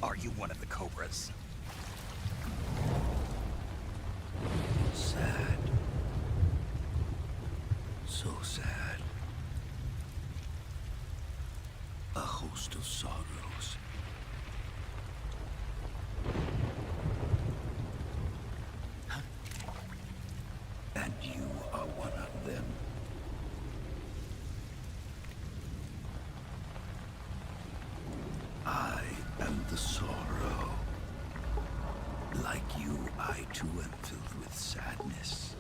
Are you one of the Cobras? Sad. So sad. A host of sorrows. And you are one of them. I am the sorrow. Like you, I too am filled with sadness.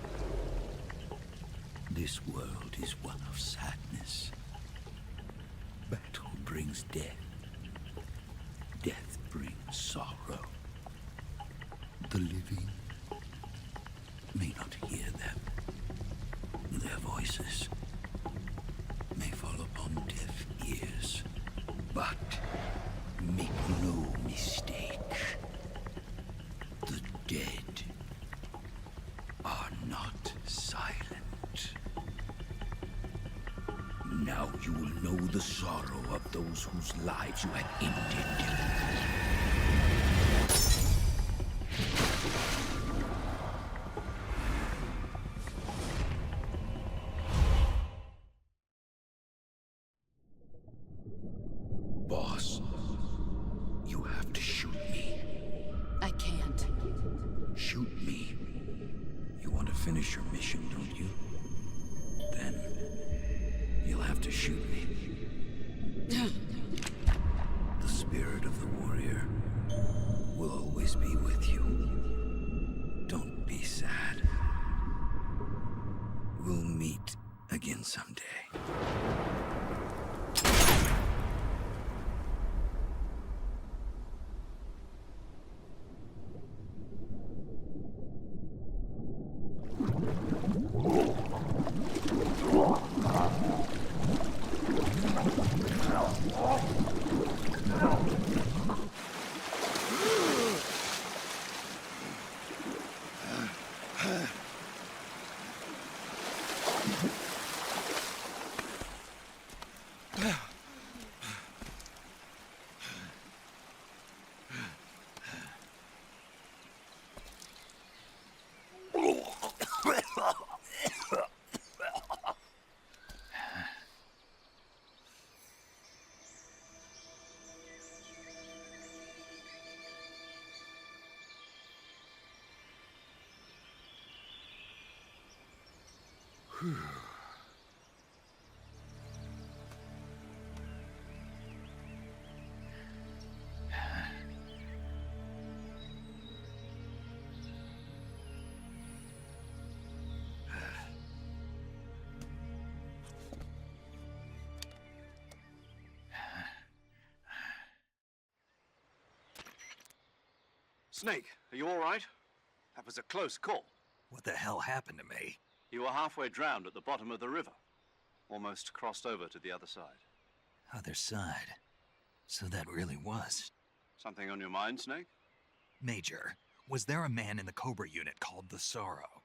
This world is one of sadness. Battle brings death. Death brings sorrow. The living may not hear them. Their voices may fall upon deaf ears. But make no mistake, the dead are not silent. Now you will know the sorrow of those whose lives you had ended. Boss, you have to shoot me. I can't. Shoot me. You want to finish your mission, don't you? Then you'll have to shoot me. The spirit of the warrior will always be with you. Don't be sad. We'll meet again someday. Snake, are you all right? That was a close call. What the hell happened to me? You were halfway drowned at the bottom of the river. Almost crossed over to the other side. Other side? So that really was. Something on your mind, Snake? Major, was there a man in the Cobra unit called the Sorrow?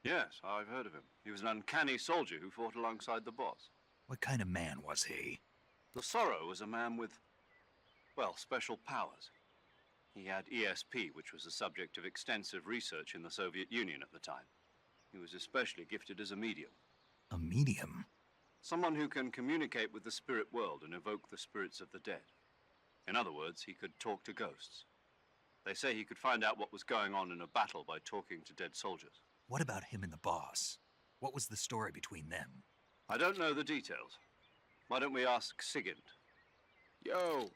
Yes, I've heard of him. He was an uncanny soldier who fought alongside the boss. What kind of man was he? The Sorrow was a man with, well, special powers. He had ESP, which was the subject of extensive research in the Soviet Union at the time. He was especially gifted as a medium. A medium? Someone who can communicate with the spirit world and evoke the spirits of the dead. In other words, he could talk to ghosts. They say he could find out what was going on in a battle by talking to dead soldiers. What about him and the boss? What was the story between them? I don't know the details. Why don't we ask Sigint? Yo,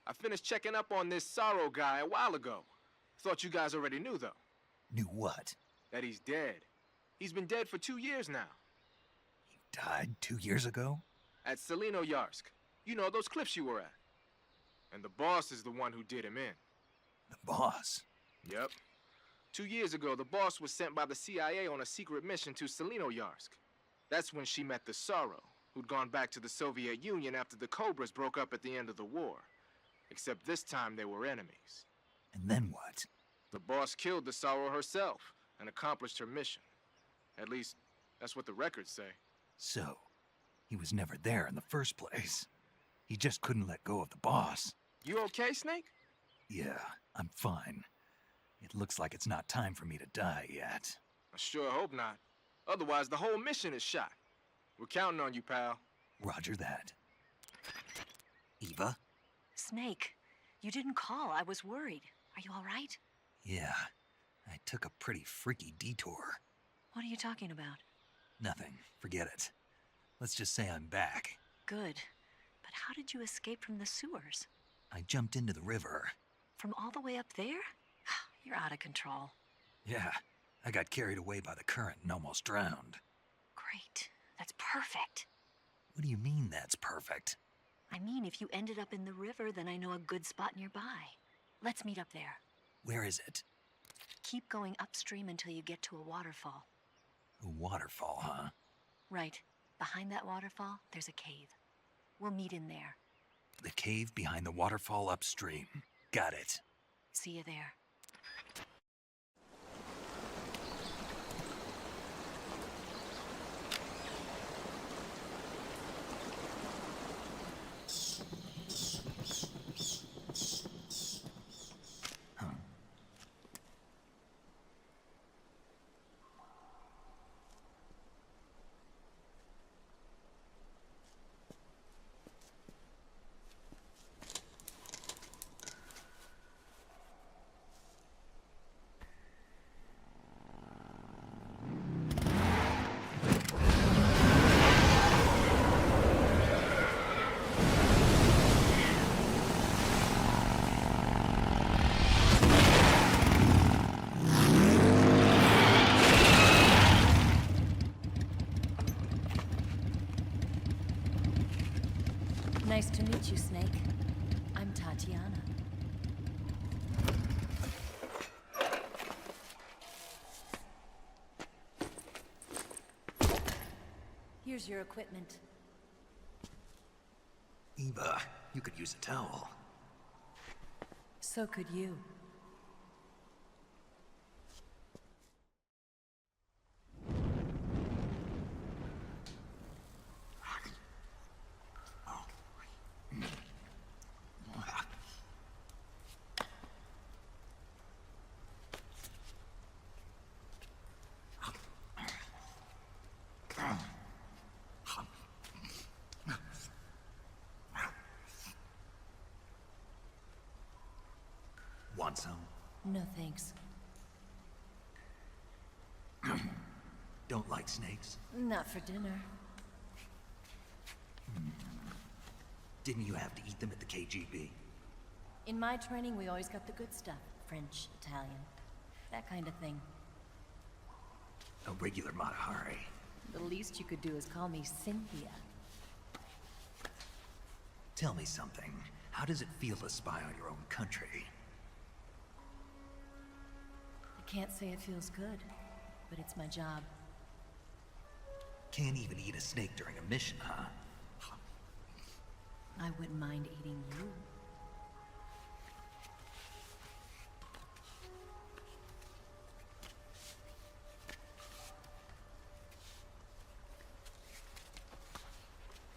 I finished checking up on this Sorrow guy a while ago. Thought you guys already knew, though. Knew what? That he's dead. He's been dead for 2 years now. He died 2 years ago? At Yarsk. You know, those cliffs you were at. And the boss is the one who did him in. The boss? Yep. 2 years ago, the boss was sent by the CIA on a secret mission to Yarsk. That's when she met the Sorrow, who'd gone back to the Soviet Union after the Cobras broke up at the end of the war. Except this time they were enemies. And then what? The boss killed the Sorrow herself and accomplished her mission. At least, that's what the records say. So, he was never there in the first place. He just couldn't let go of the boss. You okay, Snake? Yeah, I'm fine. It looks like it's not time for me to die yet. I sure hope not. Otherwise, the whole mission is shot. We're counting on you, pal. Roger that. Eva? Snake, you didn't call. I was worried. Are you all right? Yeah, I took a pretty freaky detour. What are you talking about? Nothing. Forget it. Let's just say I'm back. Good. But how did you escape from the sewers? I jumped into the river. From all the way up there? You're out of control. Yeah, I got carried away by the current and almost drowned. Great. That's perfect. What do you mean that's perfect? I mean, if you ended up in the river, then I know a good spot nearby. Let's meet up there. Where is it? Keep going upstream until you get to a waterfall. A waterfall, huh? Right. Behind that waterfall, there's a cave. We'll meet in there. The cave behind the waterfall upstream. Got it. See you there. Nice to meet you, Snake. I'm Tatiana. Here's your equipment. Eva, you could use a towel. So could you. Want some? No thanks. Don't like snakes? Not for dinner. Didn't you have to eat them at the KGB? In my training, we always got the good stuff. French, Italian, that kind of thing. A regular Matahari. The least you could do is call me Cynthia. Tell me something. How does it feel to spy on your own country? I can't say it feels good, but it's my job. Can't even eat a snake during a mission, huh? I wouldn't mind eating you.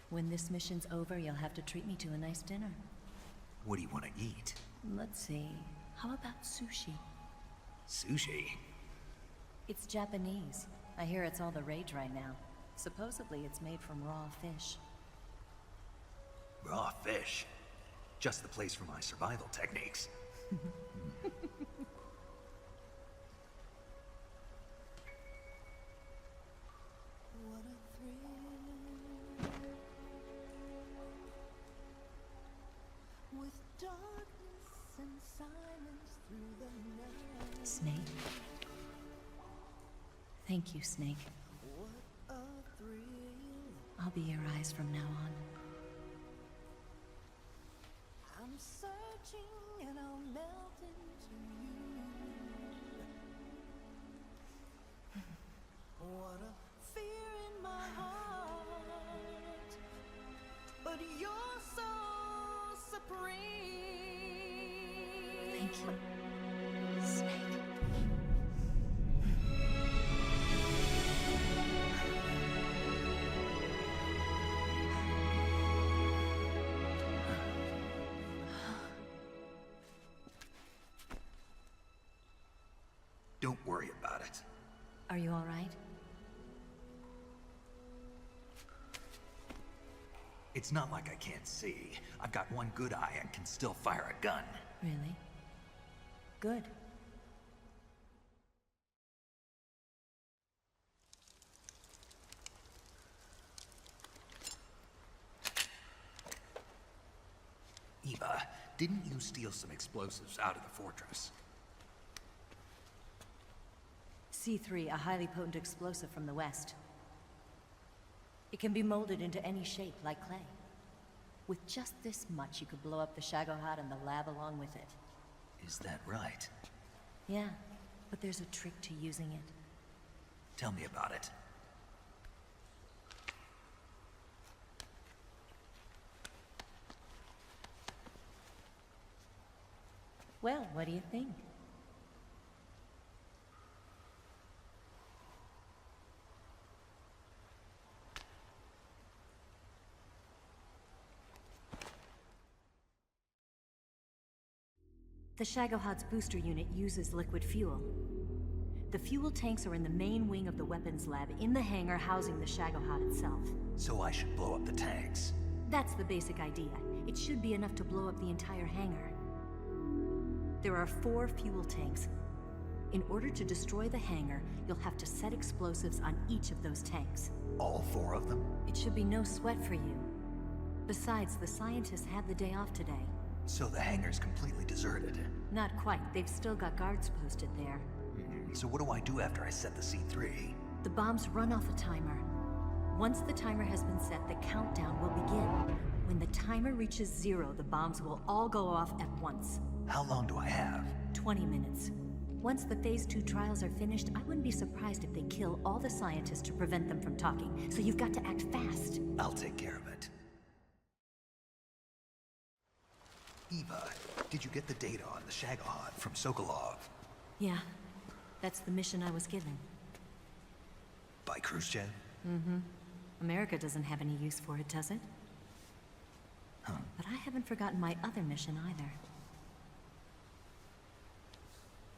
When this mission's over, you'll have to treat me to a nice dinner. What do you want to eat? Let's see. How about sushi? Sushi? It's Japanese. I hear it's all the rage right now. Supposedly it's made from raw fish. Raw fish? Just the place for my survival techniques. Snake? Thank you, Snake. I'll be your eyes from now on. I'm searching and I'll melt into you. What a fear in my heart, but you're so supreme. Thank you, Snake. Don't worry about it. Are you all right? It's not like I can't see. I've got one good eye and can still fire a gun. Really? Good. Eva, didn't you steal some explosives out of the fortress? C3, a highly potent explosive from the west. It can be molded into any shape, like clay. With just this much, you could blow up the Shagohod and the lab along with it. Is that right? Yeah, but there's a trick to using it. Tell me about it. Well, what do you think? The Shagohod's booster unit uses liquid fuel. The fuel tanks are in the main wing of the weapons lab in the hangar housing the Shagohod itself. So I should blow up the tanks. That's the basic idea. It should be enough to blow up the entire hangar. There are 4 fuel tanks. In order to destroy the hangar, you'll have to set explosives on each of those tanks. All 4 of them? It should be no sweat for you. Besides, the scientists had the day off today. So the hangar's completely deserted. Not quite. They've still got guards posted there. So what do I do after I set the C3? The bombs run off a timer. Once the timer has been set, the countdown will begin. When the timer reaches 0, the bombs will all go off at once. How long do I have? 20 minutes. Once the Phase 2 trials are finished, I wouldn't be surprised if they kill all the scientists to prevent them from talking. So you've got to act fast. I'll take care of it. Eva, did you get the data on the Shagohod from Sokolov? Yeah, that's the mission I was given. By Khrushchev? Mm-hmm. America doesn't have any use for it, does it? Huh. But I haven't forgotten my other mission either.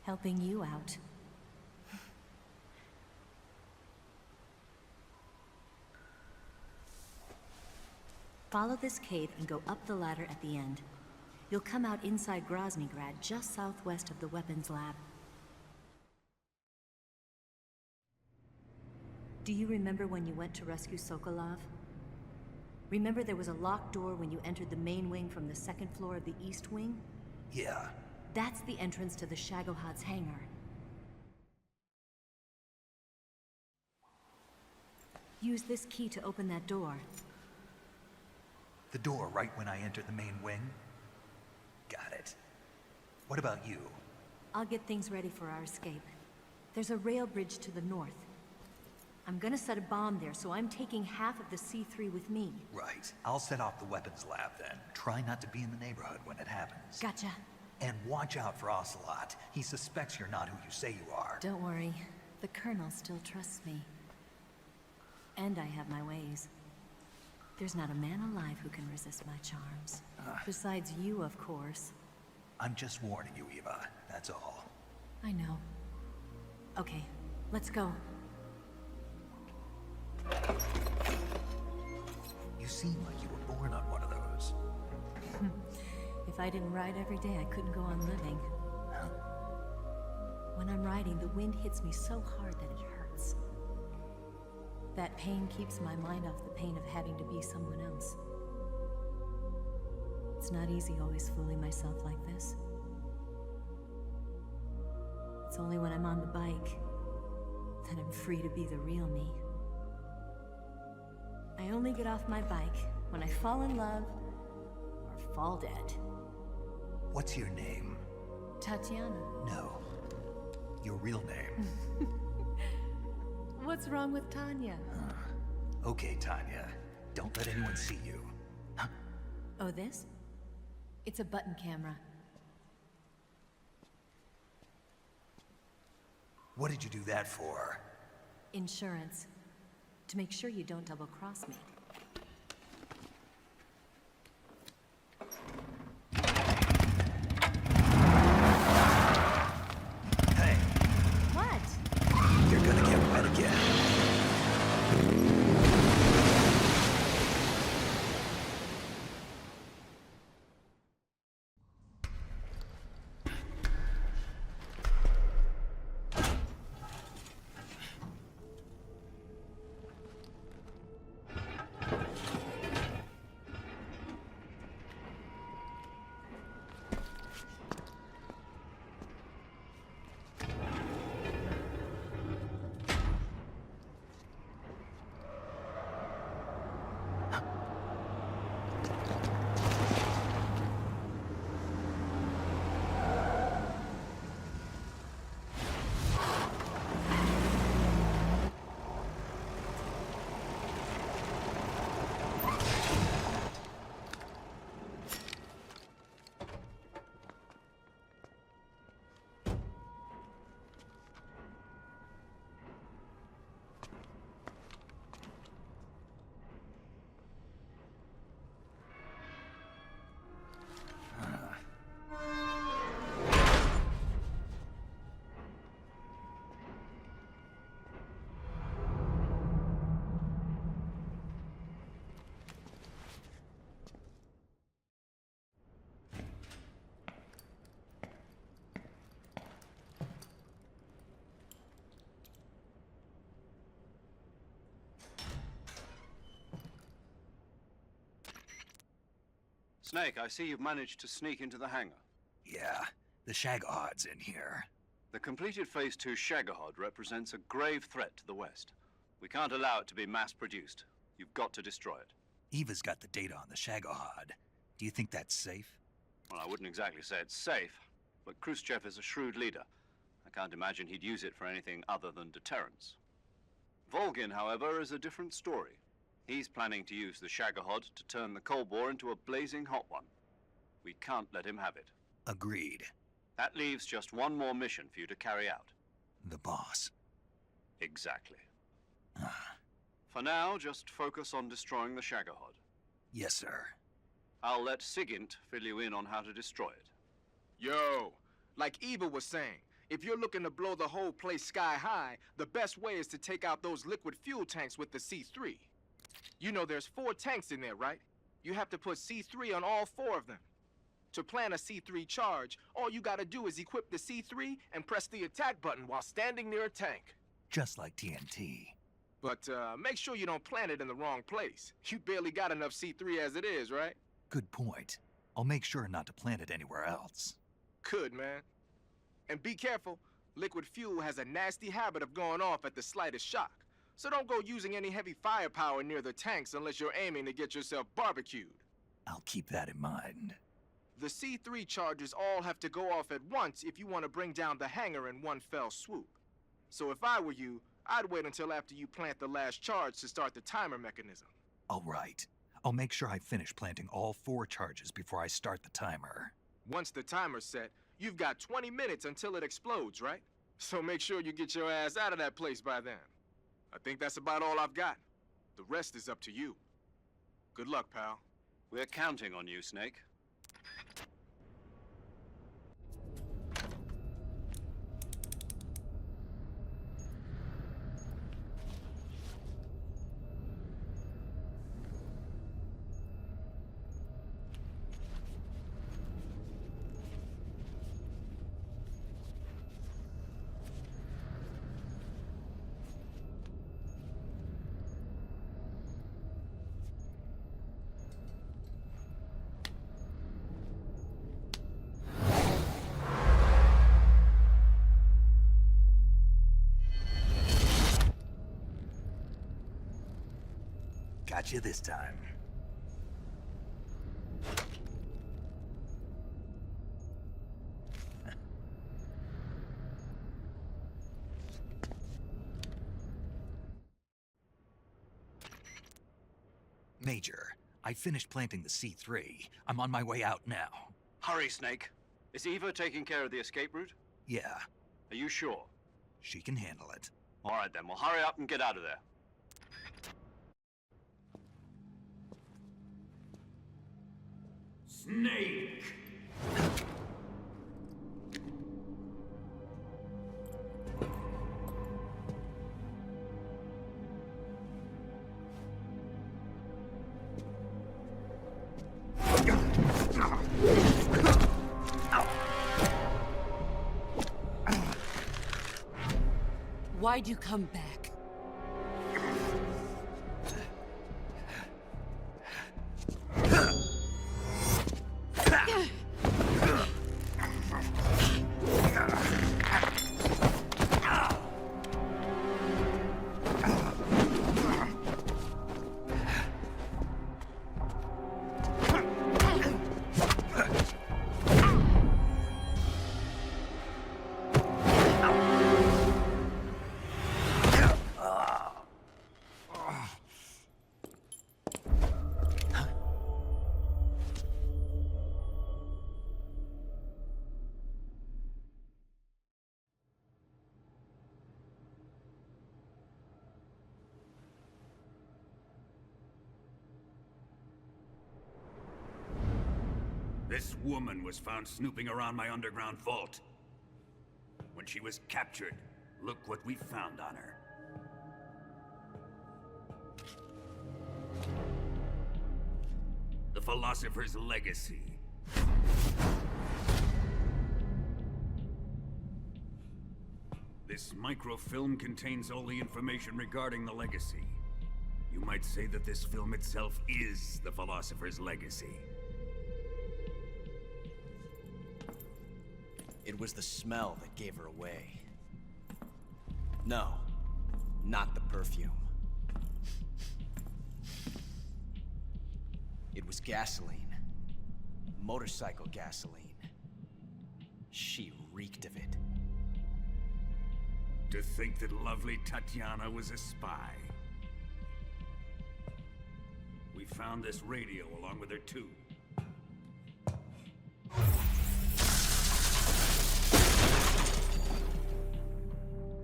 Helping you out. Follow this cave and go up the ladder at the end. You'll come out inside Groznygrad, just southwest of the weapons lab. Do you remember when you went to rescue Sokolov? Remember there was a locked door when you entered the main wing from the second floor of the east wing? Yeah. That's the entrance to the Shagohod's hangar. Use this key to open that door. The door right when I entered the main wing? Got it. What about you? I'll get things ready for our escape. There's a rail bridge to the north. I'm gonna set a bomb there, so I'm taking half of the C3 with me. Right. I'll set off the weapons lab then. Try not to be in the neighborhood when it happens. Gotcha. And watch out for Ocelot. He suspects you're not who you say you are. Don't worry. The Colonel still trusts me. And I have my ways. There's not a man alive who can resist my charms. Besides you, of course. I'm just warning you, Eva. That's all. I know. Okay, let's go. You seem like you were born on one of those. If I didn't ride every day, I couldn't go on living. When I'm riding, the wind hits me so hard that it hurts. That pain keeps my mind off the pain of having to be someone else. It's not easy always fooling myself like this. It's only when I'm on the bike that I'm free to be the real me. I only get off my bike when I fall in love or fall dead. What's your name? Tatiana. No. Your real name. What's wrong with Tanya? Okay, Tanya. Don't let anyone see you. Oh, this? It's a button camera. What did you do that for? Insurance. To make sure you don't double-cross me. Hey. What? You're gonna get wet again. Snake, I see you've managed to sneak into the hangar. Yeah, the Shagohod's in here. The completed Phase 2 Shagahod represents a grave threat to the West. We can't allow it to be mass-produced. You've got to destroy it. Eva's got the data on the Shagohod. Do you think that's safe? Well, I wouldn't exactly say it's safe, but Khrushchev is a shrewd leader. I can't imagine he'd use it for anything other than deterrence. Volgin, however, is a different story. He's planning to use the Shagahod to turn the Cold War into a blazing hot one. We can't let him have it. Agreed. That leaves just one more mission for you to carry out. The boss. Exactly. For now, just focus on destroying the Shagahod. Yes, sir. I'll let Sigint fill you in on how to destroy it. Yo, like Eva was saying, if you're looking to blow the whole place sky high, the best way is to take out those liquid fuel tanks with the C3. You know there's 4 tanks in there, right? You have to put C3 on all 4 of them. To plan a C3 charge, all you gotta do is equip the C3 and press the attack button while standing near a tank. Just like TNT. But make sure you don't plant it in the wrong place. You barely got enough C3 as it is, right? Good point. I'll make sure not to plant it anywhere else. Good, man. And be careful. Liquid fuel has a nasty habit of going off at the slightest shock. So don't go using any heavy firepower near the tanks unless you're aiming to get yourself barbecued. I'll keep that in mind. The C3 charges all have to go off at once if you want to bring down the hangar in one fell swoop. So if I were you, I'd wait until after you plant the last charge to start the timer mechanism. All right. I'll make sure I finish planting all 4 charges before I start the timer. Once the timer's set, you've got 20 minutes until it explodes, right? So make sure you get your ass out of that place by then. I think that's about all I've got. The rest is up to you. Good luck, pal. We're counting on you, Snake. Got you this time. Major, I finished planting the C3. I'm on my way out now. Hurry, Snake. Is Eva taking care of the escape route? Yeah, Are you sure? she can handle it. All right, then. Well, hurry up and get out of there. Snake! Why'd you come back? This woman was found snooping around my underground vault. When she was captured, look what we found on her. The philosopher's legacy. This microfilm contains all the information regarding the legacy. You might say that this film itself is the philosopher's legacy. It was the smell that gave her away. No, not the perfume. It was gasoline. Motorcycle gasoline. She reeked of it. To think that lovely Tatiana was a spy. We found this radio along with her too.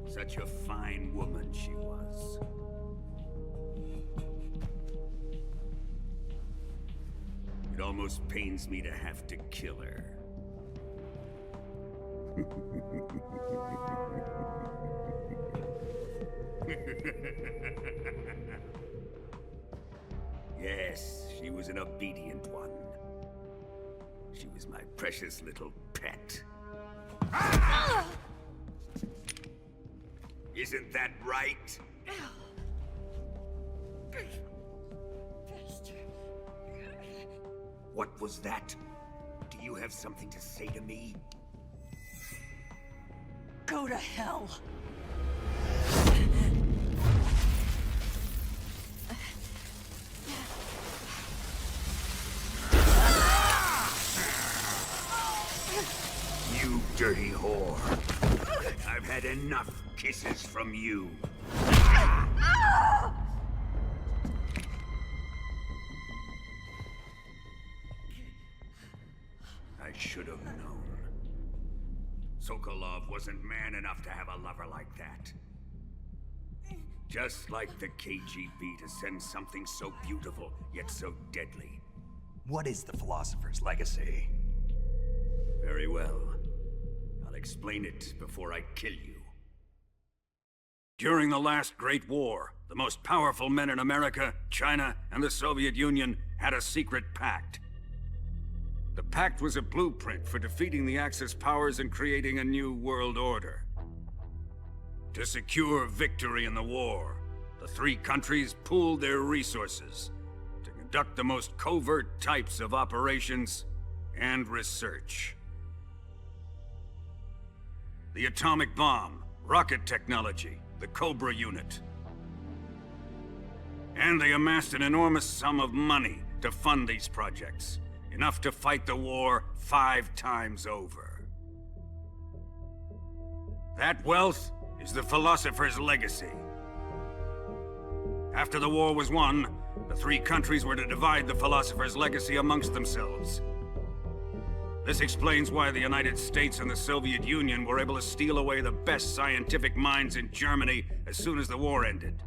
Such a fine woman she was. It almost pains me to have to kill her. Yes, she was an obedient one. She was my precious little pet. Isn't that right? What was that? Do you have something to say to me? Go to hell. You dirty whore. I've had enough kisses from you. I should have known. Sokolov wasn't man enough to have a lover like that. Just like the KGB to send something so beautiful, yet so deadly. What is the philosopher's legacy? Very well. I'll explain it before I kill you. During the last Great War, the most powerful men in America, China, and the Soviet Union had a secret pact. The pact was a blueprint for defeating the Axis powers and creating a new world order. To secure victory in the war, the three countries pooled their resources to conduct the most covert types of operations and research. The atomic bomb, rocket technology, the Cobra unit. And they amassed an enormous sum of money to fund these projects, enough to fight the war 5 times over. That wealth is the philosopher's legacy. After the war was won, the three countries were to divide the philosopher's legacy amongst themselves. This explains why the United States and the Soviet Union were able to steal away the best scientific minds in Germany as soon as the war ended.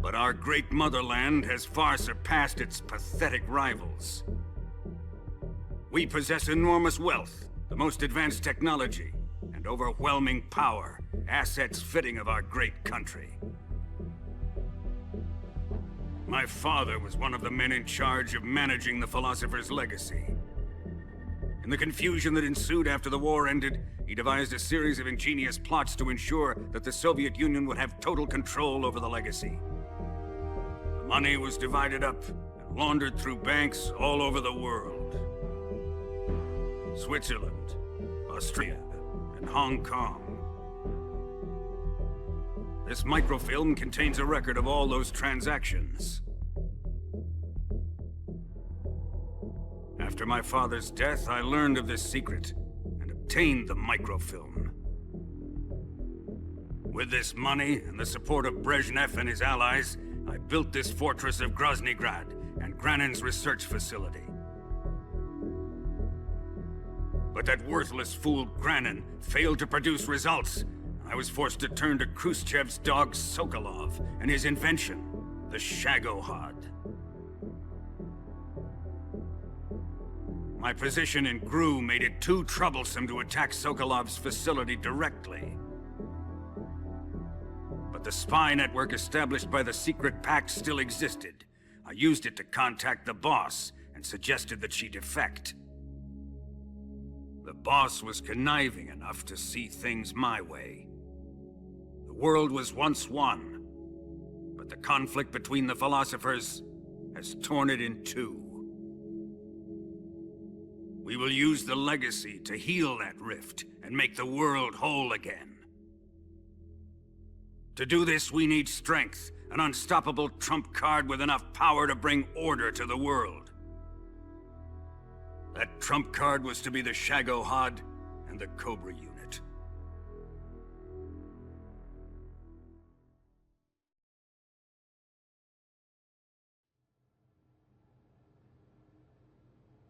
But our great motherland has far surpassed its pathetic rivals. We possess enormous wealth, the most advanced technology, and overwhelming power, assets fitting of our great country. My father was one of the men in charge of managing the philosopher's legacy. In the confusion that ensued after the war ended, he devised a series of ingenious plots to ensure that the Soviet Union would have total control over the legacy. The money was divided up and laundered through banks all over the world. Switzerland, Austria, and Hong Kong. This microfilm contains a record of all those transactions. After my father's death, I learned of this secret and obtained the microfilm. With this money and the support of Brezhnev and his allies, I built this fortress of Groznygrad and Granin's research facility. But that worthless fool Granin failed to produce results. I was forced to turn to Khrushchev's dog Sokolov and his invention, the Shagohod. My position in GRU made it too troublesome to attack Sokolov's facility directly. But the spy network established by the secret pact still existed. I used it to contact the boss and suggested that she defect. The boss was conniving enough to see things my way. The world was once one, but the conflict between the philosophers has torn it in two. We will use the legacy to heal that rift and make the world whole again. To do this, we need strength, an unstoppable trump card with enough power to bring order to the world. That trump card was to be the Shagohod and the Cobra unit.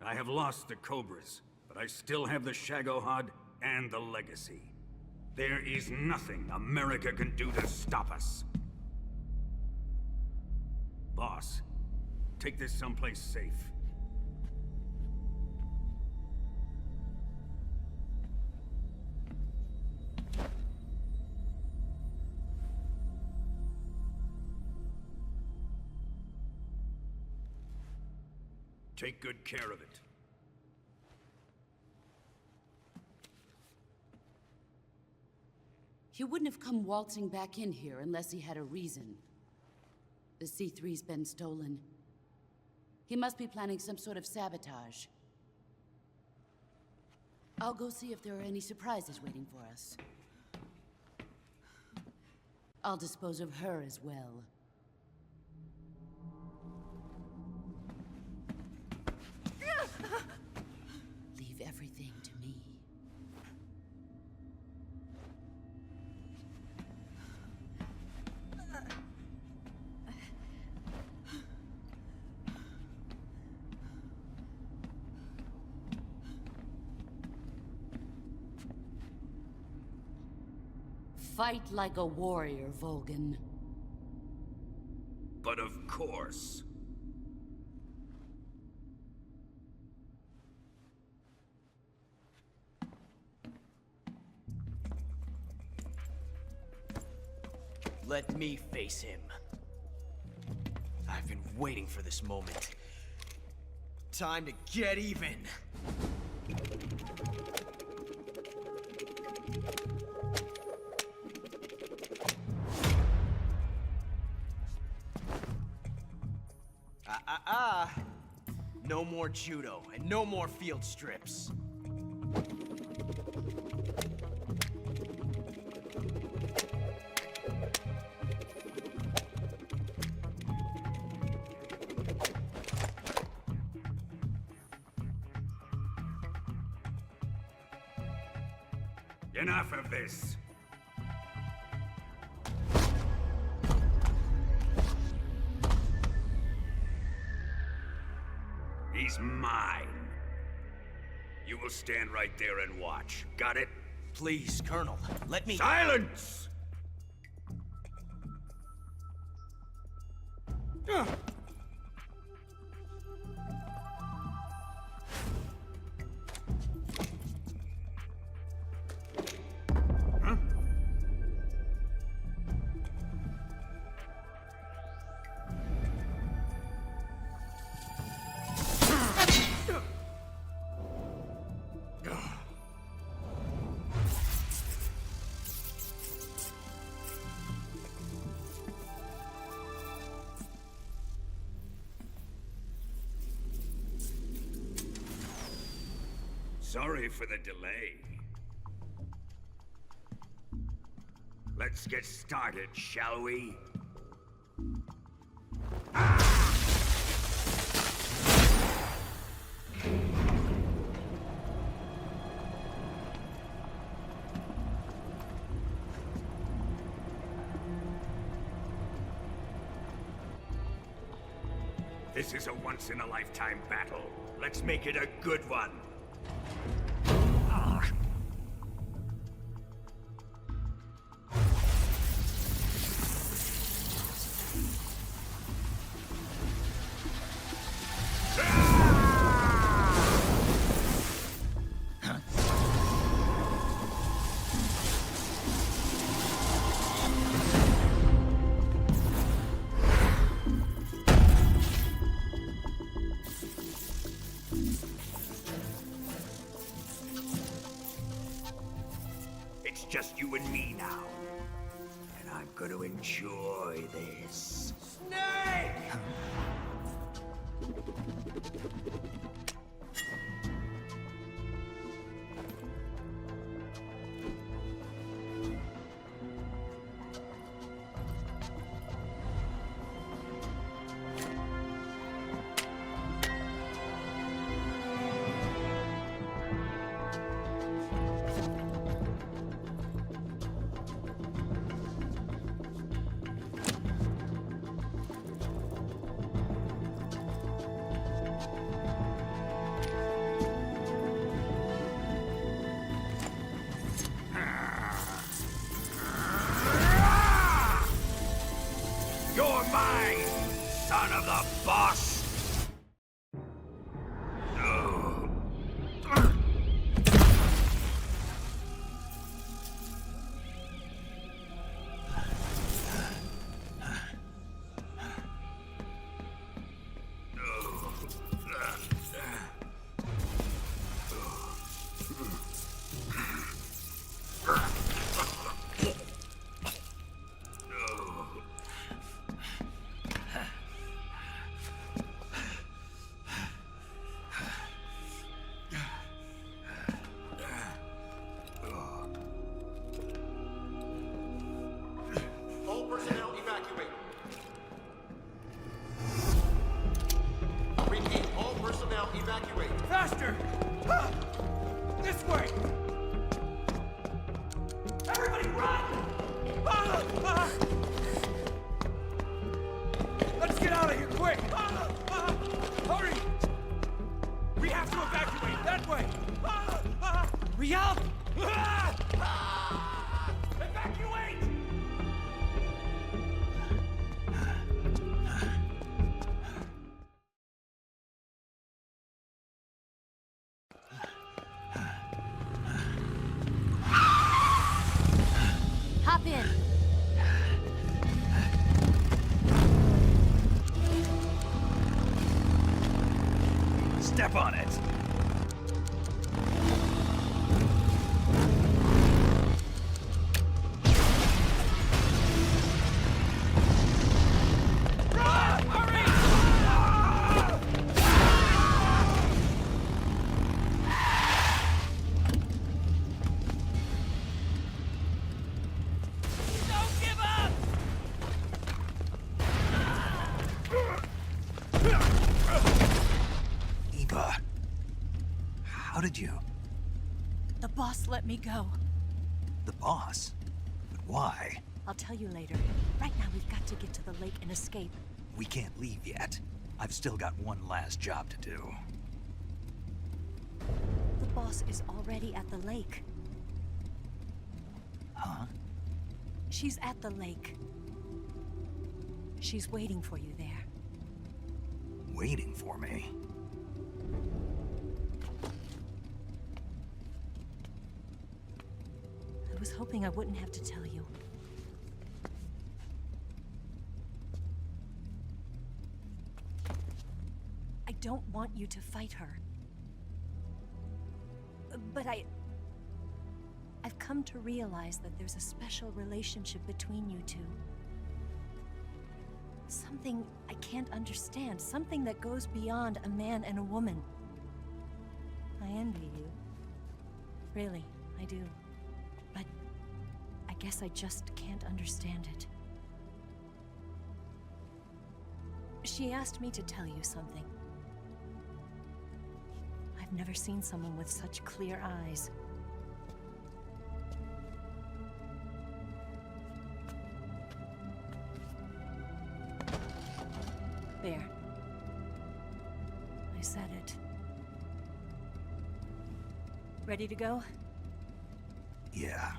I have lost the Cobras, but I still have the Shagohod and the legacy. There is nothing America can do to stop us. Boss, take this someplace safe. Take good care of it. He wouldn't have come waltzing back in here unless he had a reason. The C3's been stolen. He must be planning some sort of sabotage. I'll go see if there are any surprises waiting for us. I'll dispose of her as well. Leave everything to me. Fight like a warrior, Volgan. But of course. Let me face him. I've been waiting for this moment. Time to get even. No more judo, and no more field strips. Enough of this. He's mine. You will stand right there and watch. Got it? Please, Colonel, let me— Silence! Sorry for the delay. Let's get started, shall we? This is a once-in-a-lifetime battle. Let's make it a good one. It's just you and me now. And I'm gonna enjoy this. Snake! Faster! This way! Everybody run! Let's get out of here, quick! Hurry! We have to evacuate that way! Hurry up! Evacuate! Hop in. Step on it. How did you? The boss let me go. The boss? But why? I'll tell you later. Right now, we've got to get to the lake and escape. We can't leave yet. I've still got one last job to do. The boss is already at the lake. Huh? She's at the lake. She's waiting for you there. Waiting for me? I was hoping I wouldn't have to tell you. I don't want you to fight her. But I've come to realize that there's a special relationship between you two. Something I can't understand. Something that goes beyond a man and a woman. I envy you. Really, I do. But I guess I just can't understand it. She asked me to tell you something. I've never seen someone with such clear eyes. There. I said it. Ready to go? Yeah.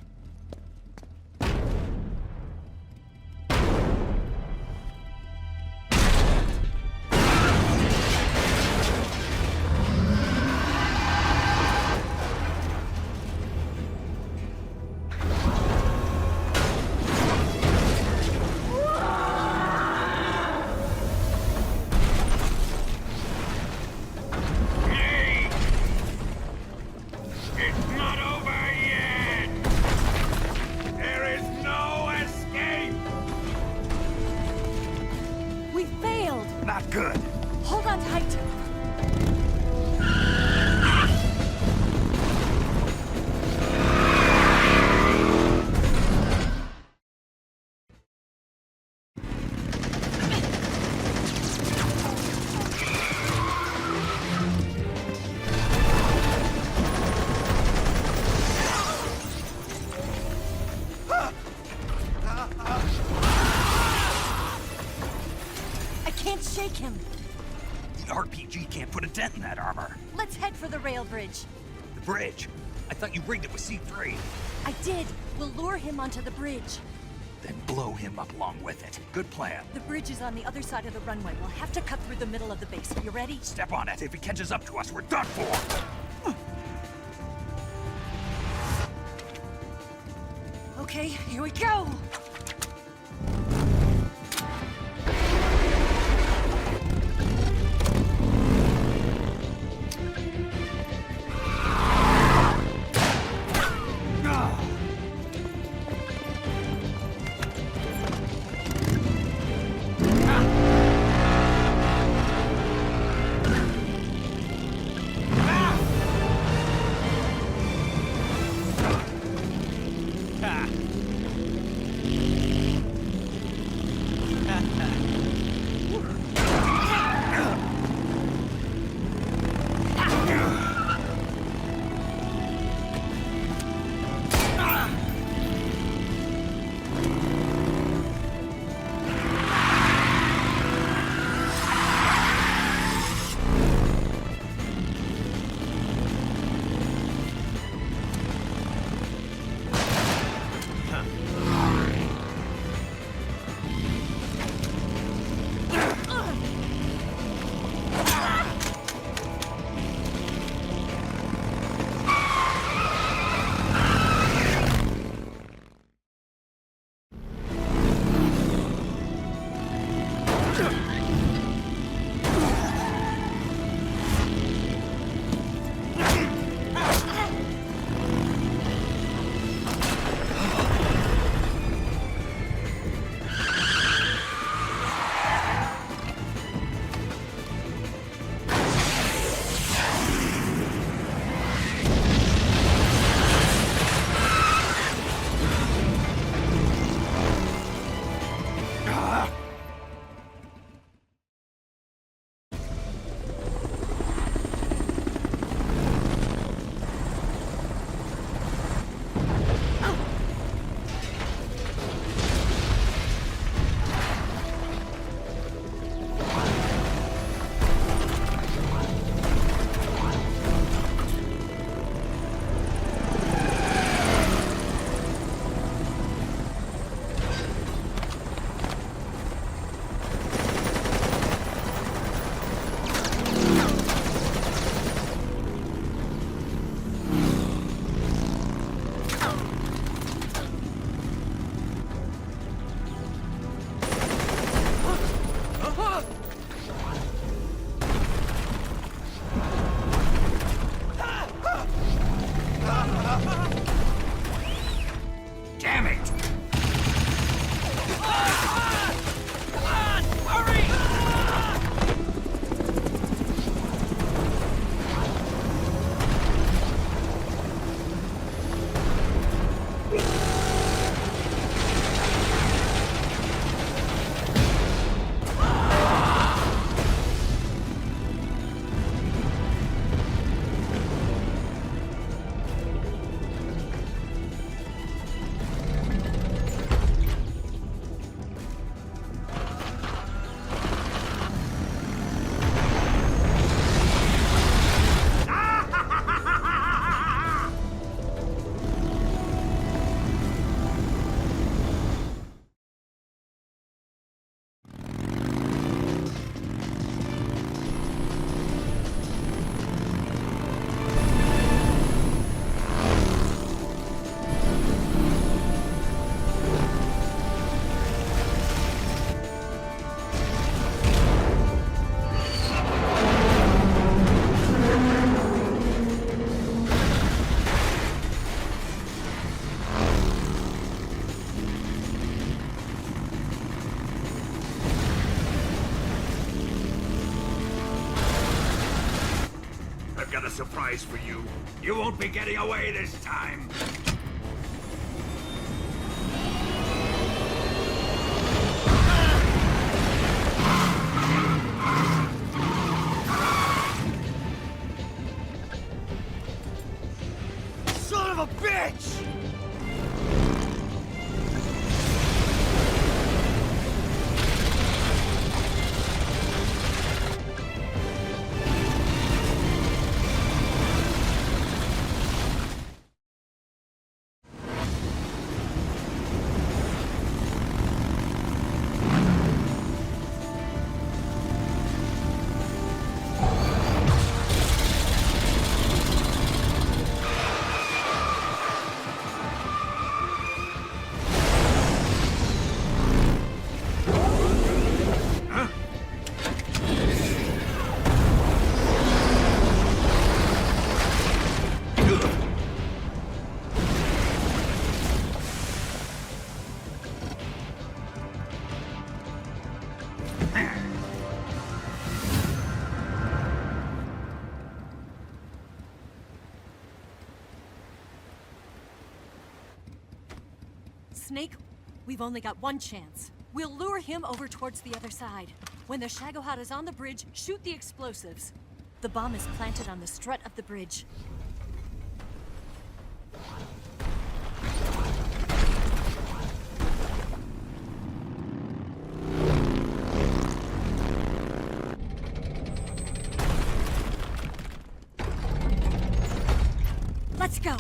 Him. The RPG can't put a dent in that armor. Let's head for the rail bridge. The bridge? I thought you rigged it with C3. I did. We'll lure him onto the bridge. Then blow him up along with it. Good plan. The bridge is on the other side of the runway. We'll have to cut through the middle of the base. You ready? Step on it. If he catches up to us, we're done for. Okay, here we go. I've got a surprise for you. You won't be getting away this time. Son of a bitch! Snake, we've only got one chance. We'll lure him over towards the other side. When the Shagohod is on the bridge, shoot the explosives. The bomb is planted on the strut of the bridge. Let's go!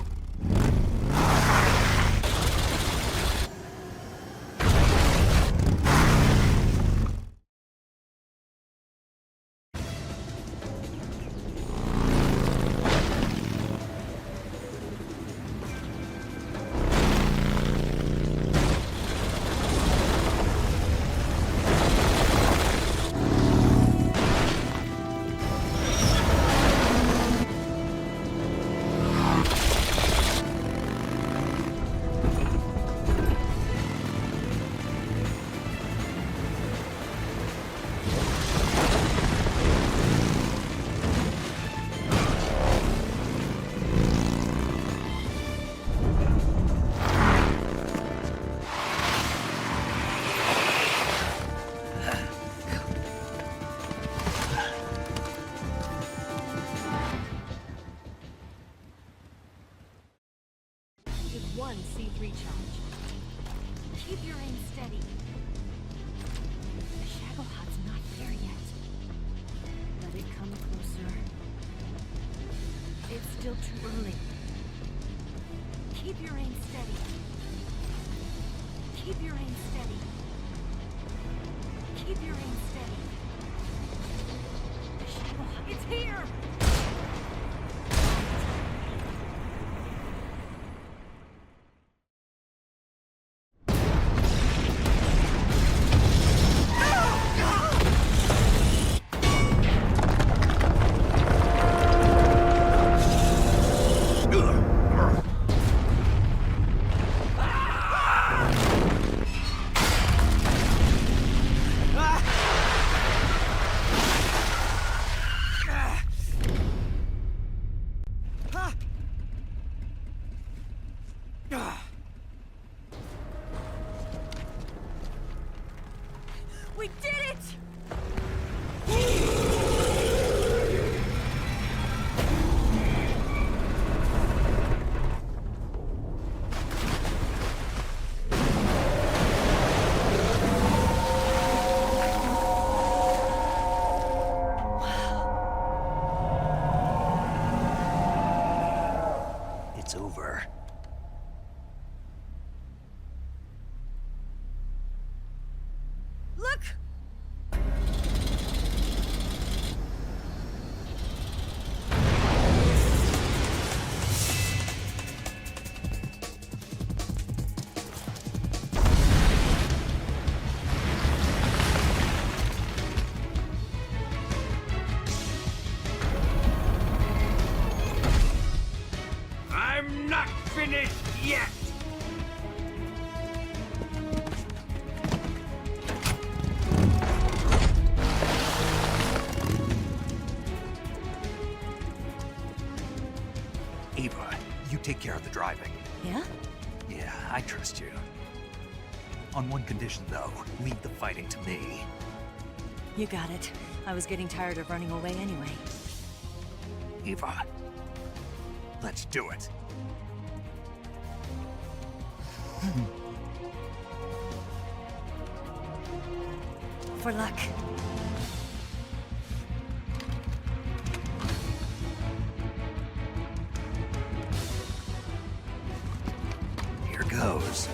One C3 charge. Keep your aim steady. The Shagohod's not there yet. Let it come closer. It's still too early. Keep your aim steady. Keep your aim steady. Keep your aim steady. The Shagohod, it's here! We did it! It's over. Look! I'm not Ava, you take care of the driving. Yeah? Yeah, I trust you. On one condition, though, leave the fighting to me. You got it. I was getting tired of running away anyway. Ava, let's do it. For luck. Here goes.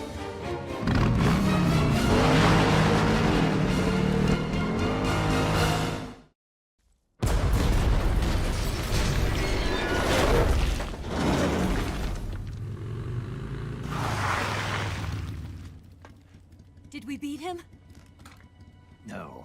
Did we beat him? No.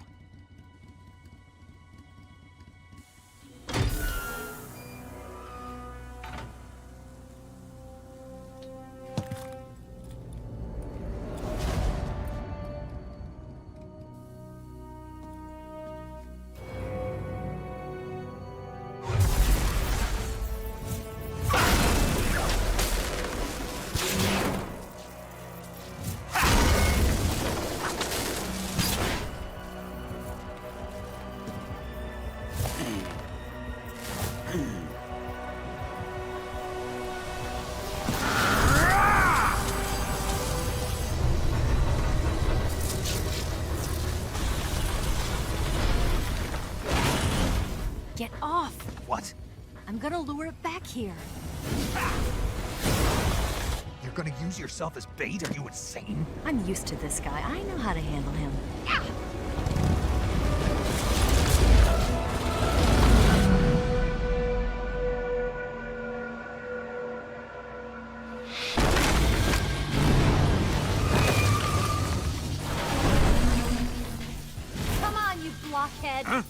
Get off! What? I'm gonna lure it back here. You're gonna use yourself as bait? Are you insane? I'm used to this guy. I know how to handle him. Come on, you blockhead! Huh?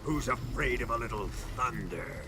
Who's afraid of a little thunder?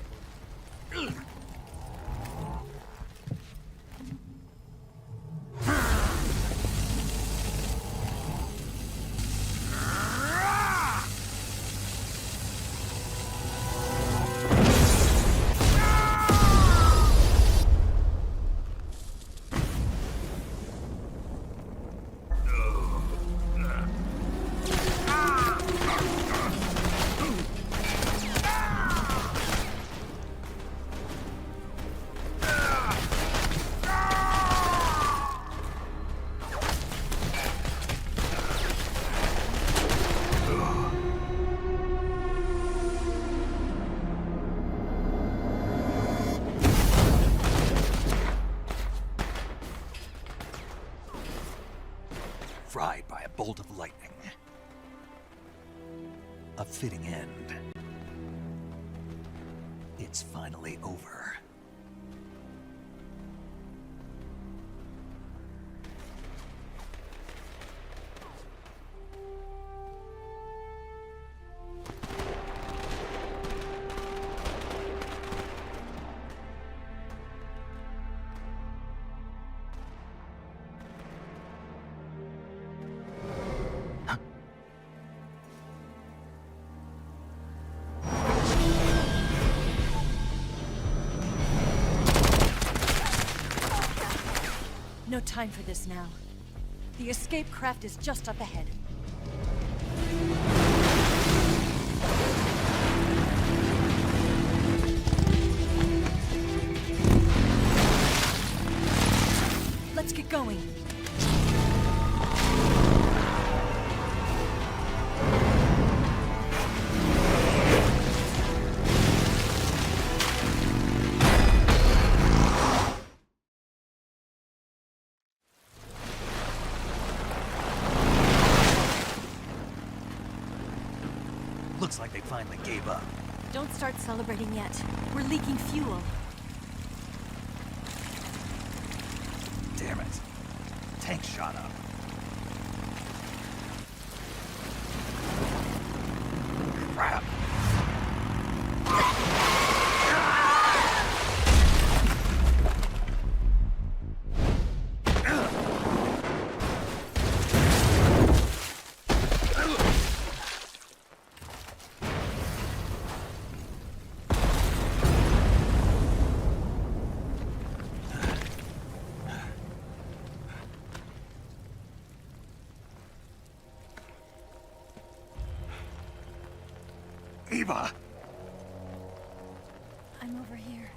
Fried by a bolt of lightning. A fitting end. It's finally over. No time for this now. The escape craft is just up ahead. going. Looks like they finally gave up. Don't start celebrating yet. We're leaking fuel. Damn it. Tank shot up. Crap. Eva! I'm over here.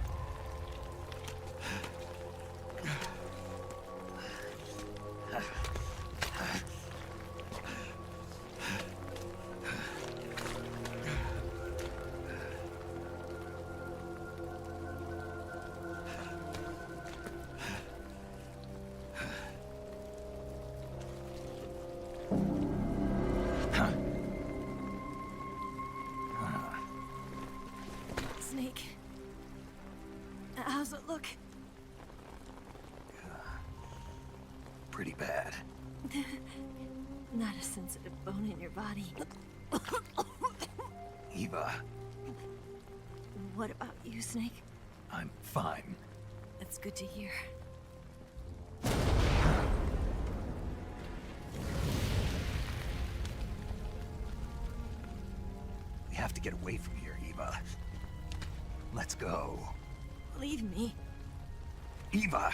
Snake. How's it look? Pretty bad. Not a sensitive bone in your body. Eva, What about you, Snake? I'm fine. That's good to hear. We have to get away from here, Eva. Let's go. Leave me. Eva!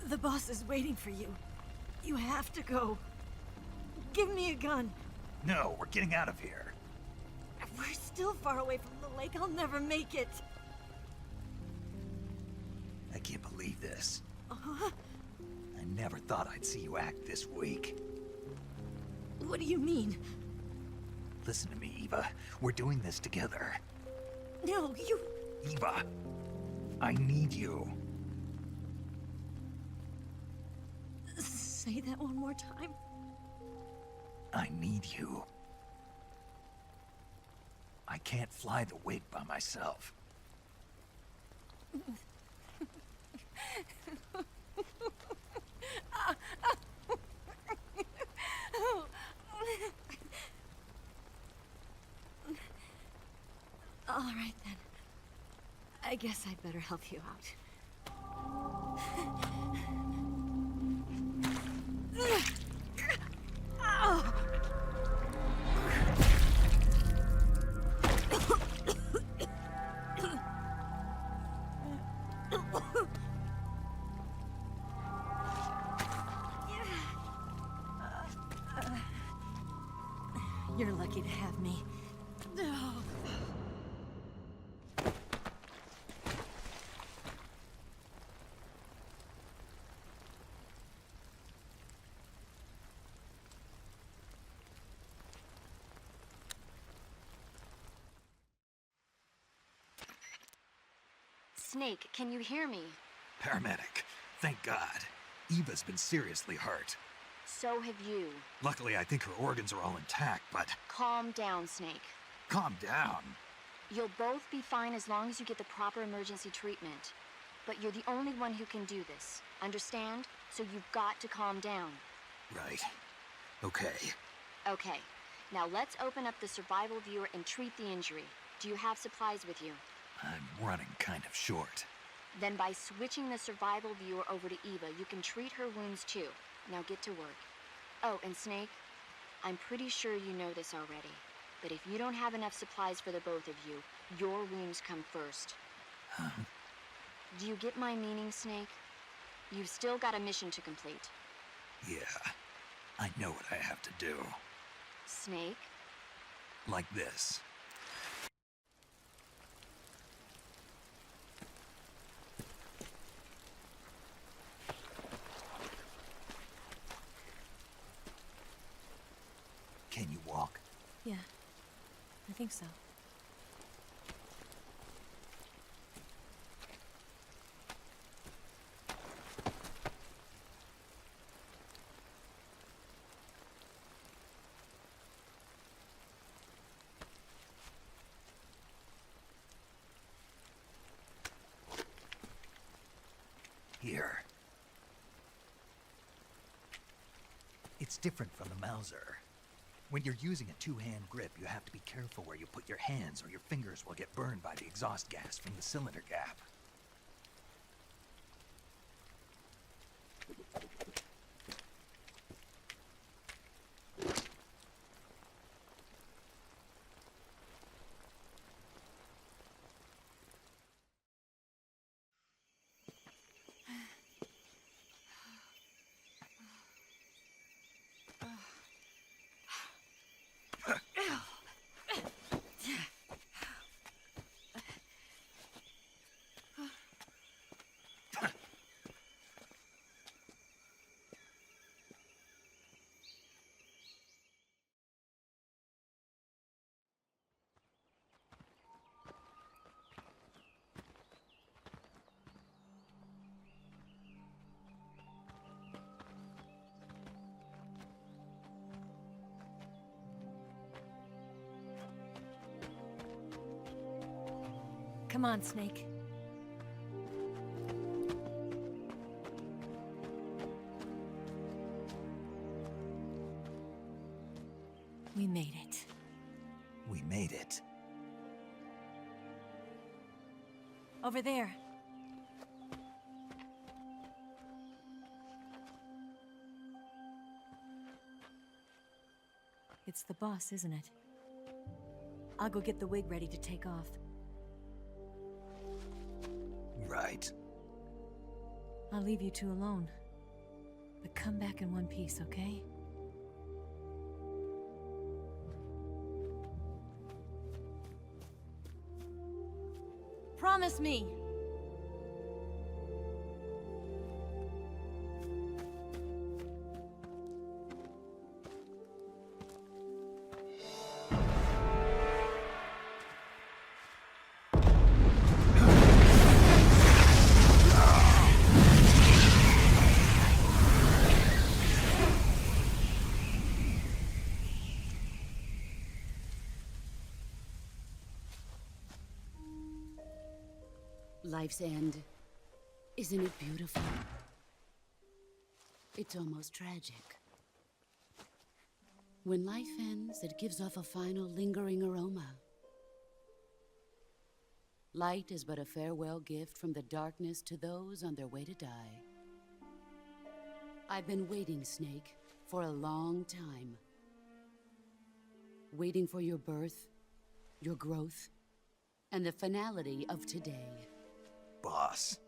The boss is waiting for you. You have to go. Give me a gun. No, we're getting out of here. We're still far away from the lake. I'll never make it. I can't believe this. Uh-huh. I never thought I'd see you act this weak. What do you mean? Listen to me, Eva. We're doing this together. No, you... Eva, I need you. Say that one more time. I need you. I can't fly the wig by myself. All right, then. I guess I'd better help you out. You're lucky to have me. Snake, can you hear me? Paramedic, thank God. Eva's been seriously hurt. So have you. Luckily, I think her organs are all intact, but... Calm down, Snake. Calm down. You'll both be fine as long as you get the proper emergency treatment. But you're the only one who can do this. Understand? So you've got to calm down. Right. Okay. Okay. Now let's open up the survival viewer and treat the injury. Do you have supplies with you? I'm running kind of short. Then by switching the survival viewer over to Eva, you can treat her wounds too. Now get to work. Oh, and Snake, I'm pretty sure you know this already, but if you don't have enough supplies for the both of you, your wounds come first. Huh? Do you get my meaning, Snake? You've still got a mission to complete. Yeah, I know what I have to do. Snake? Like this. Can you walk? Yeah, I think so. Here. It's different from the Mauser. When you're using a two-hand grip, you have to be careful where you put your hands or your fingers will get burned by the exhaust gas from the cylinder gap. Come on, Snake. We made it. We made it. Over there. It's the boss, isn't it? I'll go get the wig ready to take off. Right. I'll leave you two alone. But come back in one piece, okay? Promise me! Life's end. Isn't it beautiful? It's almost tragic. When life ends, it gives off a final lingering aroma. Light is but a farewell gift from the darkness to those on their way to die. I've been waiting, Snake, for a long time. Waiting for your birth, your growth, and the finality of today. Boss.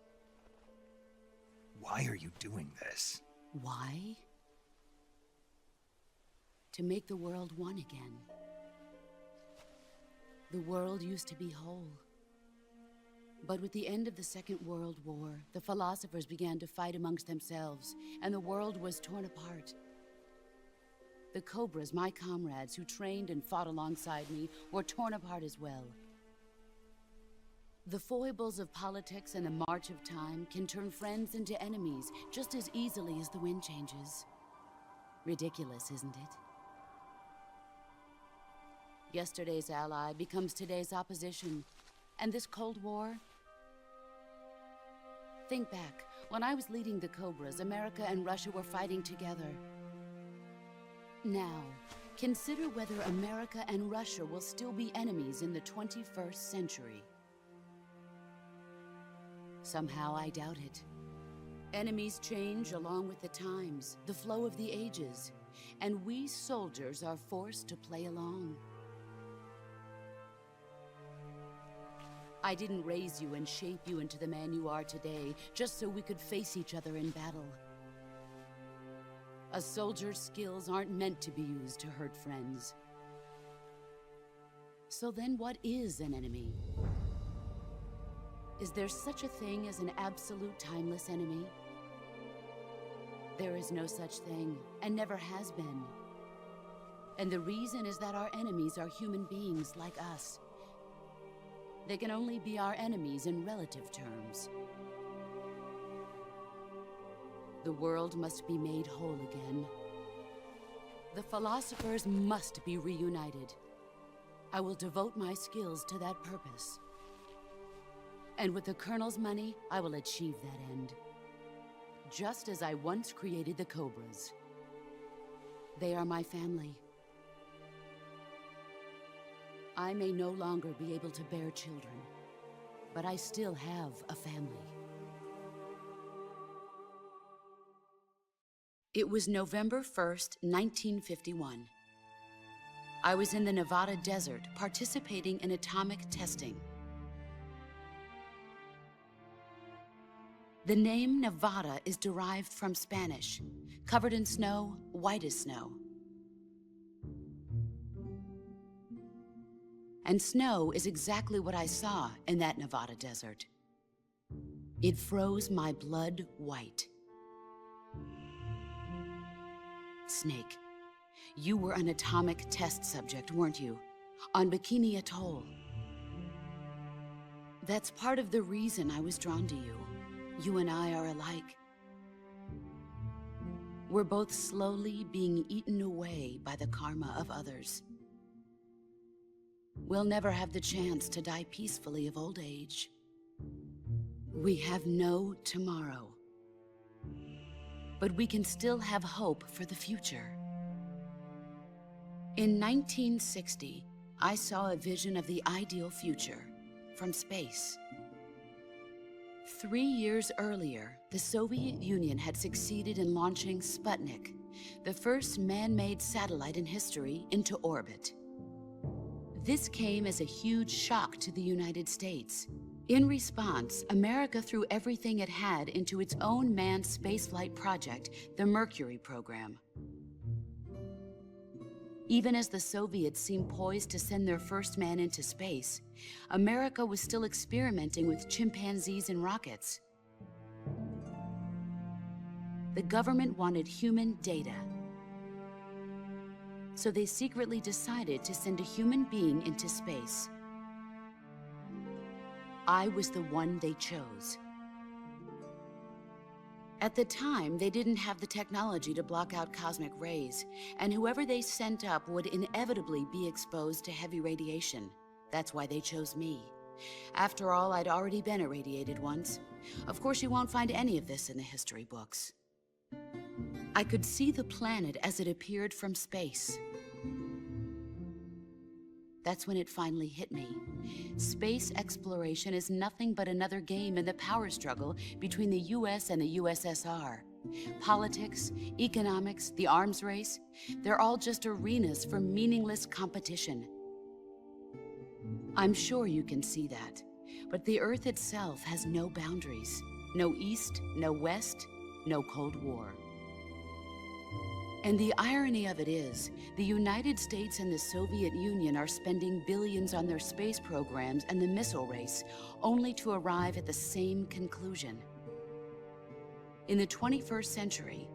Why are you doing this? Why? To make the world one again. The world used to be whole. But with the end of the Second World War, the philosophers began to fight amongst themselves, and the world was torn apart. The Cobras, my comrades who trained and fought alongside me, were torn apart as well. The foibles of politics and the march of time can turn friends into enemies just as easily as the wind changes. Ridiculous, isn't it? Yesterday's ally becomes today's opposition. And this Cold War? Think back. When I was leading the Cobras, America and Russia were fighting together. Now, consider whether America and Russia will still be enemies in the 21st century. Somehow I doubt it. Enemies change along with the times, the flow of the ages, and we soldiers are forced to play along. I didn't raise you and shape you into the man you are today just so we could face each other in battle. A soldier's skills aren't meant to be used to hurt friends. So then what is an enemy? Is there such a thing as an absolute timeless enemy? There is no such thing, and never has been. And the reason is that our enemies are human beings like us. They can only be our enemies in relative terms. The world must be made whole again. The philosophers must be reunited. I will devote my skills to that purpose. And with the Colonel's money, I will achieve that end. Just as I once created the Cobras. They are my family. I may no longer be able to bear children, but I still have a family. It was November 1st, 1951. I was in the Nevada desert participating in atomic testing. The name Nevada is derived from Spanish, covered in snow, white as snow. And snow is exactly what I saw in that Nevada desert. It froze my blood white. Snake, you were an atomic test subject, weren't you? On Bikini Atoll. That's part of the reason I was drawn to you. You and I are alike. We're both slowly being eaten away by the karma of others. We'll never have the chance to die peacefully of old age. We have no tomorrow. But we can still have hope for the future. In 1960, I saw a vision of the ideal future from space. 3 years earlier, the Soviet Union had succeeded in launching Sputnik, the first man-made satellite in history, into orbit. This came as a huge shock to the United States. In response, America threw everything it had into its own manned spaceflight project, the Mercury program. Even as the Soviets seemed poised to send their first man into space, America was still experimenting with chimpanzees and rockets. The government wanted human data. So they secretly decided to send a human being into space. I was the one they chose. At the time, they didn't have the technology to block out cosmic rays, and whoever they sent up would inevitably be exposed to heavy radiation. That's why they chose me. After all, I'd already been irradiated once. Of course, you won't find any of this in the history books. I could see the planet as it appeared from space. That's when it finally hit me. Space exploration is nothing but another game in the power struggle between the US and the USSR. Politics, economics, the arms race, they're all just arenas for meaningless competition. I'm sure you can see that, but the Earth itself has no boundaries. No East, no West, no Cold War. And the irony of it is, the United States and the Soviet Union are spending billions on their space programs and the missile race, only to arrive at the same conclusion. In the 21st century,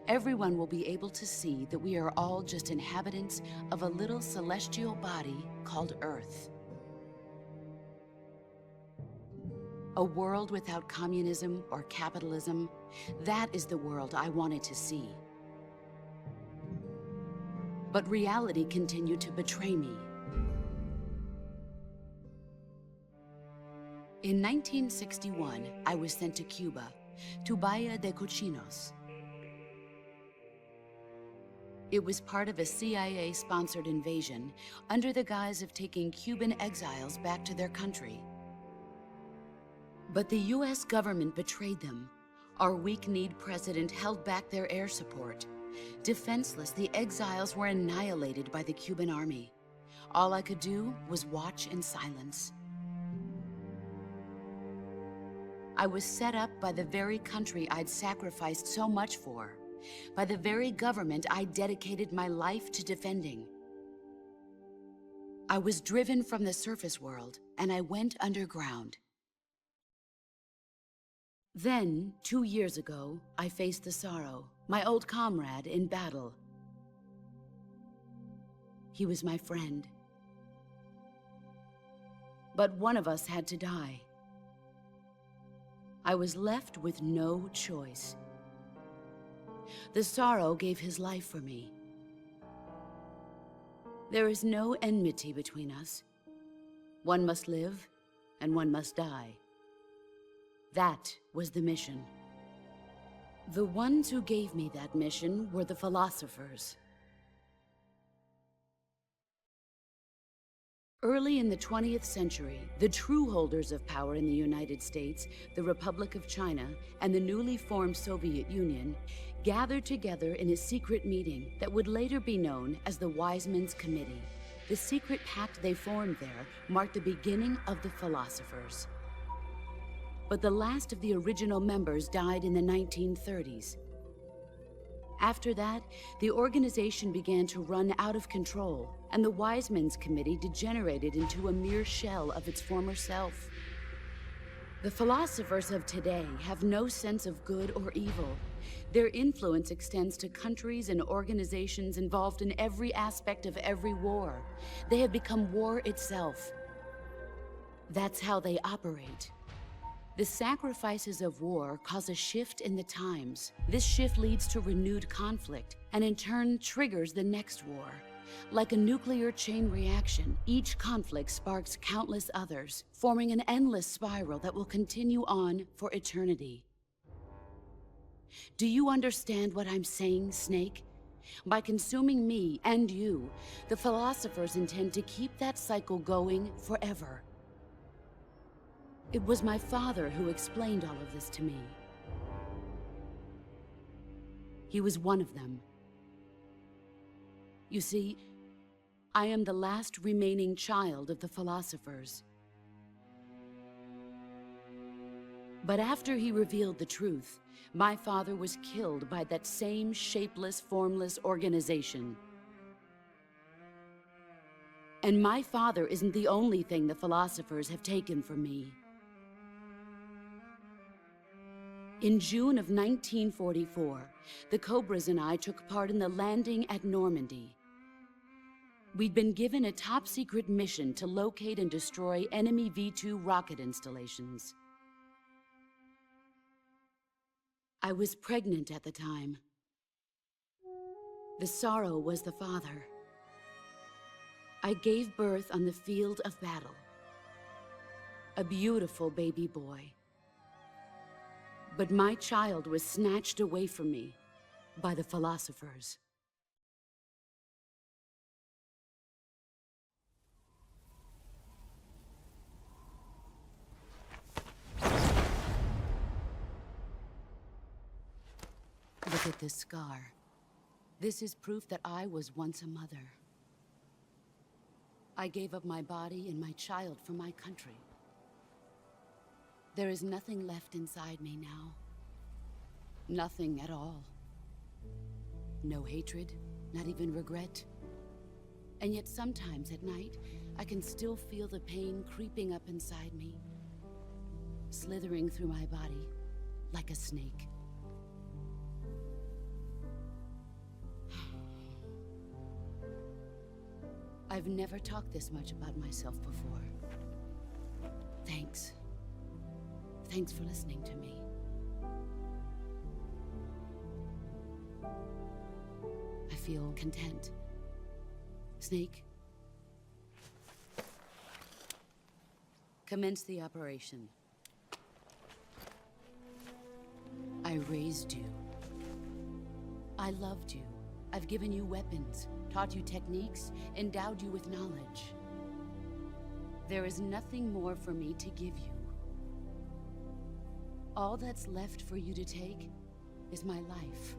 everyone will be able to see that we are all just inhabitants of a little celestial body called Earth. A world without communism or capitalism, that is the world I wanted to see. But reality continued to betray me. In 1961, I was sent to Cuba, to Bahia de Cochinos. It was part of a CIA-sponsored invasion under the guise of taking Cuban exiles back to their country. But the US government betrayed them. Our weak-kneed president held back their air support. Defenseless, the exiles were annihilated by the Cuban army. All I could do was watch in silence. I was set up by the very country I'd sacrificed so much for, by the very government I dedicated my life to defending. I was driven from the surface world, and I went underground. Then, 2 years ago, I faced the sorrow, my old comrade in battle. He was my friend. But one of us had to die. I was left with no choice. The sorrow gave his life for me. There is no enmity between us. One must live, and one must die. That was the mission. The ones who gave me that mission were the philosophers. Early in the 20th century, the true holders of power in the United States, the Republic of China, and the newly formed Soviet Union gathered together in a secret meeting that would later be known as the Wise Men's Committee. The secret pact they formed there marked the beginning of the philosophers. But the last of the original members died in the 1930s. After that, the organization began to run out of control, and the Wise Men's Committee degenerated into a mere shell of its former self. The philosophers of today have no sense of good or evil. Their influence extends to countries and organizations involved in every aspect of every war. They have become war itself. That's how they operate. The sacrifices of war cause a shift in the times. This shift leads to renewed conflict, and in turn triggers the next war. Like a nuclear chain reaction, each conflict sparks countless others, forming an endless spiral that will continue on for eternity. Do you understand what I'm saying, Snake? By consuming me and you, the philosophers intend to keep that cycle going forever. It was my father who explained all of this to me. He was one of them. You see, I am the last remaining child of the philosophers. But after he revealed the truth, my father was killed by that same shapeless, formless organization. And my father isn't the only thing the philosophers have taken from me. In June of 1944, the Cobras and I took part in the landing at Normandy. We'd been given a top-secret mission to locate and destroy enemy V-2 rocket installations. I was pregnant at the time. The sorrow was the father. I gave birth on the field of battle. A beautiful baby boy. But my child was snatched away from me by the philosophers. Look at this scar. This is proof that I was once a mother. I gave up my body and my child for my country. There is nothing left inside me now. Nothing at all. No hatred, not even regret. And yet sometimes at night, I can still feel the pain creeping up inside me, slithering through my body like a snake. I've never talked this much about myself before. Thanks. Thanks for listening to me. I feel content. Snake? Commence the operation. I raised you. I loved you. I've given you weapons, taught you techniques, endowed you with knowledge. There is nothing more for me to give you. All that's left for you to take is my life,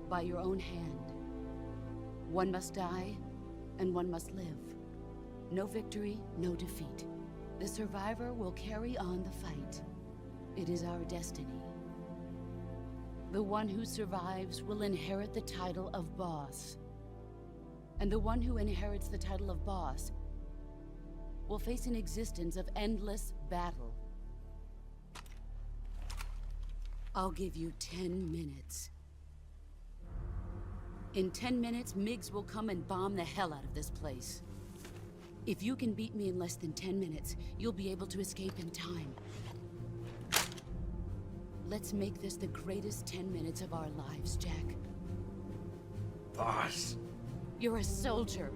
by your own hand. One must die, and one must live. No victory, no defeat. The survivor will carry on the fight. It is our destiny. The one who survives will inherit the title of boss. And the one who inherits the title of boss will face an existence of endless battle. I'll give you 10 minutes. In 10 minutes, MiGs will come and bomb the hell out of this place. If you can beat me in less than 10 minutes, you'll be able to escape in time. Let's make this the greatest 10 minutes of our lives, Jack. Boss. You're a soldier.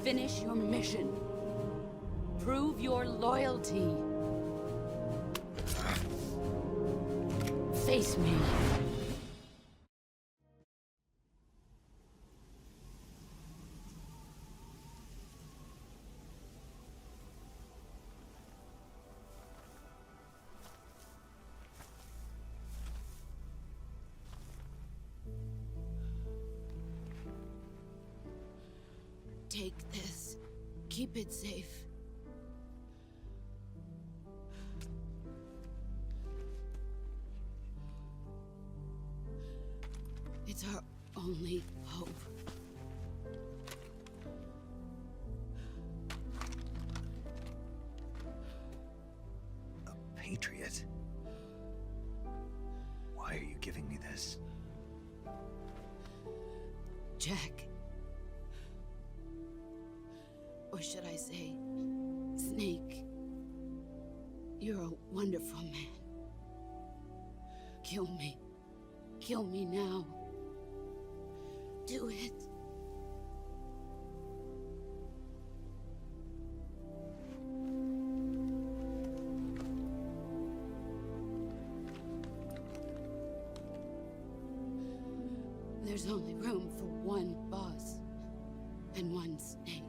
Finish your mission. Prove your loyalty. Face me. Take this. Keep it safe. It's our only hope. A patriot? Why are you giving me this? Jack. Or should I say, Snake? You're a wonderful man. Kill me. Kill me now. Do it. There's only room for one boss and one Snake.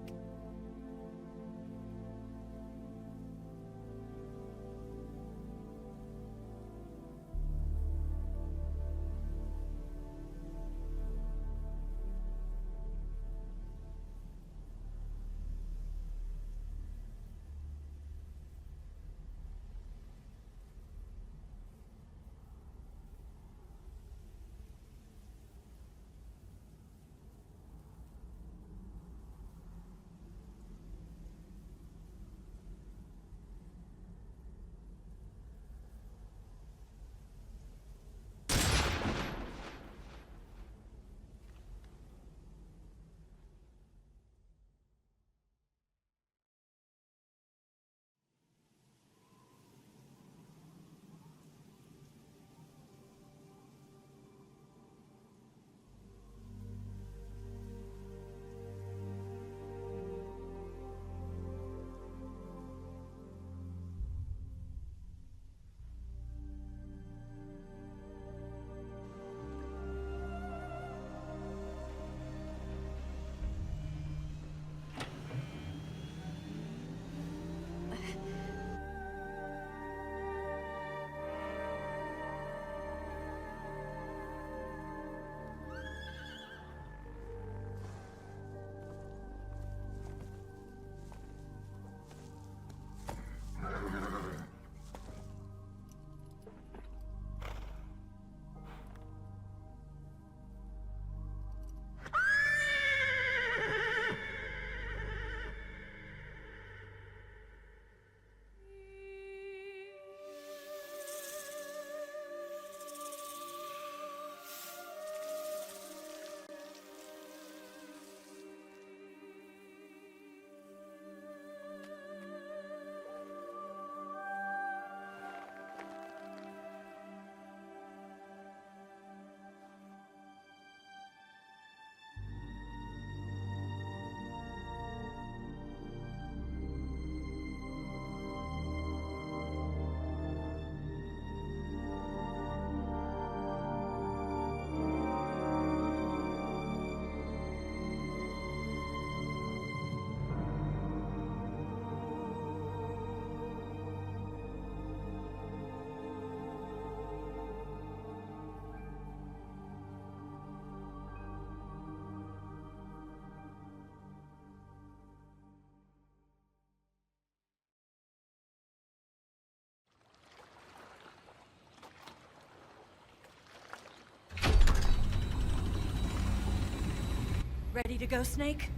Ready to go, Snake?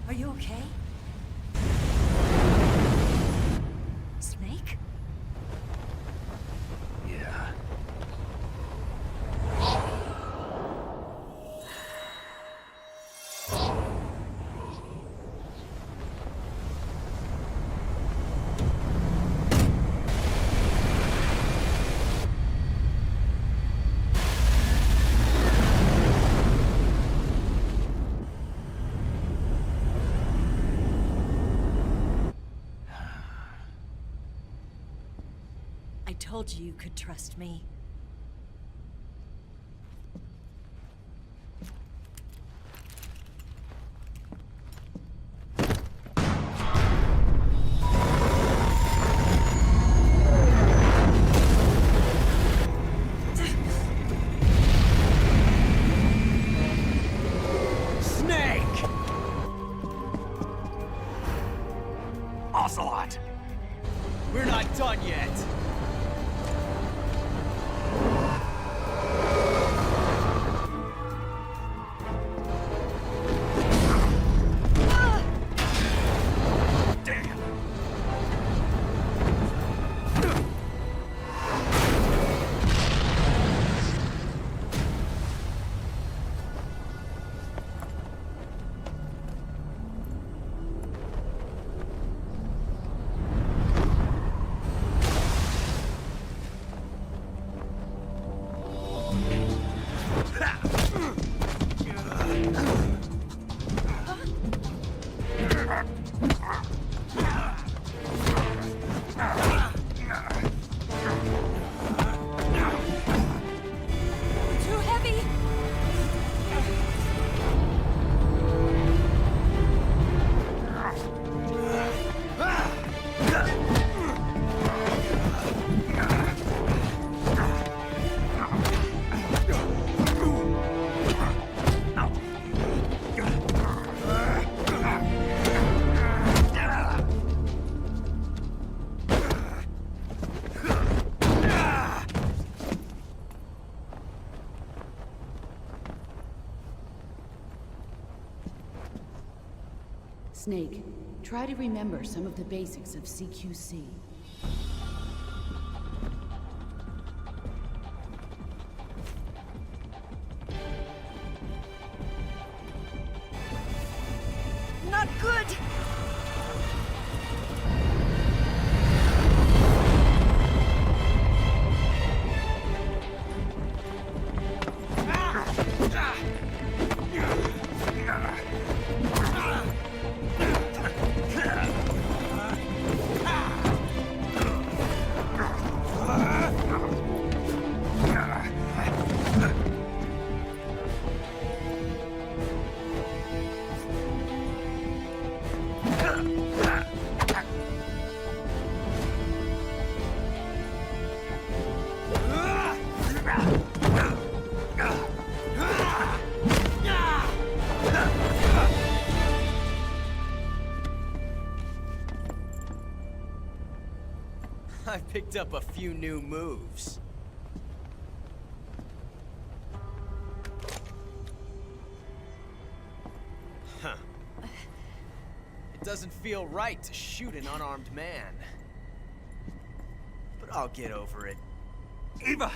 Are you okay? told you you could trust me. Ocelot! We're not done yet! Snake, try to remember some of the basics of CQC. Not good! I picked up a few new moves. Huh. It doesn't feel right to shoot an unarmed man. But I'll get over it. Eva!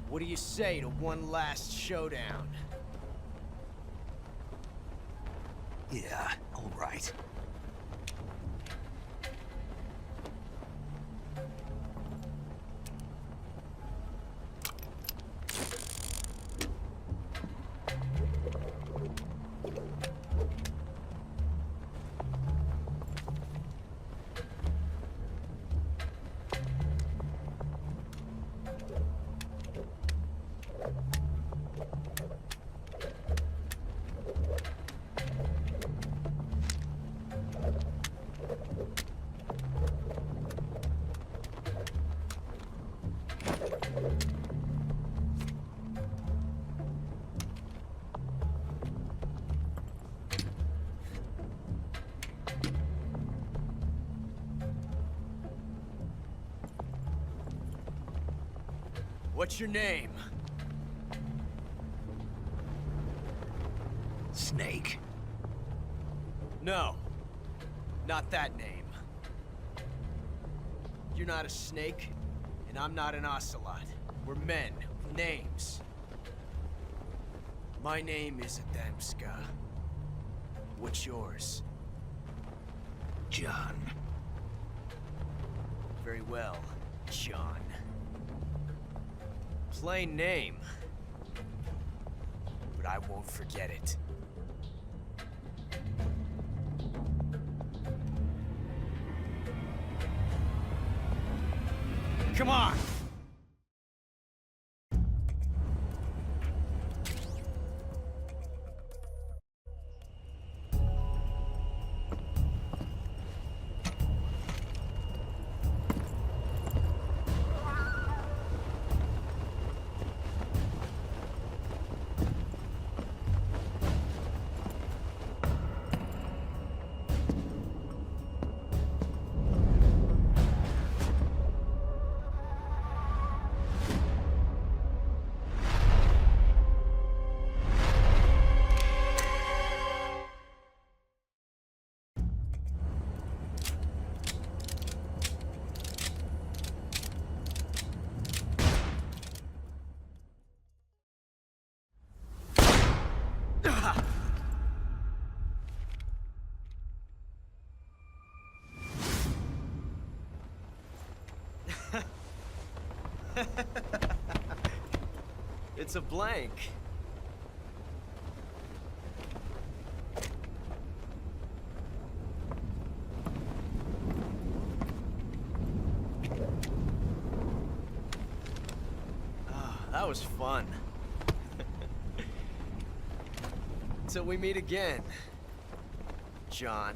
What do you say to one last showdown? Yeah, all right. What's your name? Snake. No. Not that name. You're not a snake, and I'm not an ocelot. We're men with names. My name is Adamska. What's yours? John. Very well, John. Plain name. But I won't forget it. Come on! It's a blank. That was fun. Till we meet again, John.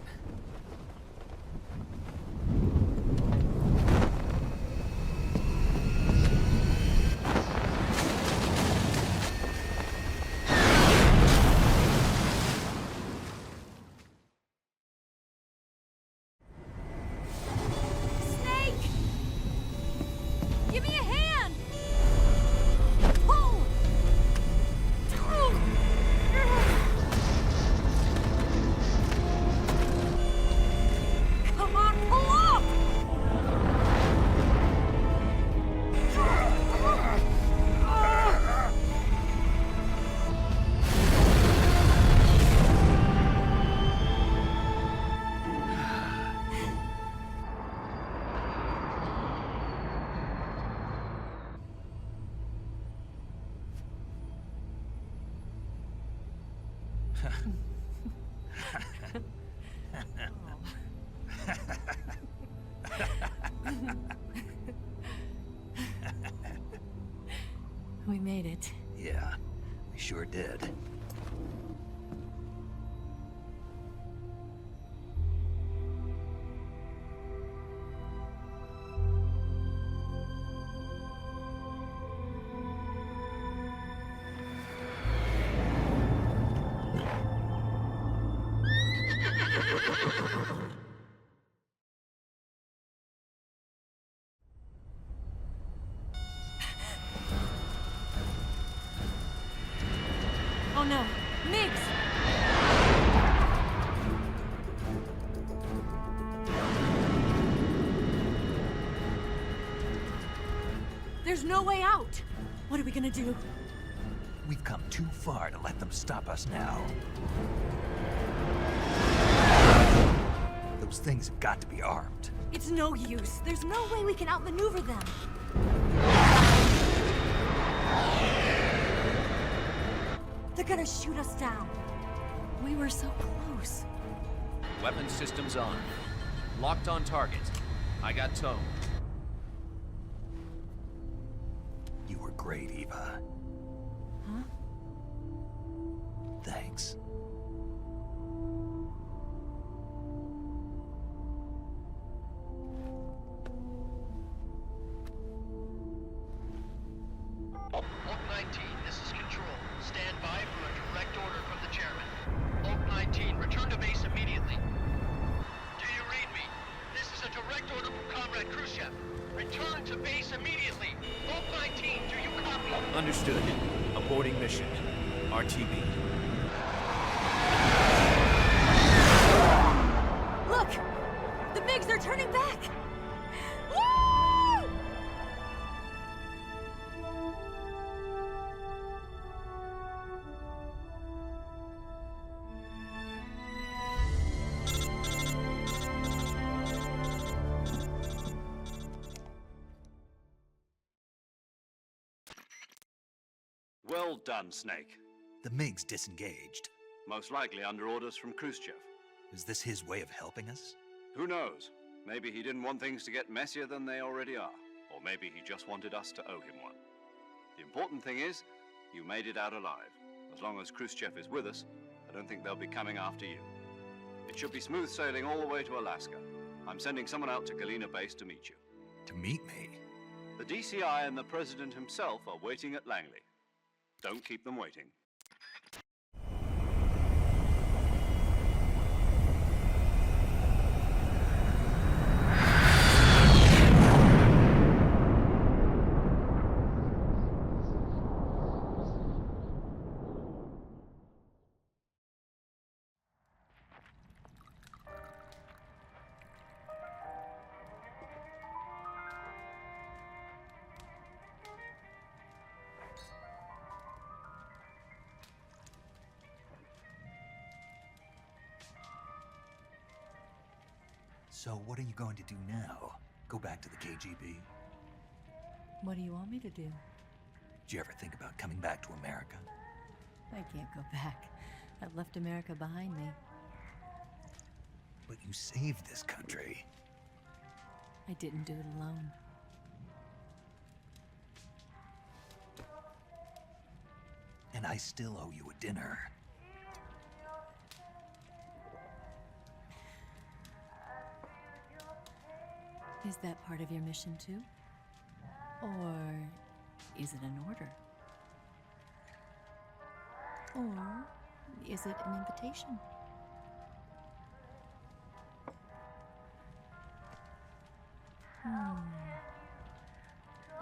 We made it. Yeah, we sure did. Oh no, Migs! There's no way out! What are we gonna do? We've come too far to let them stop us now. Those things have got to be armed. It's no use. There's no way we can outmaneuver them. They're gonna shoot us down. We were so close. Weapon systems on. Locked on target. I got towed. You were great, Eva. Huh? Thanks. Oak 19, this is Control. Stand by for a direct order from the chairman. Oak 19, return to base immediately. Do you read me? This is a direct order from Comrade Khrushchev. Return to base immediately. Oak 19, do you copy? Understood. Aborting mission. RTB. Look! The MiGs are turning back! Woo! Well done, Snake. The MiG's disengaged. Most likely under orders from Khrushchev. Is this his way of helping us? Who knows? Maybe he didn't want things to get messier than they already are. Or maybe he just wanted us to owe him one. The important thing is, you made it out alive. As long as Khrushchev is with us, I don't think they'll be coming after you. It should be smooth sailing all the way to Alaska. I'm sending someone out to Galena Base to meet you. To meet me? The DCI and the President himself are waiting at Langley. Don't keep them waiting. So what are you going to do now? Go back to the KGB? What do you want me to do? Did you ever think about coming back to America? I can't go back. I've left America behind me. But you saved this country. I didn't do it alone. And I still owe you a dinner. Is that part of your mission too? Or is it an order? Or is it an invitation? Or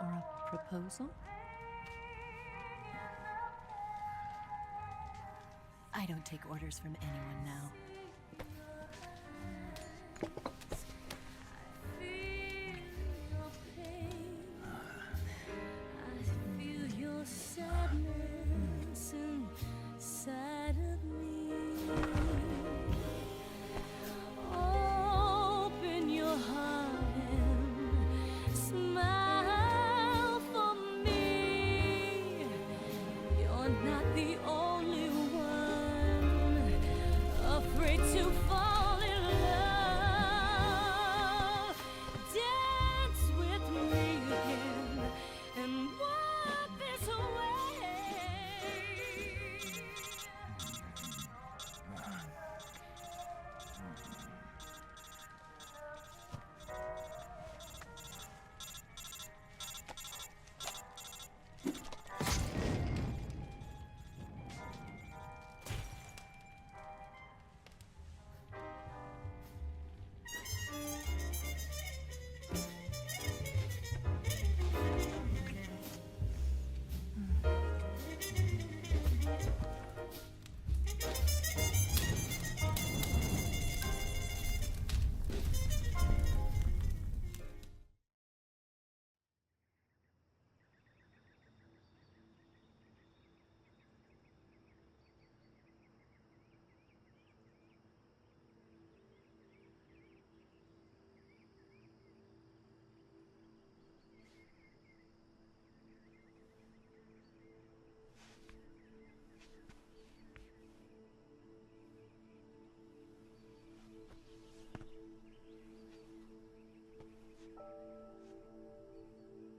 a proposal? I don't take orders from anyone now.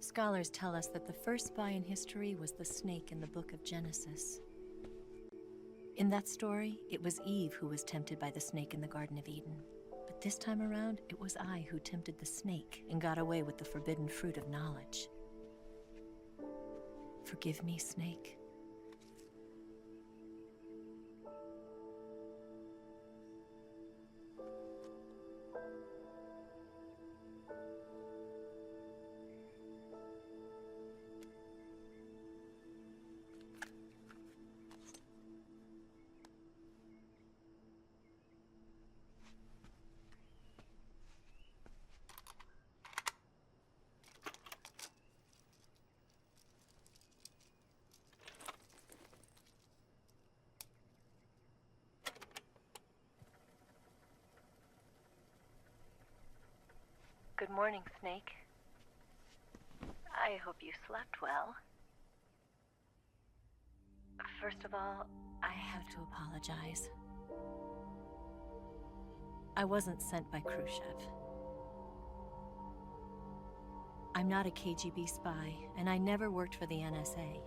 Scholars tell us that the first spy in history was the snake in the book of Genesis. In that story, it was Eve who was tempted by the snake in the Garden of Eden. But this time around, it was I who tempted the snake and got away with the forbidden fruit of knowledge. Forgive me, Snake. Good morning, Snake. I hope you slept well. First of all, I have to apologize. I wasn't sent by Khrushchev. I'm not a KGB spy, and I never worked for the NSA.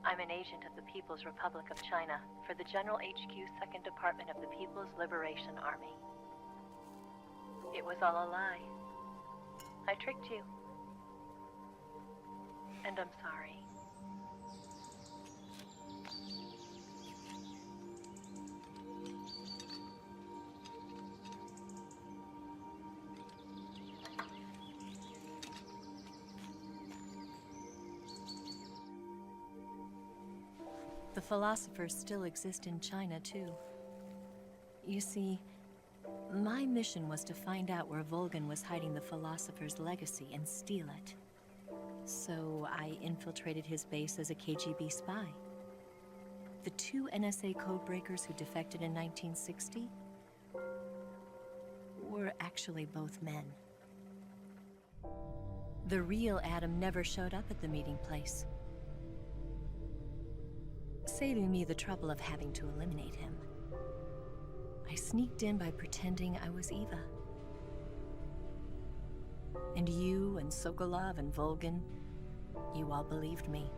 I'm an agent of the People's Republic of China for the General HQ 2nd Department of the People's Liberation Army. It was all a lie. I tricked you. And I'm sorry. The philosophers still exist in China, too. You see, my mission was to find out where Volgin was hiding the philosopher's legacy and steal it. So I infiltrated his base as a KGB spy. The 2 NSA codebreakers who defected in 1960 were actually both men. The real Adam never showed up at the meeting place, saving me the trouble of having to eliminate him. I sneaked in by pretending I was Eva. And you and Sokolov and Volgin, you all believed me.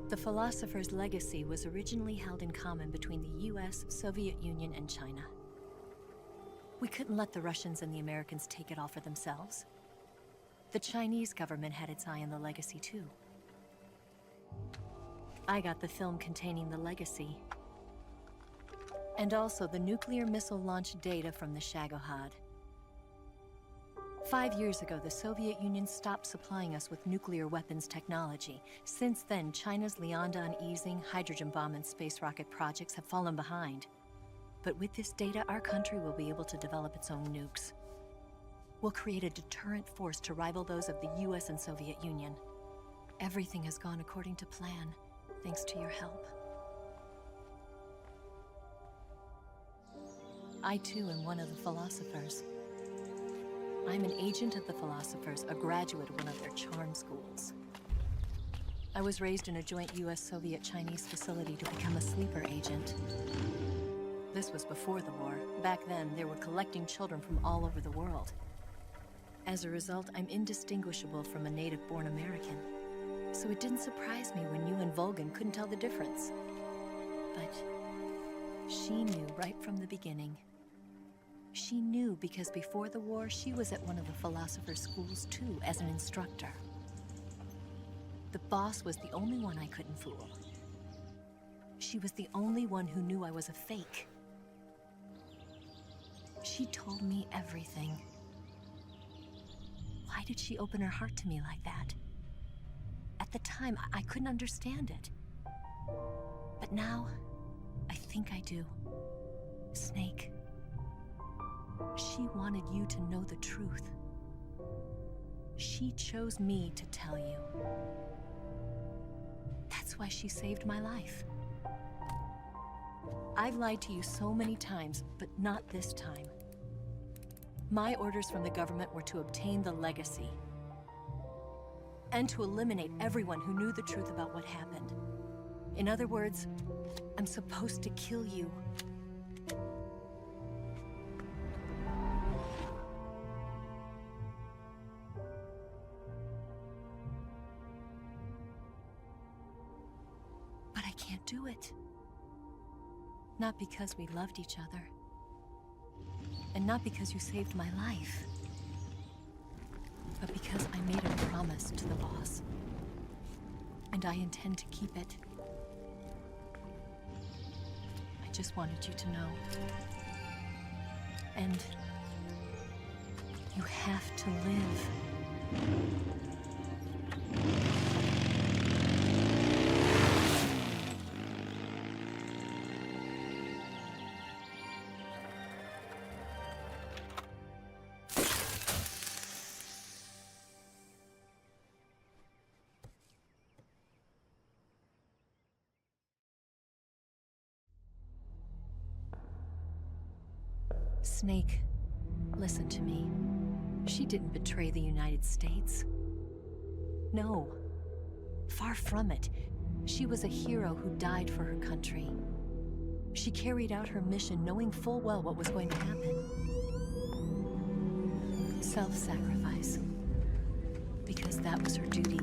The philosopher's legacy was originally held in common between the US, Soviet Union, and China. We couldn't let the Russians and the Americans take it all for themselves. The Chinese government had its eye on the legacy, too. I got the film containing the legacy, and also the nuclear missile launch data from the Shagohod. 5 years ago, the Soviet Union stopped supplying us with nuclear weapons technology. Since then, China's Liaodong easing, hydrogen bomb, and space rocket projects have fallen behind. But with this data, our country will be able to develop its own nukes. We'll create a deterrent force to rival those of the US and Soviet Union. Everything has gone according to plan, thanks to your help. I too am one of the philosophers. I'm an agent of the philosophers, a graduate of one of their charm schools. I was raised in a joint US-Soviet-Chinese facility to become a sleeper agent. This was before the war. Back then, they were collecting children from all over the world. As a result, I'm indistinguishable from a native-born American. So it didn't surprise me when you and Volgin couldn't tell the difference. But she knew right from the beginning. She knew because before the war, she was at one of the philosopher's schools too, as an instructor. The boss was the only one I couldn't fool. She was the only one who knew I was a fake. She told me everything. Why did she open her heart to me like that? At the time, I couldn't understand it. But now, I think I do. Snake. She wanted you to know the truth. She chose me to tell you. That's why she saved my life. I've lied to you so many times, but not this time. My orders from the government were to obtain the legacy and to eliminate everyone who knew the truth about what happened. In other words, I'm supposed to kill you. But I can't do it. Not because we loved each other. And not because you saved my life. But because I made a promise to the boss. And I intend to keep it. I just wanted you to know. And you have to live. Snake, listen to me. She didn't betray the United States. No. Far from it. She was a hero who died for her country. She carried out her mission knowing full well what was going to happen. Self-sacrifice. Because that was her duty.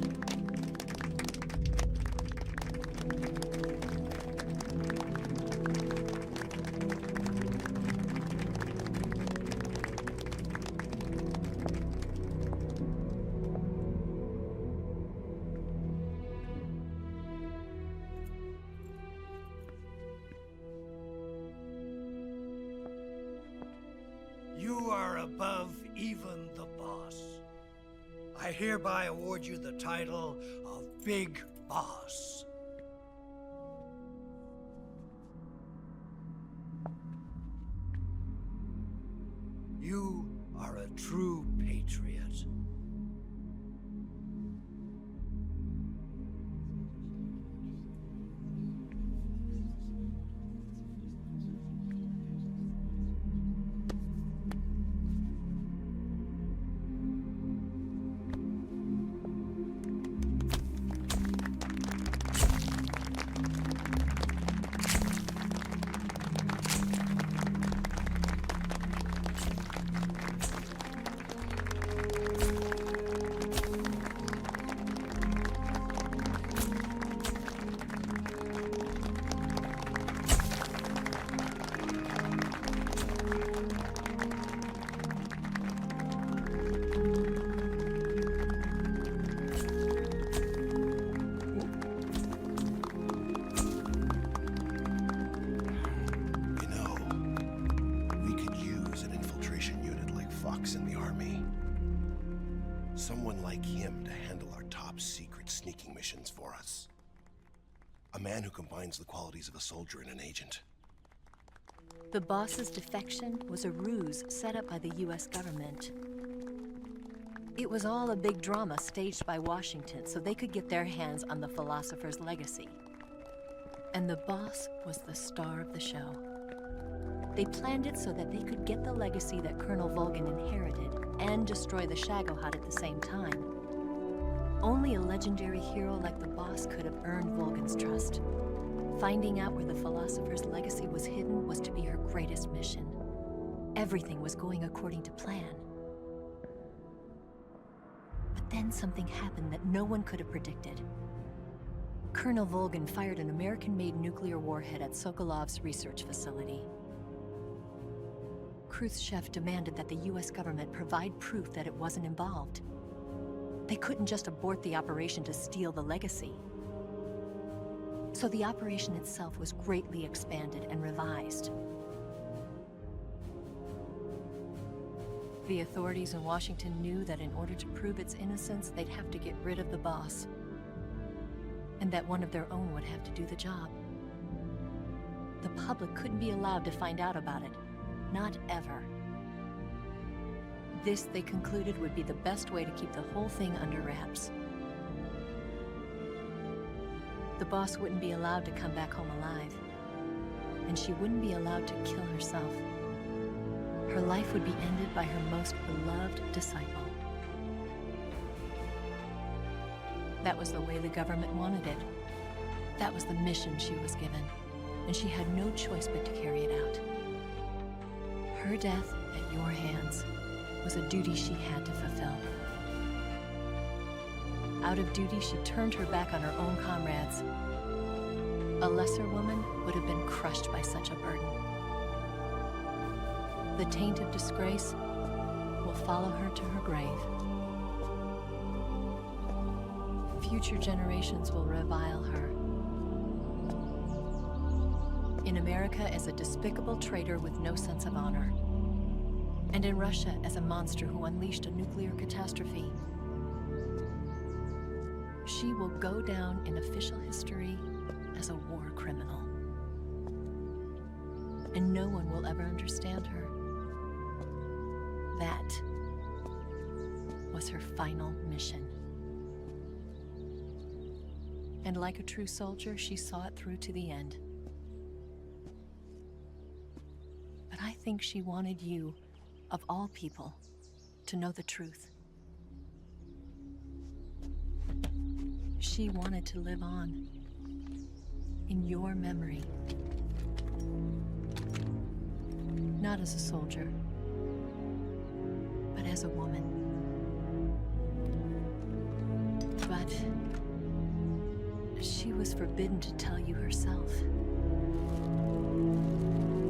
You are above even the boss. I hereby award you the title of Big Boss. You are a true patriot. Someone like him to handle our top secret sneaking missions for us. A man who combines the qualities of a soldier and an agent. The boss's defection was a ruse set up by the US government. It was all a big drama staged by Washington so they could get their hands on the philosopher's legacy. And the boss was the star of the show. They planned it so that they could get the legacy that Colonel Volgin inherited and destroy the Shagohod at the same time. Only a legendary hero like the boss could have earned Volgin's trust. Finding out where the philosopher's legacy was hidden was to be her greatest mission. Everything was going according to plan. But then something happened that no one could have predicted. Colonel Volgin fired an American-made nuclear warhead at Sokolov's research facility. Khrushchev demanded that the US government provide proof that it wasn't involved. They couldn't just abort the operation to steal the legacy. So the operation itself was greatly expanded and revised. The authorities in Washington knew that in order to prove its innocence, they'd have to get rid of the boss. And that one of their own would have to do the job. The public couldn't be allowed to find out about it. Not ever. This, they concluded, would be the best way to keep the whole thing under wraps. The boss wouldn't be allowed to come back home alive. And she wouldn't be allowed to kill herself. Her life would be ended by her most beloved disciple. That was the way the government wanted it. That was the mission she was given. And she had no choice but to carry it out. Her death at your hands was a duty she had to fulfill. Out of duty, she turned her back on her own comrades. A lesser woman would have been crushed by such a burden. The taint of disgrace will follow her to her grave. Future generations will revile her. In America as a despicable traitor with no sense of honor. And in Russia as a monster who unleashed a nuclear catastrophe. She will go down in official history as a war criminal. And no one will ever understand her. That was her final mission. And like a true soldier, she saw it through to the end. But I think she wanted you, of all people, to know the truth. She wanted to live on. In your memory. Not as a soldier, but as a woman. But she was forbidden to tell you herself.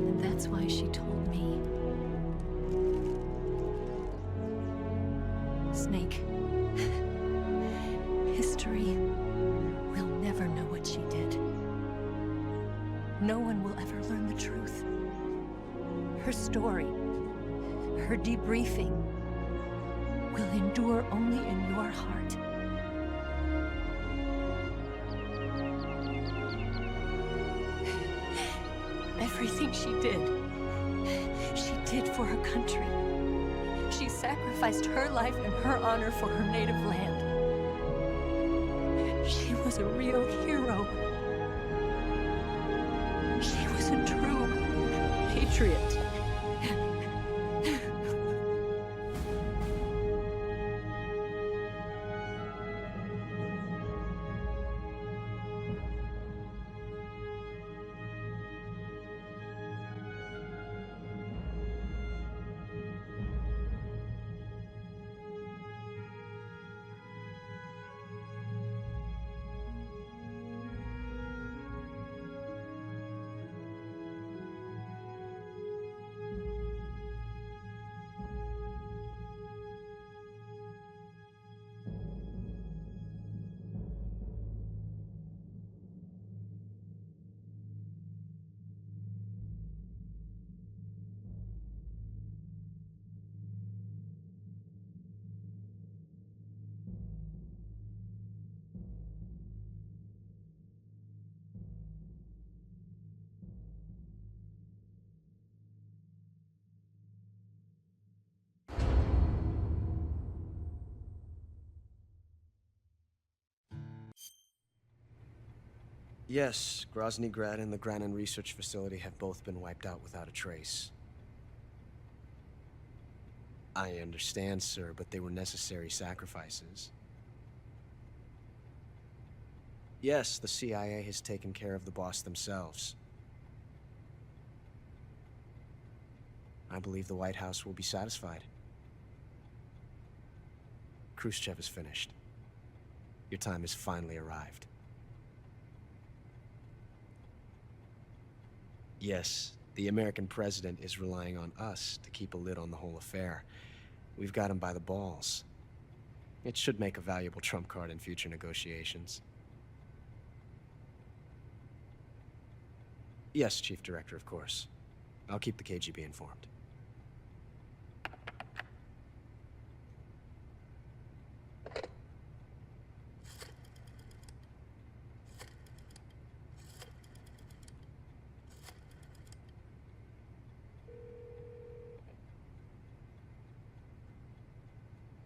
And that's why she told me. Snake, history will never know what she did. No one will ever learn the truth. Her story, her debriefing, will endure only in your heart. Everything she did for her country. She sacrificed her life and her honor for her native land. She was a real hero. She was a true patriot. Yes, Grozny Grad and the Granin Research Facility have both been wiped out without a trace. I understand, sir, but they were necessary sacrifices. Yes, the CIA has taken care of the boss themselves. I believe the White House will be satisfied. Khrushchev is finished. Your time has finally arrived. Yes, the American president is relying on us to keep a lid on the whole affair. We've got him by the balls. It should make a valuable trump card in future negotiations. Yes, Chief Director, of course. I'll keep the KGB informed.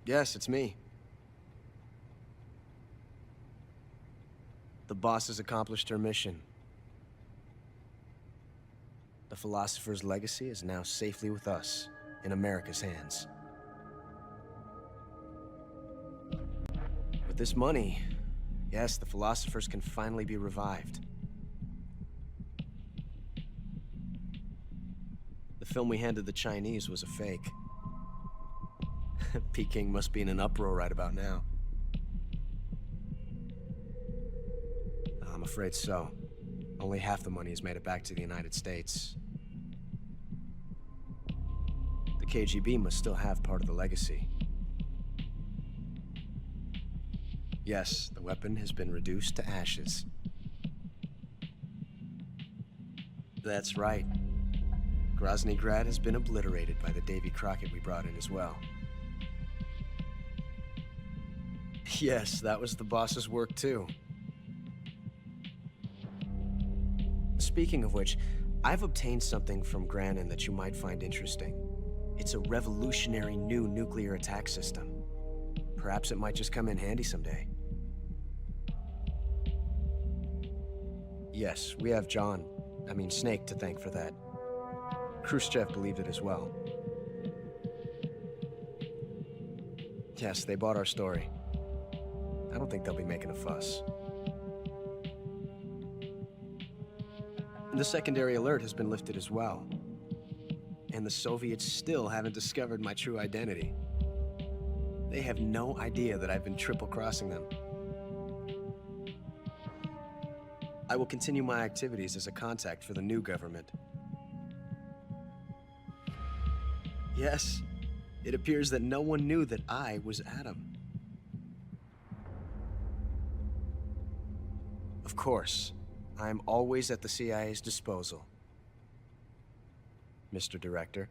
Yes, it's me. The boss has accomplished her mission. The philosopher's legacy is now safely with us, in America's hands. With this money, yes, the philosophers can finally be revived. The film we handed the Chinese was a fake. Peking must be in an uproar right about now. I'm afraid so. Only half the money has made it back to the United States. The KGB must still have part of the legacy. Yes, the weapon has been reduced to ashes. That's right. Grozny Grad has been obliterated by the Davy Crockett we brought in as well. Yes, that was the boss's work too. Speaking of which, I've obtained something from Granin that you might find interesting. It's a revolutionary new nuclear attack system. Perhaps it might just come in handy someday. Yes, we have Snake to thank for that. Khrushchev believed it as well. Yes, they bought our story. I don't think they'll be making a fuss. The secondary alert has been lifted as well. And the Soviets still haven't discovered my true identity. They have no idea that I've been triple-crossing them. I will continue my activities as a contact for the new government. Yes, it appears that no one knew that I was Adam. Of course, I am always at the CIA's disposal, Mr. Director.